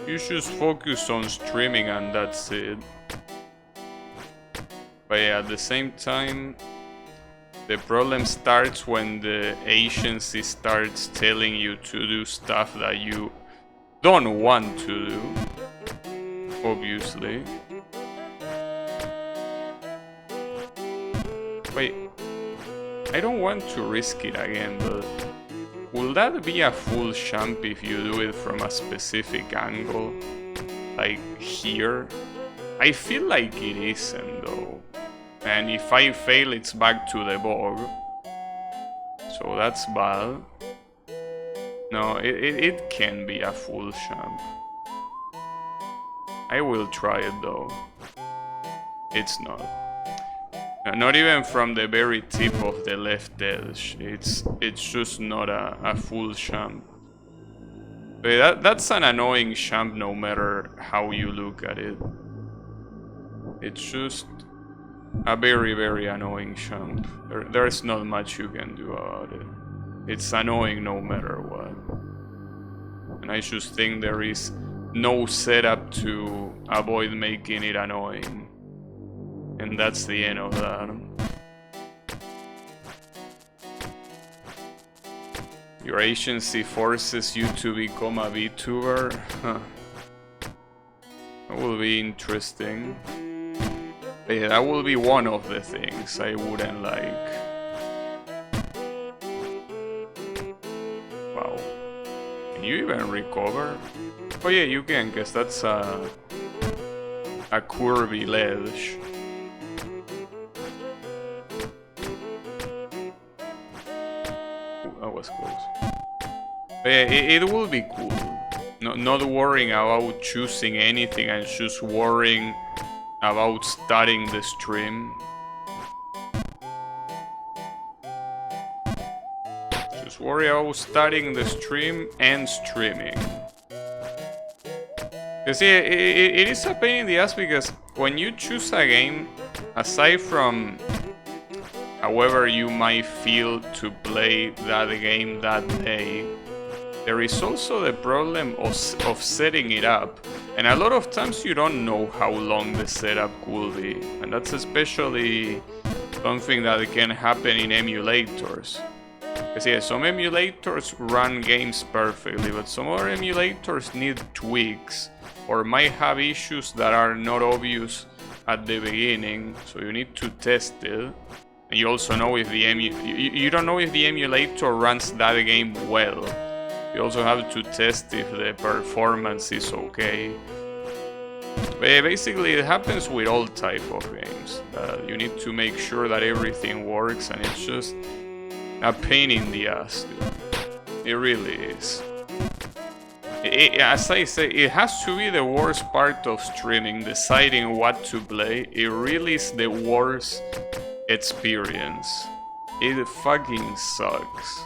A: You just focus on streaming and that's it. But yeah, at the same time, the problem starts when the agency starts telling you to do stuff that you don't want to do, obviously. Wait, I don't want to risk it again, but will that be a full jump if you do it from a specific angle? Like here? I feel like it isn't though. And if I fail, it's back to the bog. So that's bad. No, it can be a full jump. I will try it though. It's not. Not even from the very tip of the left edge. It's just not a full jump. But that's an annoying jump no matter how you look at it. It's just a very, very annoying jump. There's not much you can do about it. It's annoying no matter what. And I just think there is no setup to avoid making it annoying. And that's the end of that. Your agency forces you to become a VTuber? Huh. That will be interesting. But yeah, that will be one of the things I wouldn't like. Wow. Can you even recover? Oh yeah, you can, guess that's a curvy ledge. Ooh, that was close. But yeah, it will be cool. Not worrying about choosing anything and just worrying about starting the stream. Just worry about starting the stream and streaming. You see, it is a pain in the ass because when you choose a game, aside from however you might feel to play that game that day, there is also the problem of setting it up. And a lot of times you don't know how long the setup could be. And that's especially something that can happen in emulators. Because yeah, some emulators run games perfectly, but some other emulators need tweaks or might have issues that are not obvious at the beginning, so you need to test it. And you also know if the you don't know if the emulator runs that game well. You also have to test if the performance is okay. But yeah, basically it happens with all type of games. You need to make sure that everything works, and it's just a pain in the ass, dude. It really is. As I say, it has to be the worst part of streaming, deciding what to play. It really is the worst experience. It fucking sucks.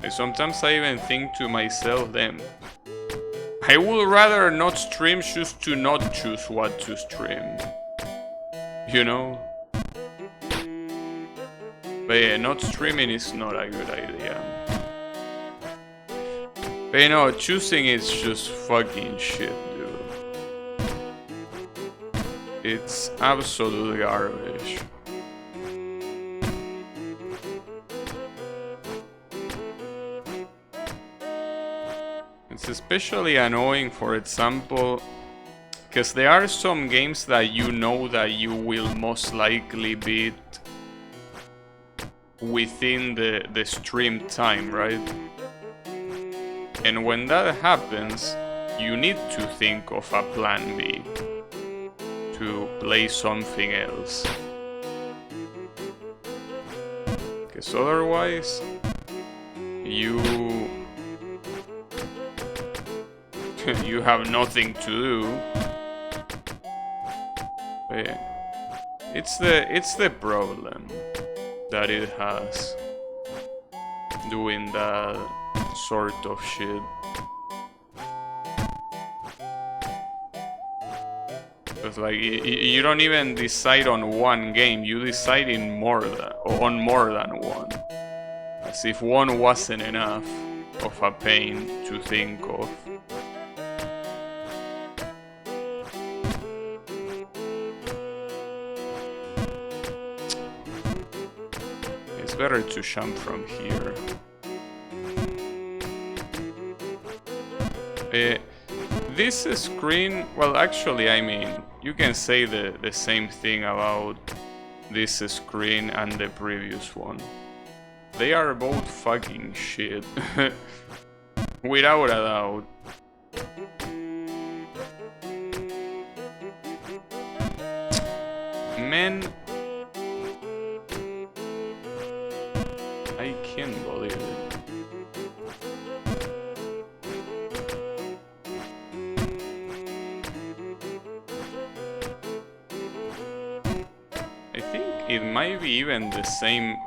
A: Sometimes I even think to myself, damn, I would rather not stream just to not choose what to stream. You know? But yeah, not streaming is not a good idea. But you know, choosing is just fucking shit, dude. It's absolute garbage. It's especially annoying, for example, because there are some games that you know that you will most likely beat within the stream time, right? And when that happens, you need to think of a plan B to play something else. Because otherwise, You you have nothing to do. But yeah. It's the problem that it has doing that sort of shit. Because like you don't even decide on one game, you decide on more than one. As if one wasn't enough of a pain to think of. It's better to jump from here. This screen, well, actually, I mean, you can say the same thing about this screen and the previous one. They are both fucking shit. Without a doubt. Man, I can't believe it. I think it might be even the same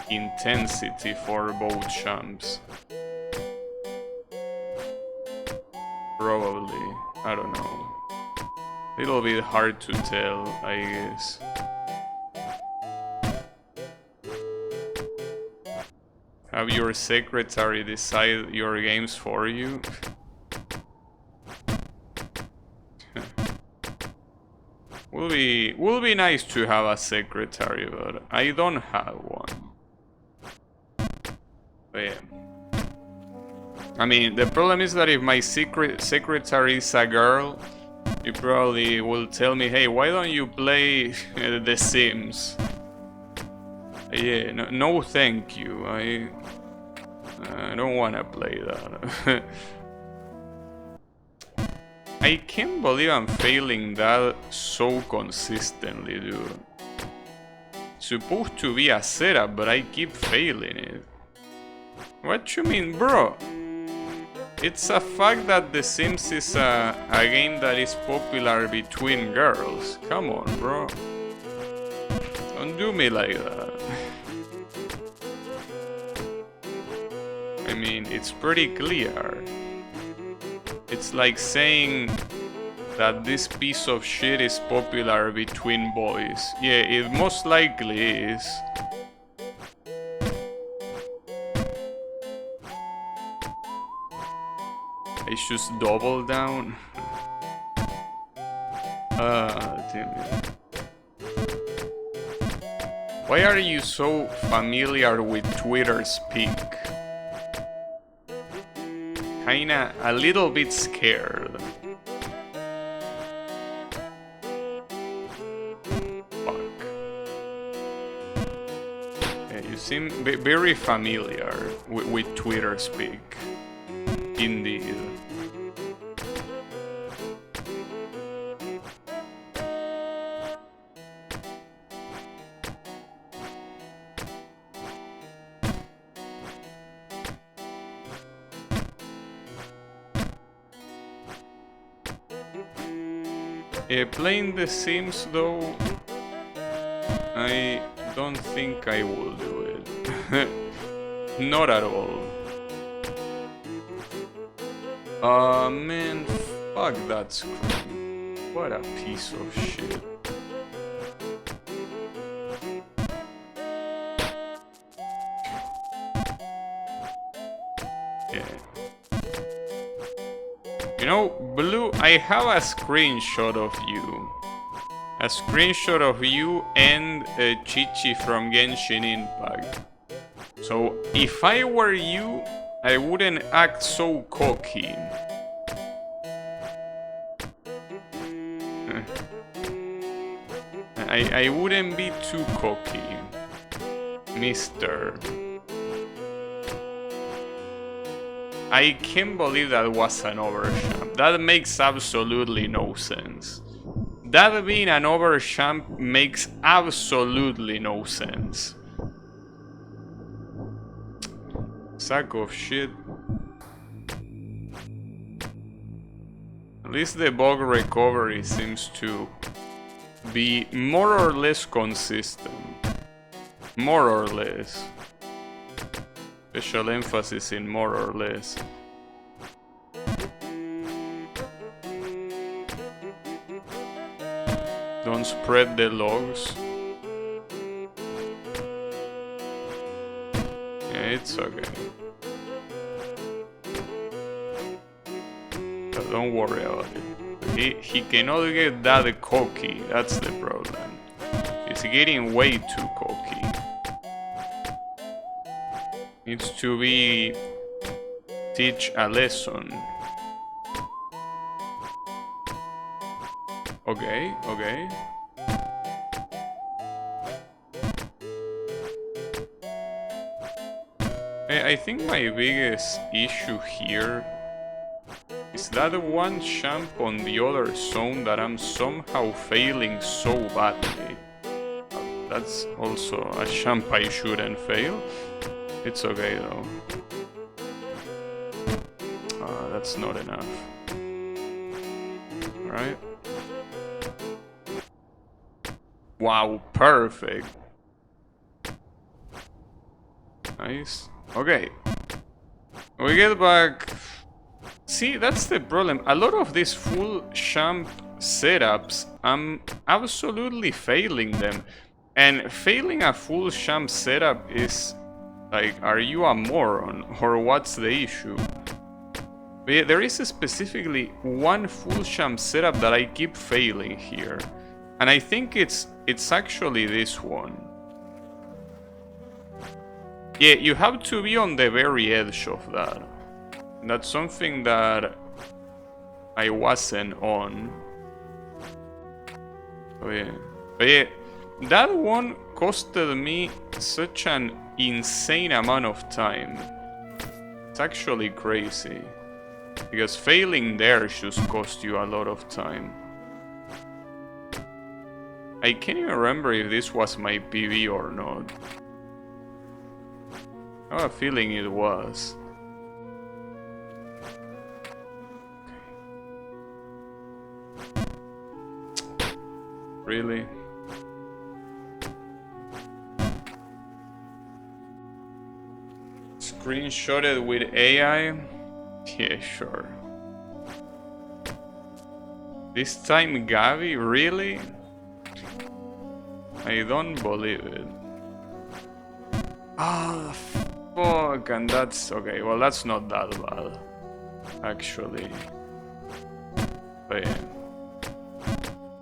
A: intensity for both champs. Probably, I don't know. Little bit hard to tell, I guess. Have your secretary decide your games for you? Will be nice to have a secretary, but I don't have one. But yeah. I mean, the problem is that if my secretary is a girl, you probably will tell me, hey, why don't you play The Sims? Yeah, no thank you. I don't wanna play that. I can't believe I'm failing that so consistently, dude. It's supposed to be a setup, but I keep failing it. What you mean, bro? It's a fact that The Sims is a game that is popular between girls. Come on, bro. Don't do me like that. I mean, it's pretty clear. It's like saying that this piece of shit is popular between boys. Yeah, it most likely is. I should double down. Damn it. Why are you so familiar with Twitter speak? Kinda a little bit scared. Fuck. Yeah, you seem very familiar with Twitter speak. Indeed. Playing The Sims though, I don't think I will do it. Not at all. Man, fuck that screen. What a piece of shit. Yeah. You know, Blue, I have a screenshot of you. A screenshot of you and Chichi from Genshin Impact. So, if I were you, I wouldn't act so cocky. I wouldn't be too cocky, mister. I can't believe that was an overshamp. That makes absolutely no sense. That being an overshamp makes absolutely no sense. Sack of shit. At least the bug recovery seems to be more or less consistent. More or less. Special emphasis in more or less. Don't spread the logs. Yeah, it's okay. So don't worry about it. He cannot get that cocky, that's the problem. He's getting way too cocky. Needs to be teach a lesson. Okay, okay. I think my biggest issue here is that one champ on the other zone that I'm somehow failing so badly. That's also a champ I shouldn't fail. It's okay though. That's not enough. Alright. Wow, perfect. Nice. Okay. We get back. See, that's the problem. A lot of these full champ setups, I'm absolutely failing them. And failing a full champ setup is like, are you a moron? Or what's the issue? But yeah, there is specifically one full champ setup that I keep failing here. And I think it's actually this one. Yeah, you have to be on the very edge of that. That's something that I wasn't on. Oh yeah. But yeah, that one costed me such an insane amount of time. It's actually crazy. Because failing there just cost you a lot of time. I can't even remember if this was my PB or not. I have a feeling it was. Really? Screenshotted with AI? Yeah, sure. This time Gavi? Really? I don't believe it. Ah, fuck, and that's... okay, well that's not that bad, actually. But yeah.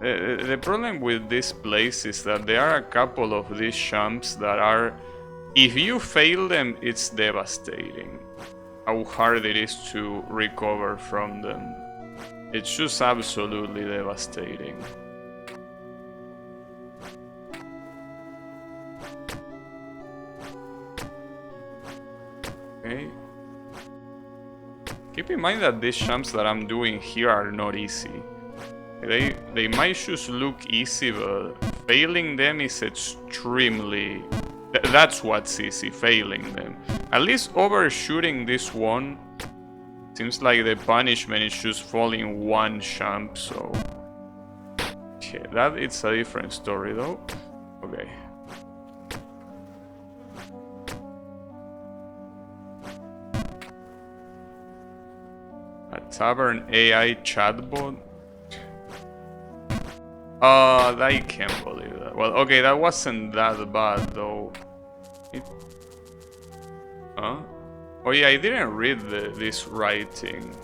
A: The problem with this place is that there are a couple of these champs that are... if you fail them, it's devastating. How hard it is to recover from them. It's just absolutely devastating. Okay. Keep in mind that these champs that I'm doing here are not easy. They might just look easy, but failing them is extremely... that's what's easy, failing them. At least overshooting this one, seems like the punishment is just falling one champ, so... yeah, that it's a different story though. Okay. A Tavern AI chatbot? I can't believe that. Well, okay, that wasn't that bad though. Huh? Oh yeah, I didn't read this writing.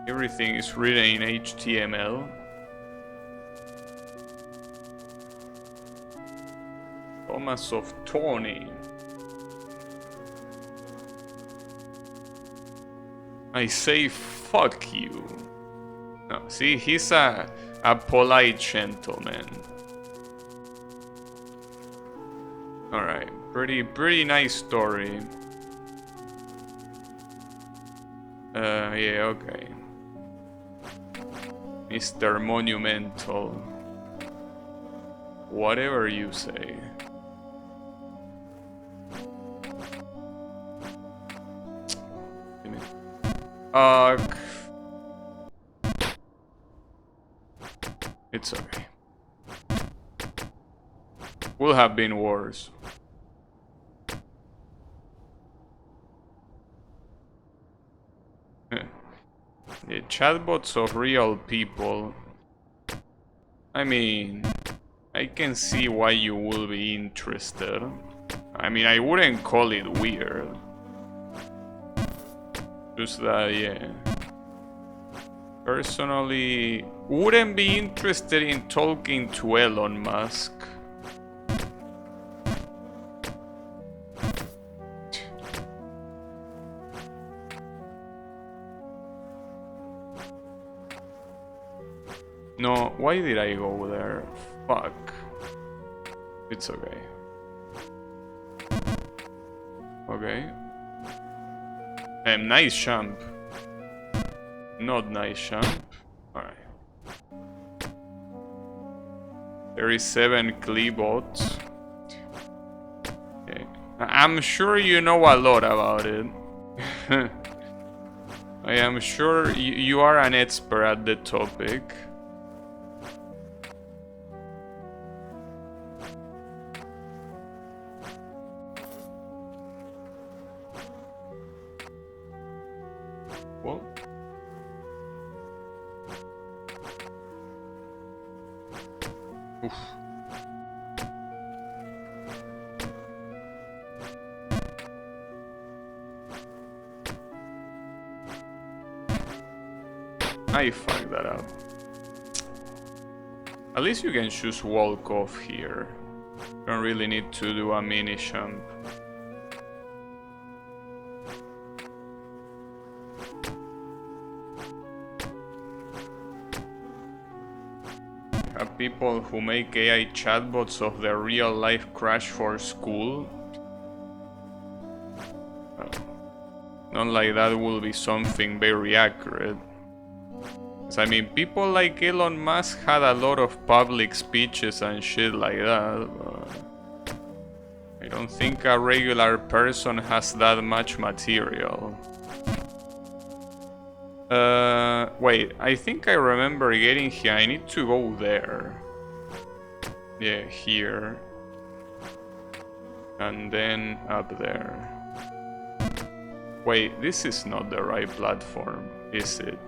A: Everything is written in HTML. Thomas of Tawny. I say fuck you. No, see, he's a polite gentleman. Alright, pretty nice story. Yeah, okay. Mr. Monumental. Whatever you say. It's okay. Will have been worse. The chatbots of real people. I mean, I can see why you will be interested. I mean, I wouldn't call it weird. Just that, yeah. Personally, wouldn't be interested in talking to Elon Musk. No, why did I go there? Fuck. It's okay. Okay. Nice jump. Not nice jump. Alright. 37 Kleebots. Okay. I'm sure you know a lot about it. I am sure you are an expert at the topic. Well, oof. I fucked that up. At least you can choose walk off here. You don't really need to do a mini jump. Have people who make AI chatbots of their real life crash for school. Not like that will be something very accurate. I mean, people like Elon Musk had a lot of public speeches and shit like that, but I don't think a regular person has that much material. Wait, I think I remember getting here. I need to go there. Yeah, here. And then up there. Wait, this is not the right platform, is it?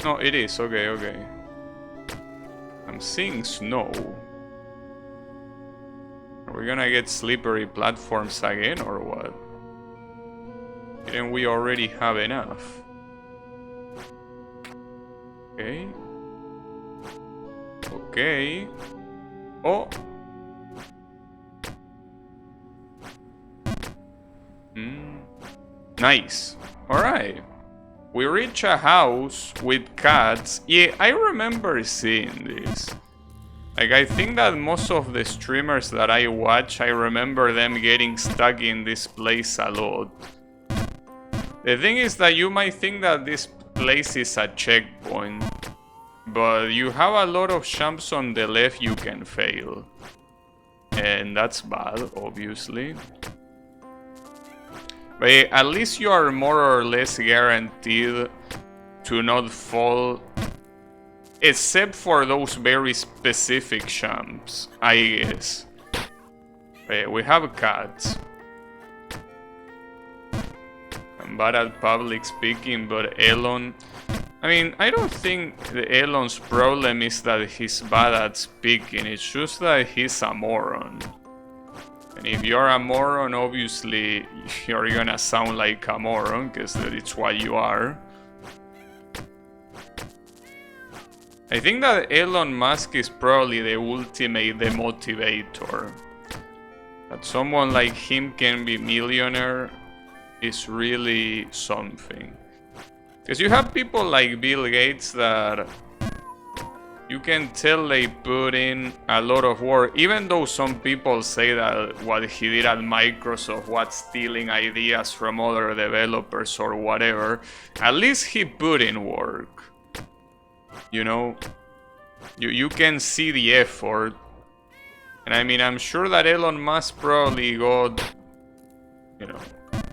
A: No, it is. Okay, okay. I'm seeing snow. Are we gonna get slippery platforms again or what? Didn't we already have enough? Okay. Okay. Oh. Nice. Alright. We reach a house with cats. Yeah, I remember seeing this. Like, I think that most of the streamers that I watch, I remember them getting stuck in this place a lot. The thing is that you might think that this place is a checkpoint, but you have a lot of jumps on the left you can fail. And that's bad, obviously. But at least you are more or less guaranteed to not fall, except for those very specific jumps, I guess. We have cats. I'm bad at public speaking, but Elon... I mean, I don't think Elon's problem is that he's bad at speaking, it's just that he's a moron. And if you're a moron, obviously you're gonna sound like a moron, because it's what you are. I think that Elon Musk is probably the ultimate demotivator. That someone like him can be millionaire is really something. Because you have people like Bill Gates that you can tell they put in a lot of work, even though some people say that what he did at Microsoft was stealing ideas from other developers or whatever. At least he put in work. You know, you can see the effort. And I mean, I'm sure that Elon Musk probably got, you know,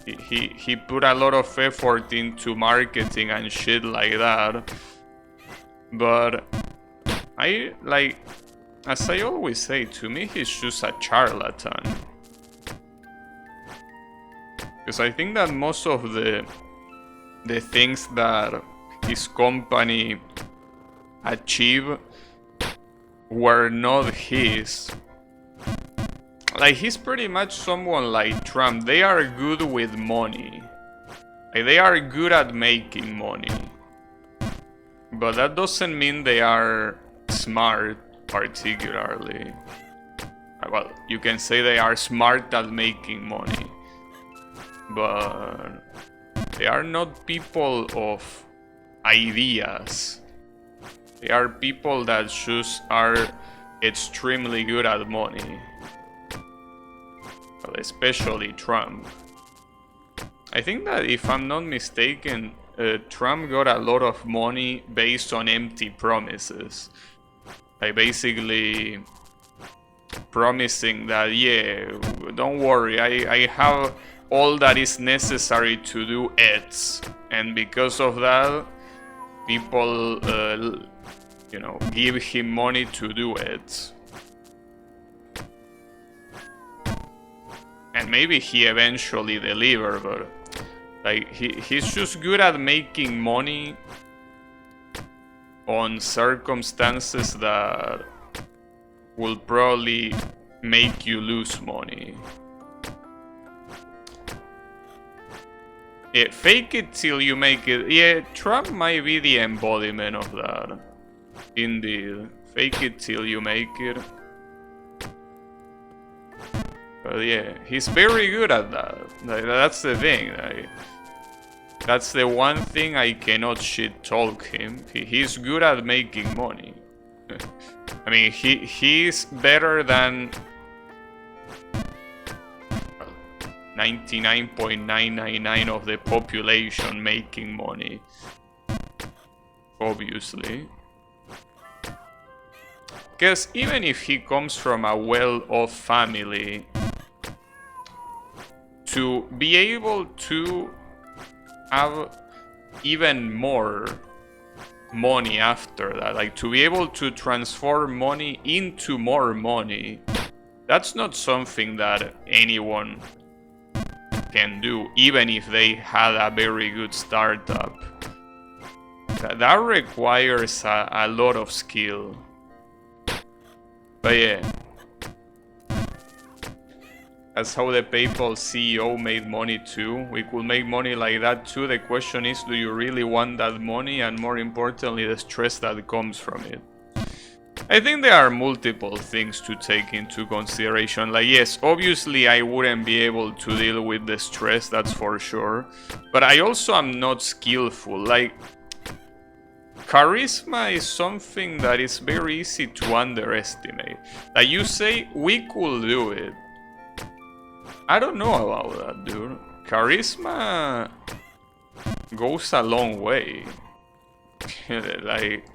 A: He put a lot of effort into marketing and shit like that. But as I always say, to me he's just a charlatan. Because I think that most of the things that his company achieved were not his. Like, he's pretty much someone like Trump. They are good with money. Like, they are good at making money. But that doesn't mean they are smart, particularly. Well, you can say they are smart at making money. But they are not people of ideas. They are people that just are extremely good at money. Well, especially Trump. I think that if I'm not mistaken, Trump got a lot of money based on empty promises. Like basically promising that, yeah, don't worry, I have all that is necessary to do X. And because of that, people, give him money to do it. And maybe he eventually delivered, but like he's just good at making money on circumstances that will probably make you lose money. Yeah, fake it till you make it. Yeah, Trump might be the embodiment of that. Indeed. Fake it till you make it. But yeah, he's very good at that. Like, that's the thing. Like, that's the one thing I cannot shit talk him. He's good at making money. I mean, he's better than 99.999 of the population making money. Obviously. Because even if he comes from a well-off family, to be able to have even more money after that, like to be able to transform money into more money, that's not something that anyone can do, even if they had a very good startup. That requires a lot of skill. But yeah, that's how the PayPal CEO made money too. We could make money like that too. The question is, do you really want that money? And more importantly, the stress that comes from it. I think there are multiple things to take into consideration. Like, yes, obviously I wouldn't be able to deal with the stress, that's for sure. But I also am not skillful. Like, charisma is something that is very easy to underestimate. Like, you say, we could do it. I don't know about that, dude. Charisma goes a long way. Like,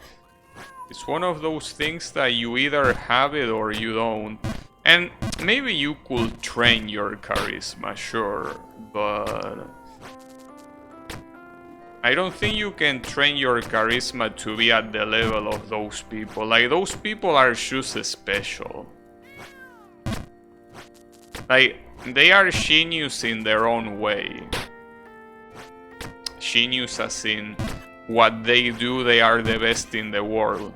A: it's one of those things that you either have it or you don't. And maybe you could train your charisma, sure, but I don't think you can train your charisma to be at the level of those people. Like, those people are just special. Like, they are genius in their own way. Genius as in what they do, they are the best in the world.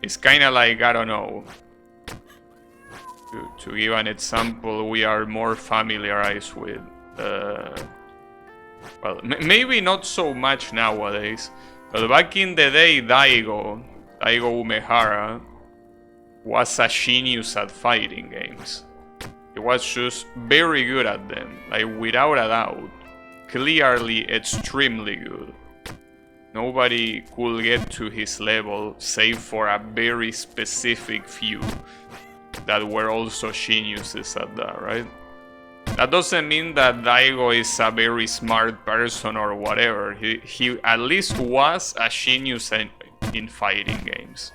A: It's kind of like, I don't know, to give an example we are more familiarized with. Well, maybe not so much nowadays, but back in the day, Daigo Umehara was a genius at fighting games. He was just very good at them, like without a doubt. Clearly extremely good. Nobody could get to his level save for a very specific few that were also geniuses at that, right? That doesn't mean that Daigo is a very smart person or whatever. He at least was a genius in fighting games.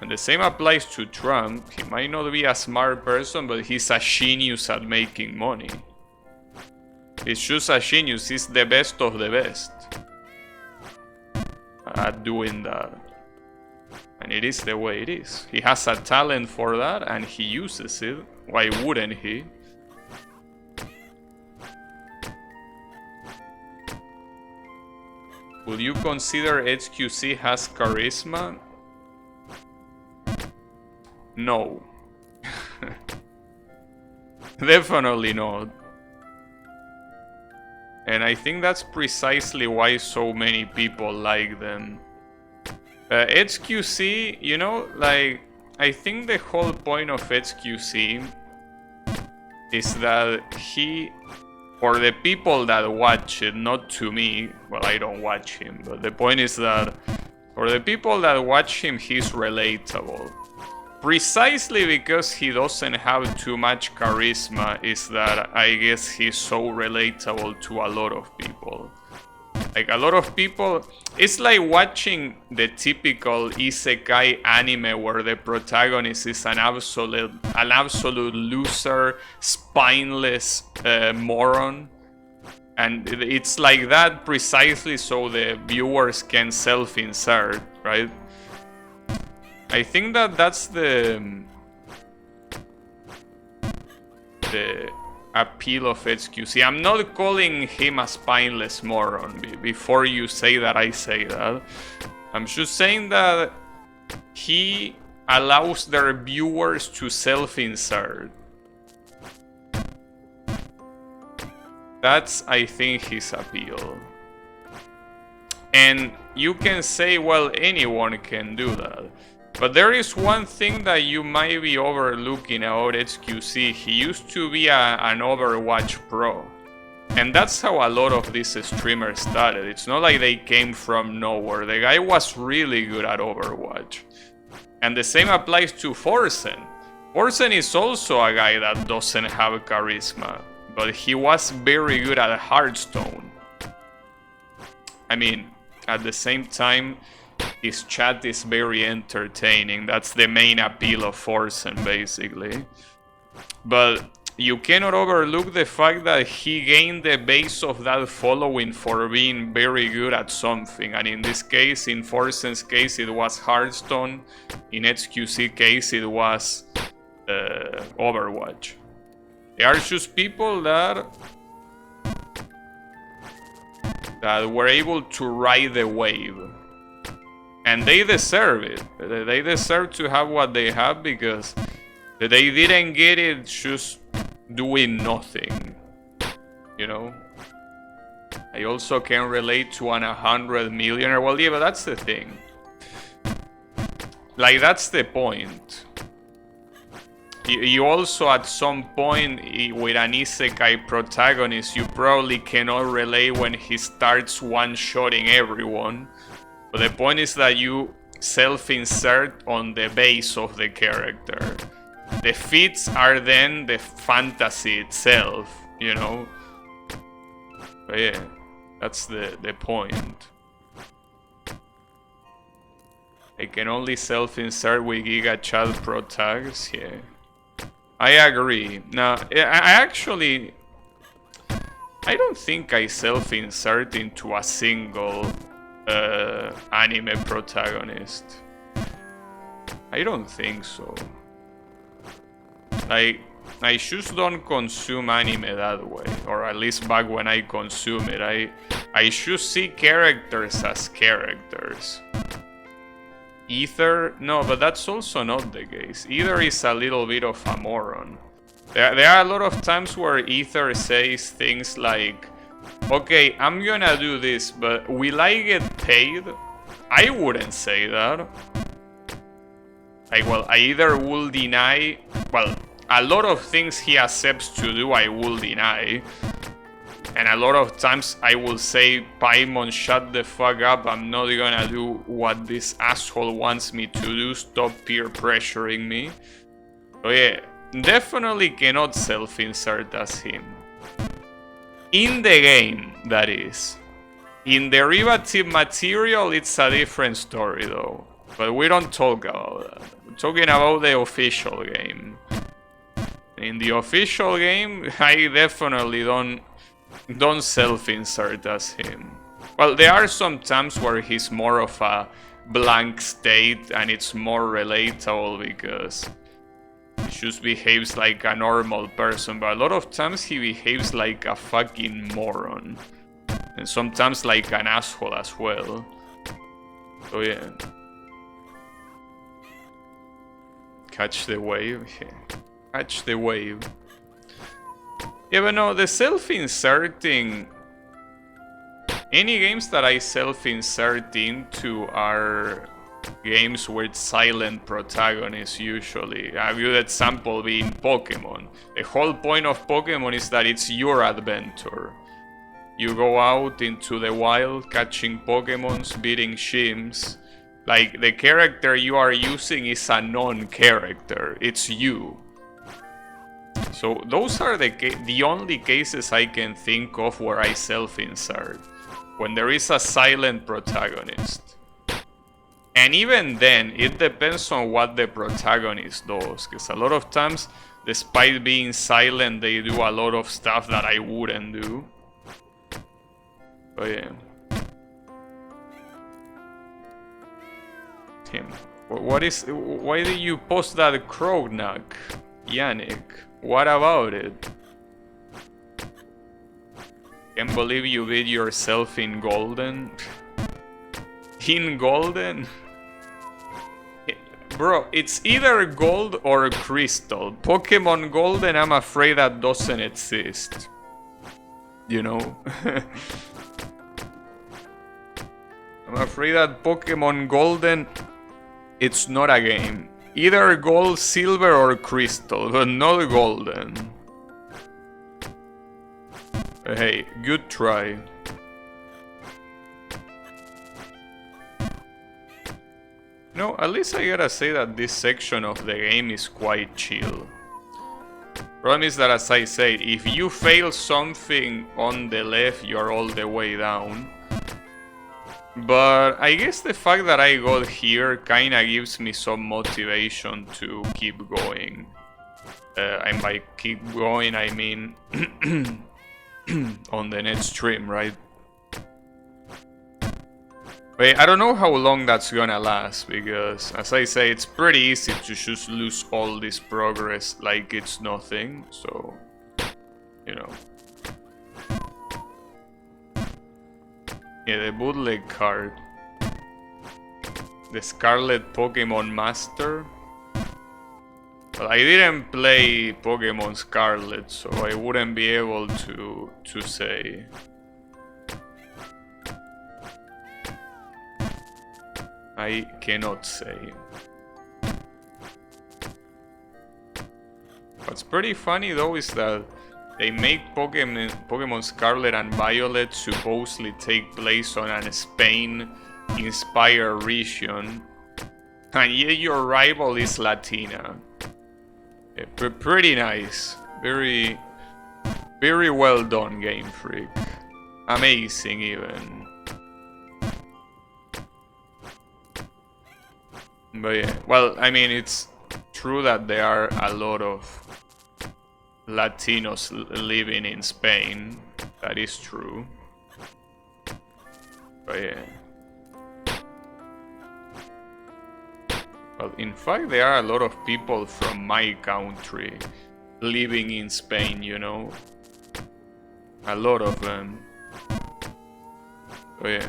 A: And the same applies to Trump. He might not be a smart person, but he's a genius at making money. It's just a genius. He's the best of the best at doing that. And it is the way it is. He has a talent for that and he uses it. Why wouldn't he? Would you consider HQC has charisma? No. Definitely not. And I think that's precisely why so many people like them. HQC, you know, like, I think the whole point of HQC is that he, for the people that watch it, not to me, well, I don't watch him, but the point is that for the people that watch him, he's relatable. Precisely because he doesn't have too much charisma is that I guess he's so relatable to a lot of people. Like a lot of people, it's like watching the typical isekai anime where the protagonist is an absolute loser, spineless moron. And it's like that precisely so the viewers can self-insert, right? I think that that's the appeal of HQC. I'm not calling him a spineless moron. Before you say that, I say that. I'm just saying that he allows their viewers to self-insert. That's, I think, his appeal. And you can say, well, anyone can do that. But there is one thing that you might be overlooking about HQC. He used to be an Overwatch pro. And that's how a lot of these streamers started. It's not like they came from nowhere. The guy was really good at Overwatch. And the same applies to Forsen. Forsen is also a guy that doesn't have charisma. But he was very good at Hearthstone. I mean, at the same time, his chat is very entertaining. That's the main appeal of Forsen, basically. But you cannot overlook the fact that he gained the base of that following for being very good at something. And in this case, in Forsen's case, it was Hearthstone. In HQC case, it was Overwatch. They are just people that were able to ride the wave. And they deserve it. They deserve to have what they have because they didn't get it just doing nothing. You know? I also can relate to an 100 millionaire. Well, yeah, but that's the thing. Like, that's the point. You also, at some point, with an isekai protagonist, you probably cannot relate when he starts one-shotting everyone. But the point is that you self-insert on the base of the character. The feats are then the fantasy itself, you know? But yeah, that's the point. I can only self-insert with Giga Chat Pro tags, yeah. I agree. Now, I don't think I self-insert into a single anime protagonist. I don't think so. Like, I just don't consume anime that way, or at least back when I consume it. I just see characters as characters. Ether? No, but that's also not the case. Ether is a little bit of a moron. There are a lot of times where Ether says things like, okay, I'm gonna do this, but will I get paid? I wouldn't say that. Like, well, I either will deny... Well, a lot of things he accepts to do, I will deny. And a lot of times I will say, Paimon, shut the fuck up, I'm not gonna do what this asshole wants me to do, stop peer pressuring me. So yeah, definitely cannot self-insert as him. In the game, that is. In derivative material, it's a different story though. But we don't talk about that. We're talking about the official game. In the official game, I definitely don't don't self-insert as him. Well, there are some times where he's more of a blank state and it's more relatable because he just behaves like a normal person, but a lot of times he behaves like a fucking moron. And sometimes like an asshole as well. So yeah. Catch the wave. Catch the wave. Yeah, but no, the self-inserting... Any games that I self-insert into are games with silent protagonists usually. A good example being Pokemon. The whole point of Pokemon is that it's your adventure. You go out into the wild catching Pokemons, beating gyms. Like, the character you are using is a non-character. It's you. So those are the only cases I can think of where I self-insert. When there is a silent protagonist. And even then, it depends on what the protagonist does. Because a lot of times, despite being silent, they do a lot of stuff that I wouldn't do. But yeah. Him. Why did you post that Krognak, Yannick? What about it? Can't believe you beat yourself in Golden. In Golden? Bro, it's either Gold or Crystal. Pokemon Golden, I'm afraid that doesn't exist. You know? I'm afraid that Pokemon Golden, it's not a game. Either Gold, Silver, or Crystal, but not Golden. Hey, good try. No, at least I gotta say that this section of the game is quite chill. Problem is that, as I said, if you fail something on the left, you're all the way down. But I guess the fact that I got here kinda gives me some motivation to keep going. And by keep going, I mean on the next stream, right? Wait, I don't know how long that's gonna last, because, as I say, it's pretty easy to just lose all this progress like it's nothing, so, you know. Yeah, the bootleg card. The Scarlet Pokemon Master. Well, I didn't play Pokemon Scarlet, so I wouldn't be able to say. I cannot say. What's pretty funny though is that they make Pokemon Scarlet and Violet supposedly take place on a Spain-inspired region, and yet your rival is Latina. Yeah, pretty nice. Very, very well done, Game Freak. Amazing, even. But yeah, well, I mean, it's true that there are a lot of Latinos living in Spain. That is true. But yeah. Well, in fact, there are a lot of people from my country living in Spain, you know. A lot of them. But yeah.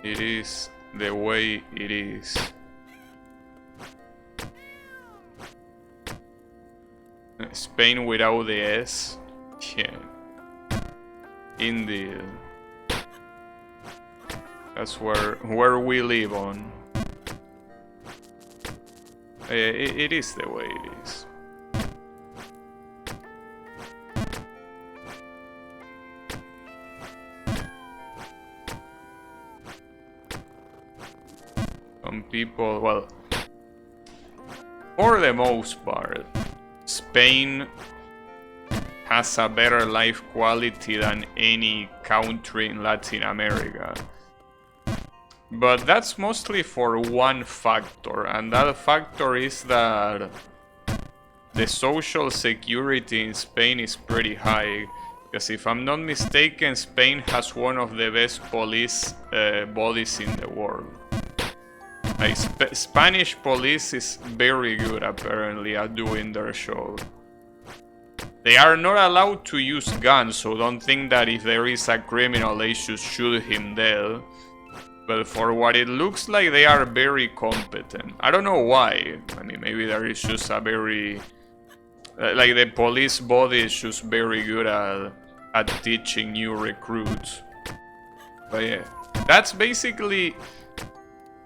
A: It is the way it is. Spain without the S? Yeah. Indeed. That's where we live on. It is the way it is. Some people, well, for the most part, Spain has a better life quality than any country in Latin America. But that's mostly for one factor, and that factor is that the social security in Spain is pretty high. Because if I'm not mistaken, Spain has one of the best police bodies in the world. Like, Spanish police is very good apparently at doing their show. They are not allowed to use guns, so don't think that if there is a criminal they should shoot him dead. But for what it looks like, they are very competent. I don't know why. I mean, maybe there is just a very... like the police body is just very good at teaching new recruits. But yeah, that's basically,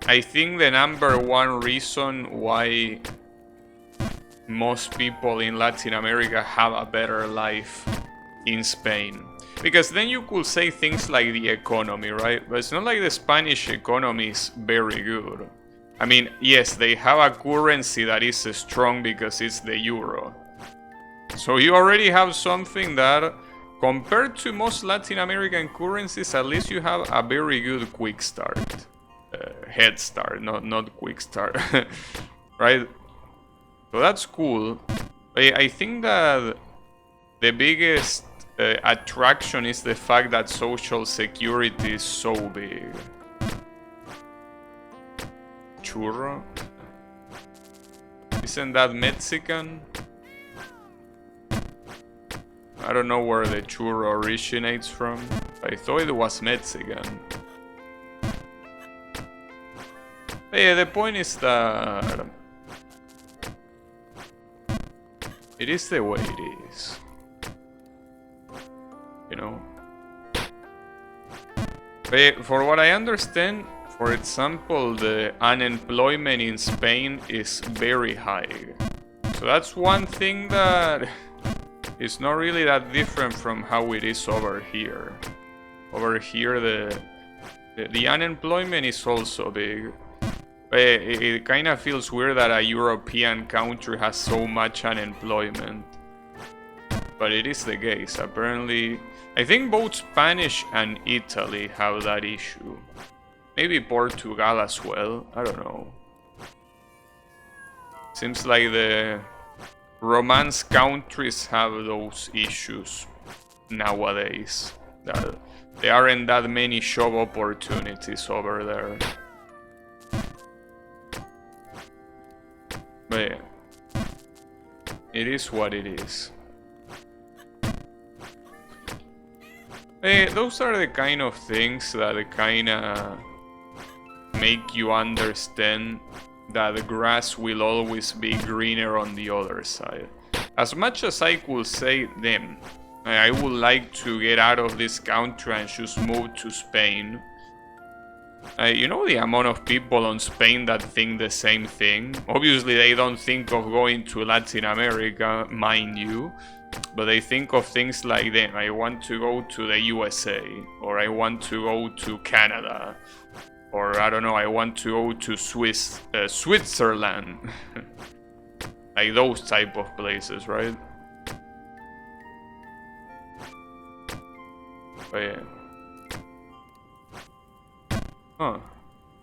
A: I think, the #1 reason why most people in Latin America have a better life in Spain. Because then you could say things like the economy, right? But it's not like the Spanish economy is very good. I mean, yes, they have a currency that is strong because it's the euro. So you already have something that, compared to most Latin American currencies, at least you have a very good quick start. Head start, not quick start. Right? So that's cool. I think that the biggest attraction is the fact that social security is so big. Churro? Isn't that Mexican? I don't know where the churro originates from. I thought it was Mexican. But yeah, the point is that it is the way it is. You know? But for what I understand, for example, the unemployment in Spain is very high. So that's one thing that is not really that different from how it is over here. Over here, the unemployment is also big. It kind of feels weird that a European country has so much unemployment. But it is the case. Apparently, I think both Spanish and Italy have that issue. Maybe Portugal as well. I don't know. Seems like the Romance countries have those issues nowadays. That there aren't that many job opportunities over there. But yeah, it is what it is. Those are the kind of things that kinda make you understand that the grass will always be greener on the other side. As much as I could say them, I would like to get out of this country and just move to Spain. You know the amount of people on Spain that think the same thing? Obviously they don't think of going to Latin America, mind you, but they think of things like them. I want to go to the USA, or I want to go to Canada, or I don't know, I want to go to Switzerland. Like those type of places, right? But yeah. Huh.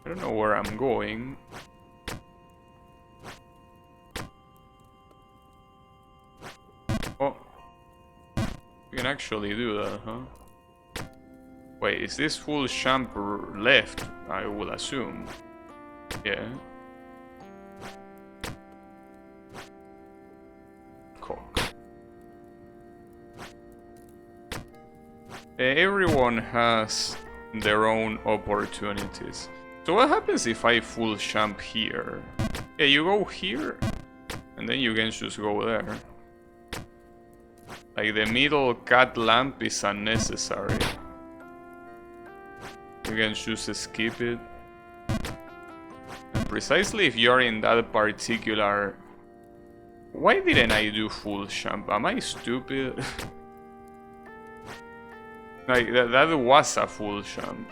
A: I don't know where I'm going. Oh. You can actually do that, huh? Wait, is this full shampoo left? I will assume. Yeah. Cock. Everyone has their own opportunities. So what happens if I full champ here? Yeah, you go here, and then you can just go there. Like the middle cat lamp is unnecessary. You can just skip it. And precisely if you're in that particular... Why didn't I do full champ? Am I stupid? Like, that was a full champ.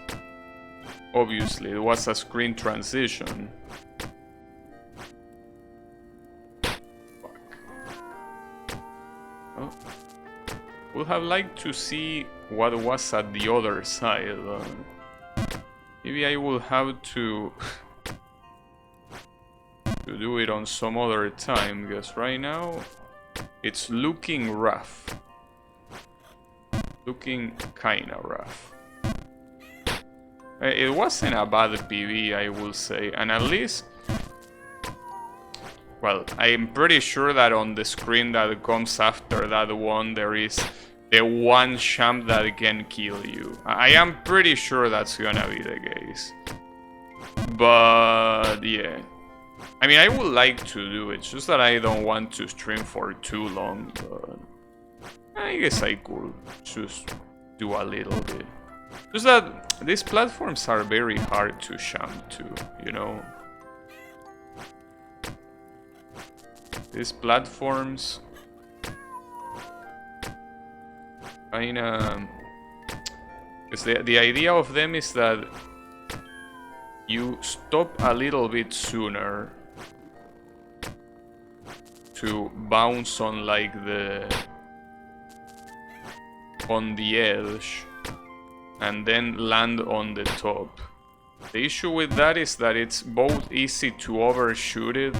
A: Obviously, it was a screen transition. Fuck. Oh. Would have liked to see what was at the other side. Maybe I will have to do it on some other time, because right now It's looking rough. Looking kinda rough. It wasn't a bad PV, I will say, and at least, well, I'm pretty sure that on the screen that comes after that one, there is the one champ that can kill you. I am pretty sure that's gonna be the case. But yeah, I mean, I would like to do it, just that I don't want to stream for too long, but I guess I could just do a little bit. Just that these platforms are very hard to champ to, you know? These platforms kinda... Because the idea of them is that you stop a little bit sooner to bounce on like on the edge and then land on the top. The issue with that is that it's both easy to overshoot it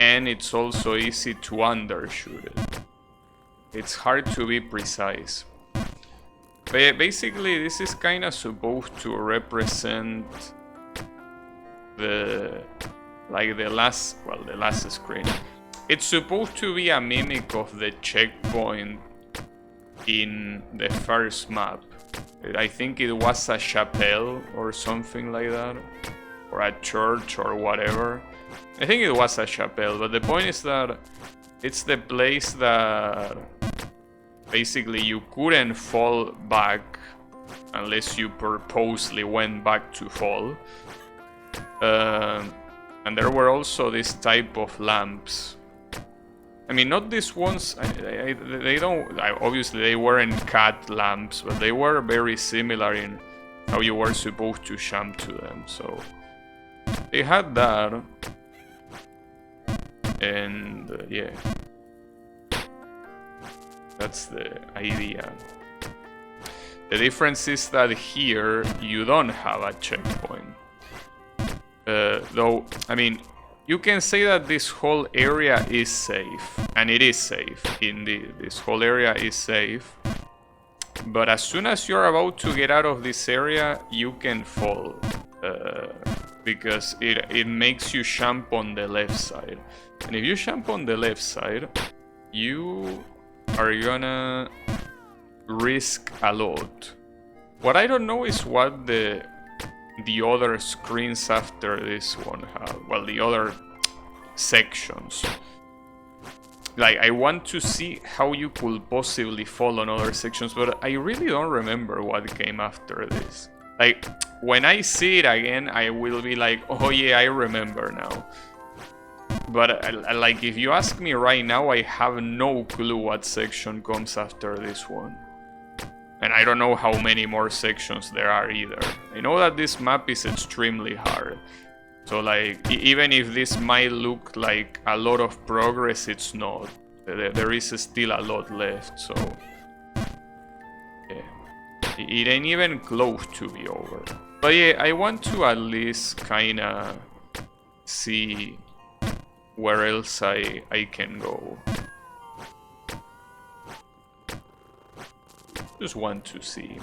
A: and it's also easy to undershoot it. It's hard to be precise. But basically this is kind of supposed to represent the last screen. It's supposed to be a mimic of the checkpoint in the first map. I think it was a chapel or something like that, or a church or whatever. I think it was a chapel, but the point is that it's the place that basically you couldn't fall back unless you purposely went back to fall. And there were also this type of lamps. I mean, not these ones, they don't, obviously they weren't cat lamps, but they were very similar in how you were supposed to jump to them, so they had that, and yeah, that's the idea. The difference is that here you don't have a checkpoint, though, I mean, you can say that this whole area is safe, and it is safe, indeed. This whole area is safe. But as soon as you're about to get out of this area, you can fall. Because it makes you jump on the left side. And if you jump on the left side, you are gonna risk a lot. What I don't know is what the other screens after this one have. Well, the other sections. Like, I want to see how you could possibly fall on other sections, but I really don't remember what came after this. Like, when I see it again, I will be like, oh yeah, I remember now. But, like, if you ask me right now, I have no clue what section comes after this one. And I don't know how many more sections there are either. I know that this map is extremely hard. So like, even if this might look like a lot of progress, it's not. There is still a lot left, so... yeah. It ain't even close to be over. But yeah, I want to at least kinda see where else I can go. Just want to see.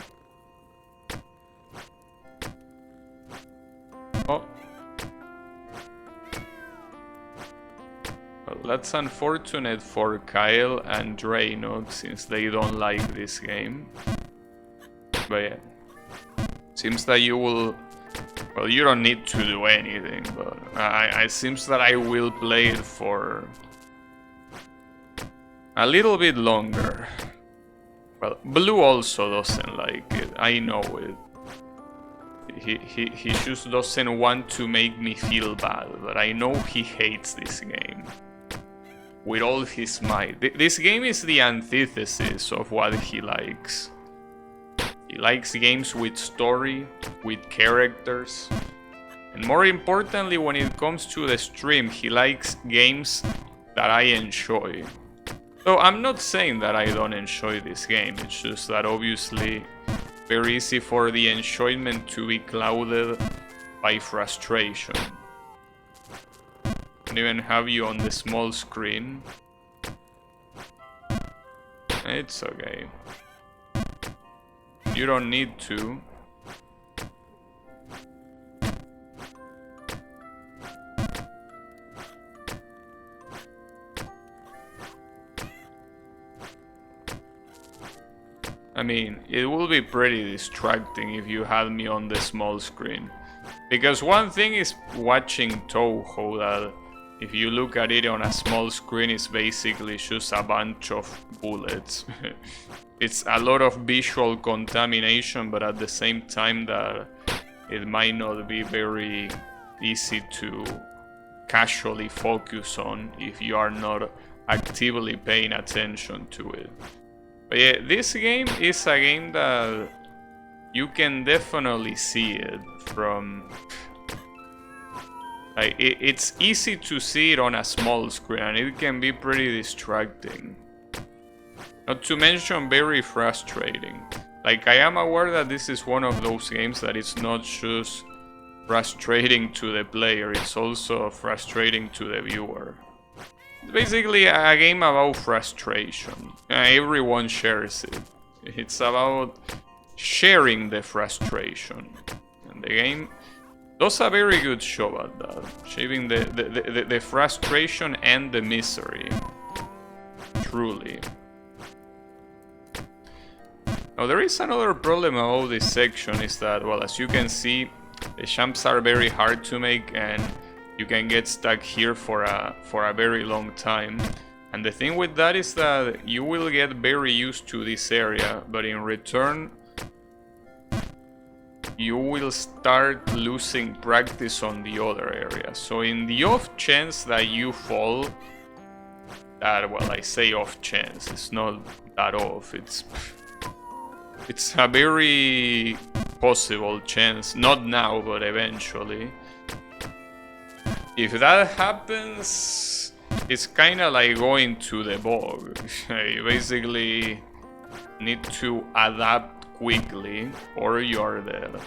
A: Oh. Well, that's unfortunate for Kyle and Draynor, since they don't like this game. But yeah. Seems that you will... well, you don't need to do anything, but it seems that I will play it for a little bit longer. Well, Blue also doesn't like it, I know it. He just doesn't want to make me feel bad, but I know he hates this game. With all his might. This game is the antithesis of what he likes. He likes games with story, with characters. And more importantly, when it comes to the stream, he likes games that I enjoy. So I'm not saying that I don't enjoy this game, it's just that obviously very easy for the enjoyment to be clouded by frustration. I don't even have you on the small screen. It's okay. You don't need to. I mean, it will be pretty distracting if you had me on the small screen. Because one thing is watching Touhou, that if you look at it on a small screen, it's basically just a bunch of bullets. It's a lot of visual contamination, but at the same time that it might not be very easy to casually focus on if you are not actively paying attention to it. But yeah, this game is a game that you can definitely see it from... Like, it's easy to see it on a small screen, and it can be pretty distracting. Not to mention very frustrating. Like, I am aware that this is one of those games that it's not just frustrating to the player, it's also frustrating to the viewer. It's basically a game about frustration. Everyone shares it. It's about sharing the frustration. And the game does a very good job at that. Shaving the frustration and the misery. Truly. Now there is another problem about this section, is that, well, as you can see, the jumps are very hard to make and you can get stuck here for a very long time. And the thing with that is that you will get very used to this area, but in return you will start losing practice on the other areas. So in the off chance that you fall, that, well, I say off chance, it's not that off, it's a very possible chance, not now, but eventually. If that happens, it's kinda like going to the bog. You basically need to adapt quickly, or you're dead.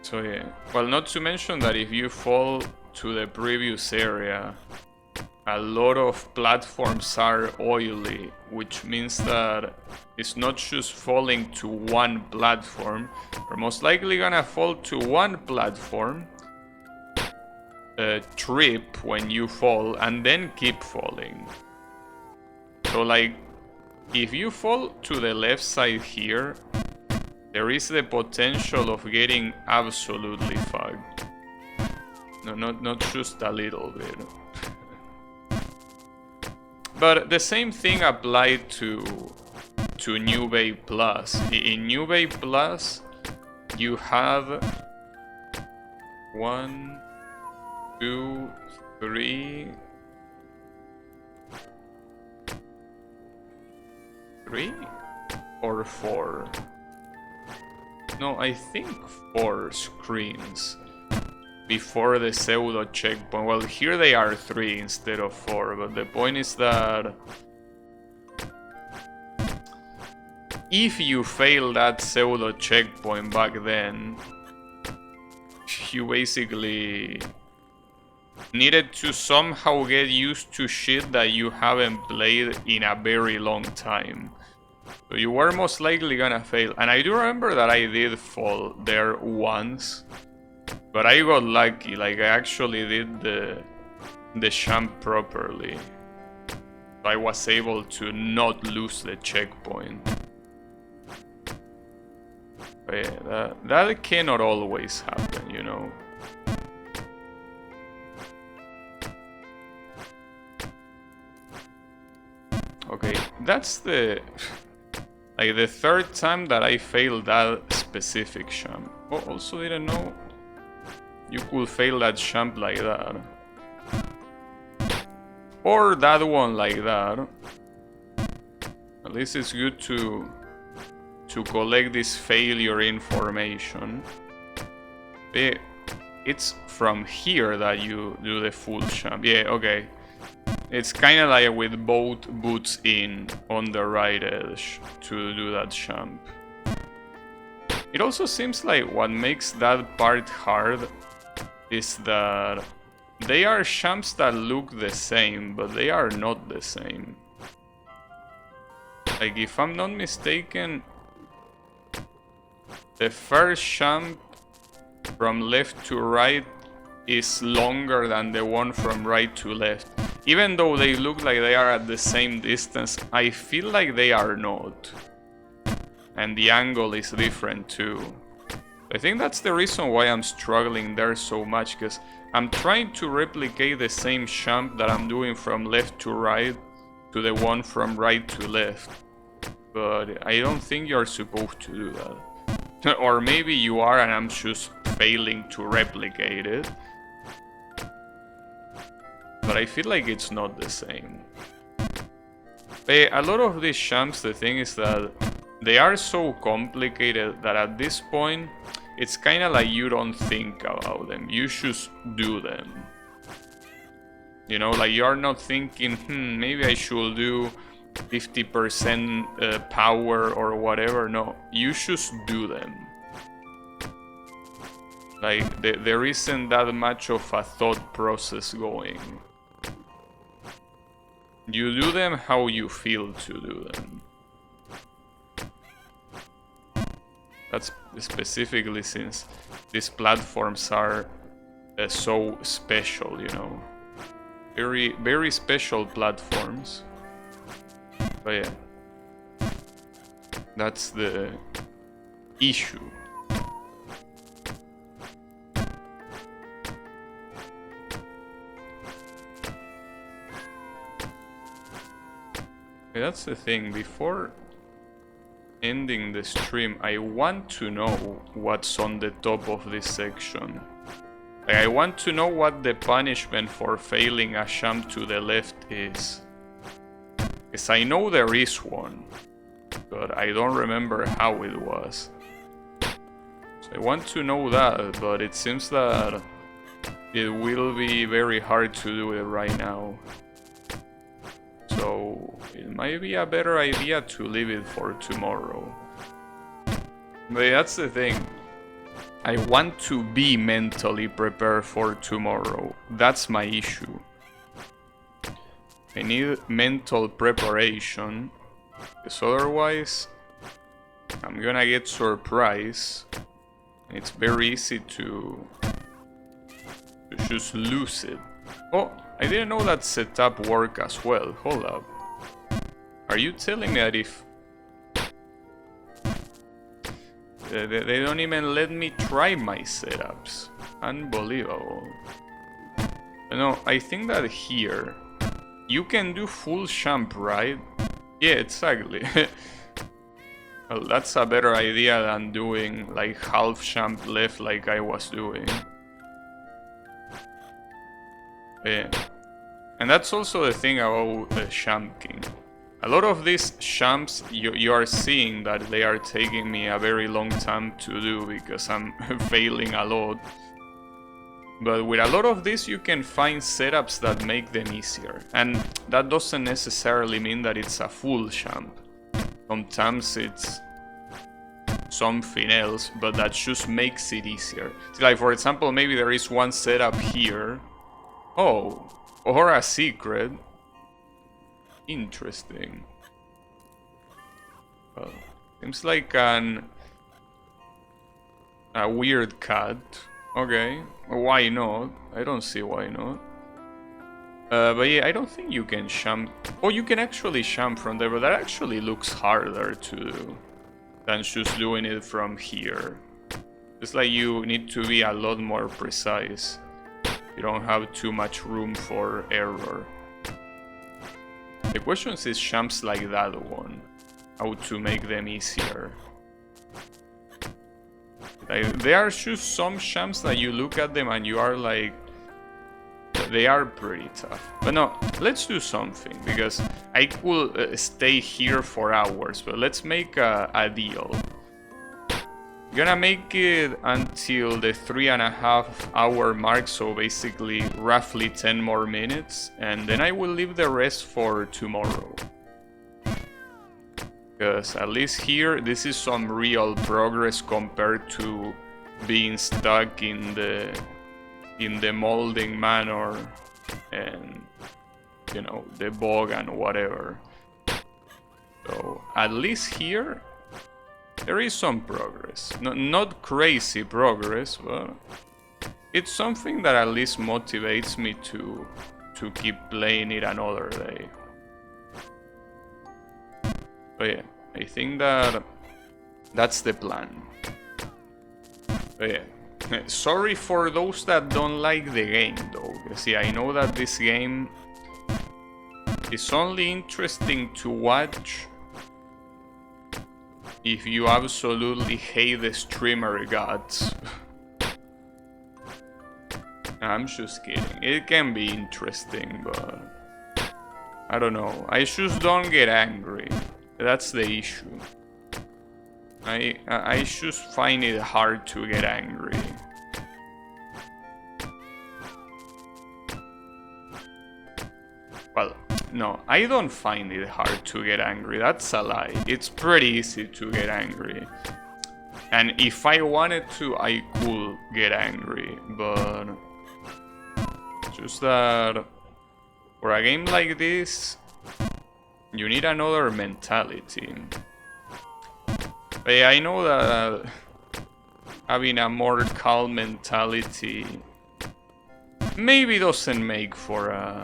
A: So yeah, well, not to mention that if you fall to the previous area, a lot of platforms are oily, which means that it's not just falling to one platform. You're most likely gonna fall to one platform, trip when you fall, and then keep falling. So like, if you fall to the left side here, there is the potential of getting absolutely fucked. No, not just a little bit. But the same thing applied to New Bay Plus. In New Bay Plus, you have 1, 2, 3 or 4. No, I think 4 screens before the pseudo checkpoint. Well, here they are 3 instead of 4, but the point is that if you fail that pseudo checkpoint back then, you basically needed to somehow get used to shit that you haven't played in a very long time. So you were most likely gonna fail. And I do remember that I did fall there once, but I got lucky. Like, I actually did the jump properly. So I was able to not lose the checkpoint. But yeah, that cannot always happen, you know. Okay, that's the third time that I failed that specific jump. Oh, also didn't know you could fail that jump like that. Or that one like that. At least it's good to collect this failure information. It's from here that you do the full jump. Yeah, okay. It's kind of like with both boots in on the right edge to do that jump. It also seems like what makes that part hard is that they are jumps that look the same, but they are not the same. Like, if I'm not mistaken, the first jump from left to right is longer than the one from right to left. Even though they look like they are at the same distance, I feel like they are not. And the angle is different too. I think that's the reason why I'm struggling there so much, because I'm trying to replicate the same jump that I'm doing from left to right to the one from right to left. But I don't think you're supposed to do that. Or maybe you are and I'm just failing to replicate it. But I feel like it's not the same. But a lot of these jumps, the thing is that they are so complicated that at this point, it's kind of like you don't think about them. You just do them. You know, like you're not thinking, maybe I should do 50% power or whatever. No, you just do them. Like, there isn't that much of a thought process going. You do them how you feel to do them. That's specifically since these platforms are so special, you know. Very, very special platforms. But yeah, that's the issue. That's the thing. Before ending the stream, I want to know what's on the top of this section. Like, I want to know what the punishment for failing a jump to the left is. Because I know there is one, but I don't remember how it was. So I want to know that, but it seems that it will be very hard to do it right now. So it might be a better idea to leave it for tomorrow. But that's the thing. I want to be mentally prepared for tomorrow. That's my issue. I need mental preparation, because otherwise I'm gonna get surprised. And it's very easy to just lose it. Oh, I didn't know that setup worked as well. Hold up. Are you telling me that if... They don't even let me try my setups. Unbelievable. No, I think that here... You can do full jump, right? Yeah, exactly. Well, that's a better idea than doing like half jump left like I was doing. Yeah. And that's also the thing about the Jump King. A lot of these jumps you are seeing that they are taking me a very long time to do because I'm failing a lot. But with a lot of this you can find setups that make them easier. And that doesn't necessarily mean that it's a full jump. Sometimes it's something else, but that just makes it easier. Like, for example, maybe there is one setup here. Oh, or a secret. Interesting. Well, seems like a weird cut. Okay, why not? I don't see why not. But yeah, I don't think you can jump. Oh, you can actually jump from there, but that actually looks harder to do than just doing it from here. It's like you need to be a lot more precise. You don't have too much room for error. The question is jumps like that one, how to make them easier. Like, there are just some jumps that you look at them and you are like, they are pretty tough. But no, let's do something, because I could stay here for hours, but let's make a deal. I'm gonna make it until the 3.5 hour mark, so basically roughly 10 more minutes, and then I will leave the rest for tomorrow. Because at least here, this is some real progress compared to being stuck in the molding manor and, you know, the bog and whatever. So at least here there is some progress. Not crazy progress, but it's something that at least motivates me to keep playing it another day. But yeah, I think that's the plan. But yeah. Sorry for those that don't like the game though. See, I know that this game is only interesting to watch if you absolutely hate the streamer gods. I'm just kidding. It can be interesting, but I don't know. I just don't get angry. That's the issue. I just find it hard to get angry. Well, no, I don't find it hard to get angry. That's a lie. It's pretty easy to get angry. And if I wanted to, I could get angry. But just that for a game like this, you need another mentality. But yeah, I know that having a more calm mentality maybe doesn't make for a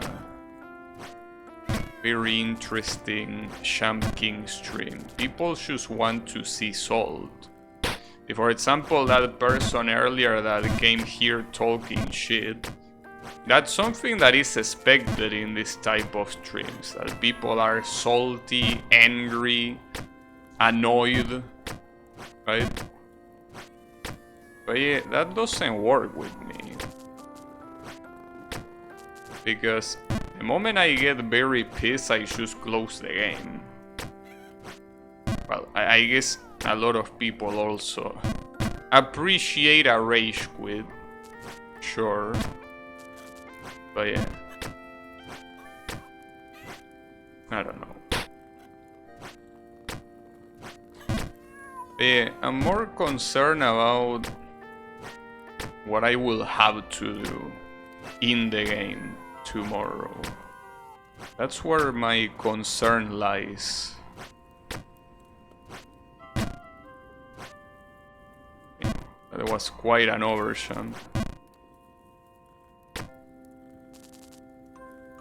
A: very interesting Champ King stream. People just want to see Salt. For example, that person earlier that came here talking shit, that's something that is expected in this type of streams, that people are salty, angry, annoyed, right? But yeah, that doesn't work with me. Because the moment I get very pissed, I just close the game. Well, I guess a lot of people also appreciate a rage quit. Sure. But yeah. I don't know. Yeah, I'm more concerned about what I will have to do in the game tomorrow. That's where my concern lies. Yeah, that was quite an overjump.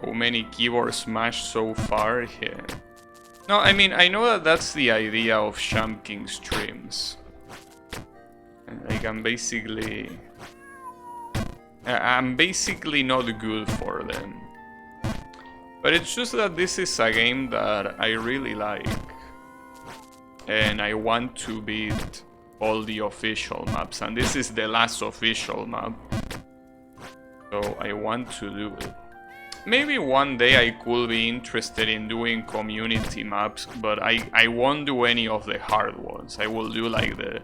A: How many keyboard smash so far? Yeah. No, I mean, I know that that's the idea of Champ King streams. Like, I'm basically not good for them. But it's just that this is a game that I really like. And I want to beat all the official maps. And this is the last official map. So I want to do it. Maybe one day I could be interested in doing community maps, but I won't do any of the hard ones. I will do like the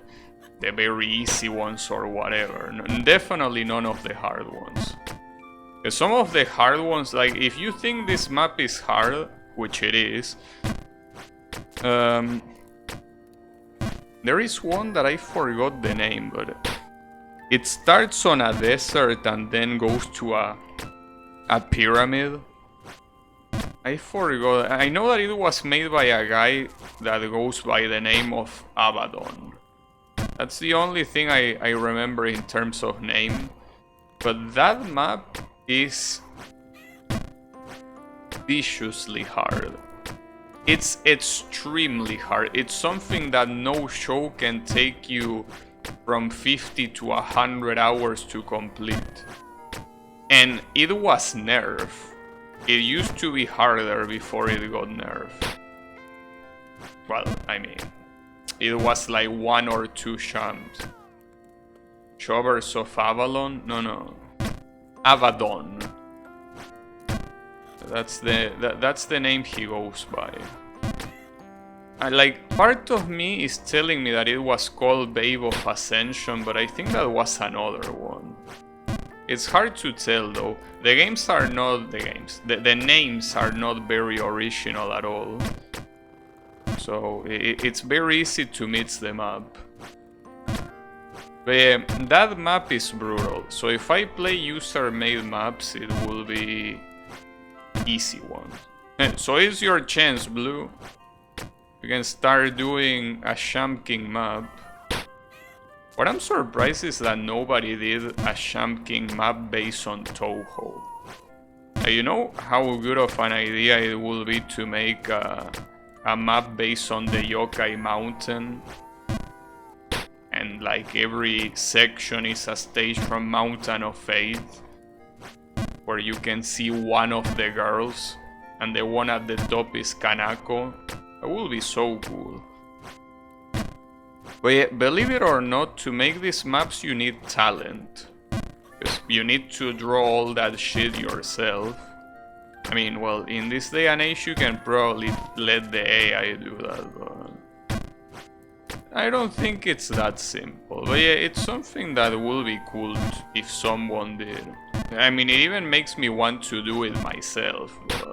A: very easy ones or whatever. Definitely none of the hard ones. Some of the hard ones, like if you think this map is hard, which it is, there is one that I forgot the name, but it starts on a desert and then goes to a pyramid. I forgot. I know that it was made by a guy that goes by the name of Abaddon. That's the only thing I remember in terms of name. But that map is viciously hard. It's extremely hard. It's something that no show can take you from 50 to 100 hours to complete. And it was nerfed. It used to be harder before it got nerfed. Well, I mean, it was like 1 or 2 champs. Shovers of Avalon? No. Abaddon. That's the name he goes by. And like, part of me is telling me that it was called Babe of Ascension, but I think that was another one. It's hard to tell though. The names are not very original at all. So it's very easy to mix them up. But that map is brutal. So if I play user-made maps, it will be easy ones. So it's your chance, Blue. You can start doing a Champ King map. What I'm surprised is that nobody did a Champ King map based on Touhou. You know how good of an idea it will be to make a map based on the Yokai Mountain? And like every section is a stage from Mountain of Faith, where you can see one of the girls, and the one at the top is Kanako. That will be so cool. But yeah, believe it or not, to make these maps you need talent. Because you need to draw all that shit yourself. I mean, well, in this day and age you can probably let the AI do that, but I don't think it's that simple. But yeah, it's something that will be cool if someone did. I mean, it even makes me want to do it myself, but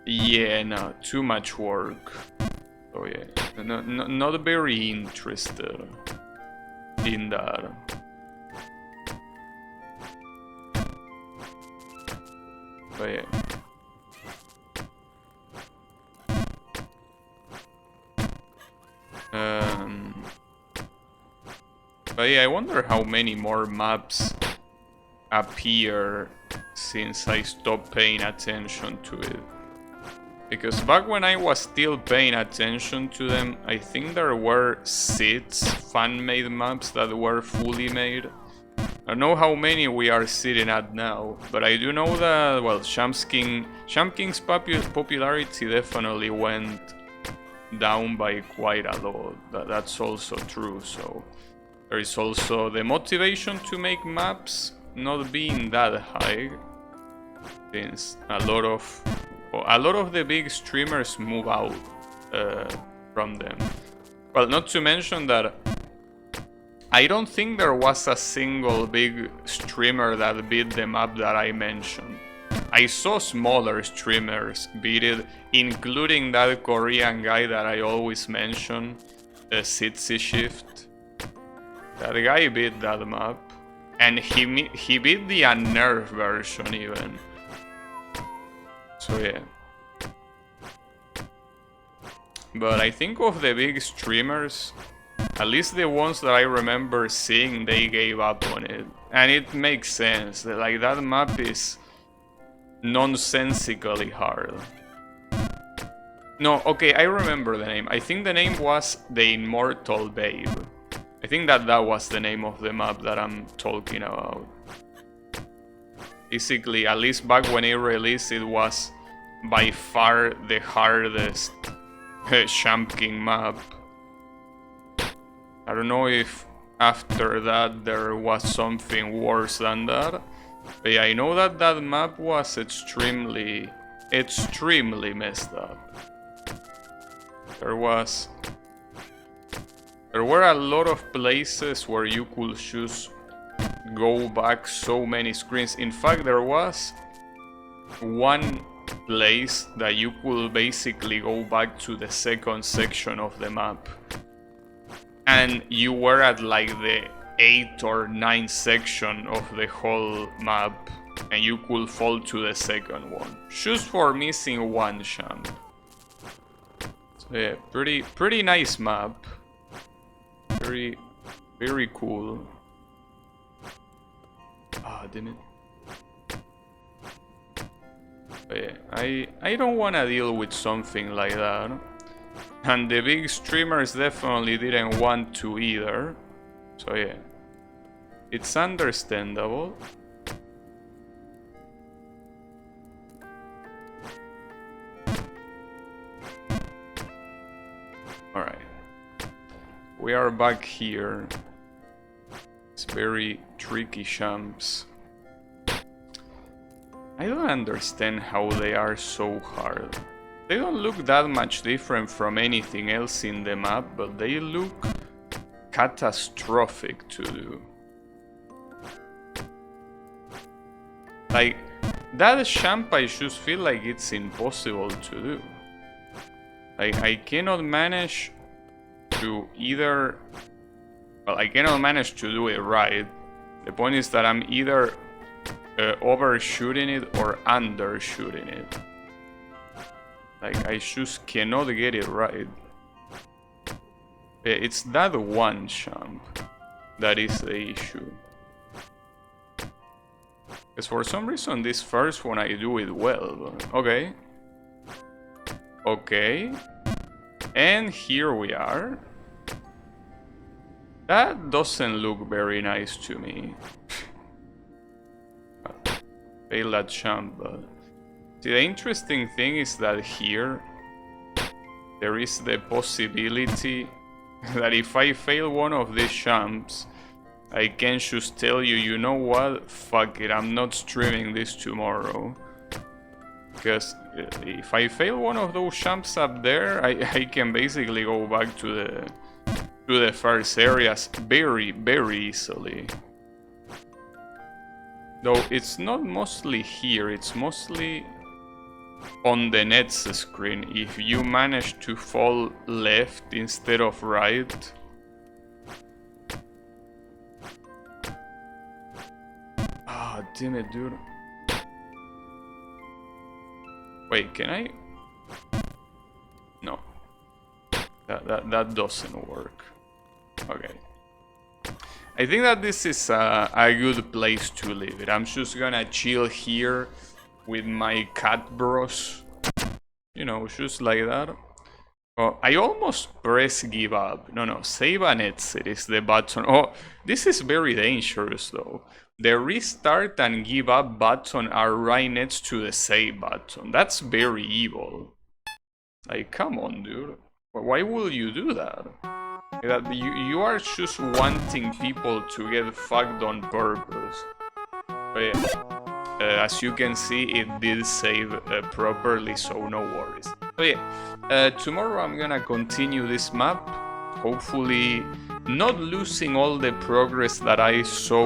A: yeah, no, too much work. Oh yeah, not very interested in that. But yeah. But yeah, I wonder how many more maps appear since I stopped paying attention to it. Because back when I was still paying attention to them, I think there were 6 fan-made maps that were fully made. I don't know how many we are sitting at now, but I do know that, well, Champ King's popularity definitely went down by quite a lot. That's also true, so there is also the motivation to make maps not being that high, since a lot of the big streamers move out from them. Well, not to mention that I don't think there was a single big streamer that beat the map that I mentioned. I saw smaller streamers beat it, including that Korean guy that I always mention, Sitsi Shift. That guy beat that map, and he beat the unnerved version even. So yeah. But I think of the big streamers, at least the ones that I remember seeing, they gave up on it. And it makes sense. Like, that map is nonsensically hard. No, okay, I remember the name. I think the name was The Immortal Babe. I think that was the name of the map that I'm talking about. Basically, at least back when it released, it was by far the hardest Champ King map. I don't know if after that there was something worse than that. But yeah, I know that that map was extremely messed up. There were a lot of places where you could just go back so many screens. In fact, there was one place that you could basically go back to the second section of the map, and you were at like the 8th or 9th section of the whole map, and you could fall to the second one just for missing one champ. So yeah, pretty nice map. Very cool. Ah, damn it. But yeah, I don't wanna deal with something like that. And the big streamers definitely didn't want to either. So yeah, it's understandable. Alright. We are back here. It's very tricky champs. I don't understand how they are so hard. They don't look that much different from anything else in the map, but they look catastrophic to do. Like, that champ I just feel like it's impossible to do. Like, I cannot manage to either... Well, I cannot manage to do it right. The point is that I'm either overshooting it or undershooting it. Like, I just cannot get it right. It's that one champ that is the issue. Because for some reason this first one I do it well. Okay. Okay. And here we are. That doesn't look very nice to me. Fail that champ, but... See, the interesting thing is that here there is the possibility that if I fail one of these champs, I can just tell you, you know what, fuck it, I'm not streaming this tomorrow. Because if I fail one of those champs up there, I can basically go back to the first areas very, very easily. Though it's not mostly here, it's mostly on the Nets screen. If you manage to fall left instead of right. Ah, damn it, dude. Wait, can I? No. That doesn't work. Okay. I think that this is a good place to leave it. I'm just gonna chill here with my cat bros. You know, just like that. Oh, I almost press give up. No, save and exit is the button. Oh, this is very dangerous though. The restart and give up button are right next to the save button. That's very evil. Like, come on, dude. Why will you do that? That you are just wanting people to get fucked on purpose. But yeah, as you can see, it did save properly, so no worries. So yeah, tomorrow I'm gonna continue this map, hopefully not losing all the progress that I saw.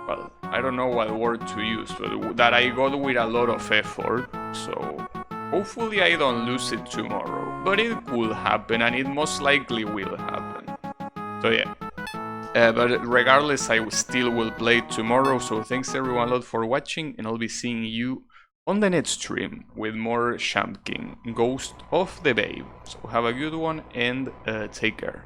A: Well, I don't know what word to use, but that I got with a lot of effort, so hopefully I don't lose it tomorrow, but it could happen, and it most likely will happen. So yeah, but regardless, I still will play tomorrow, so thanks everyone a lot for watching, and I'll be seeing you on the next stream with more Champ King, Ghost of the Babe. So have a good one, and take care.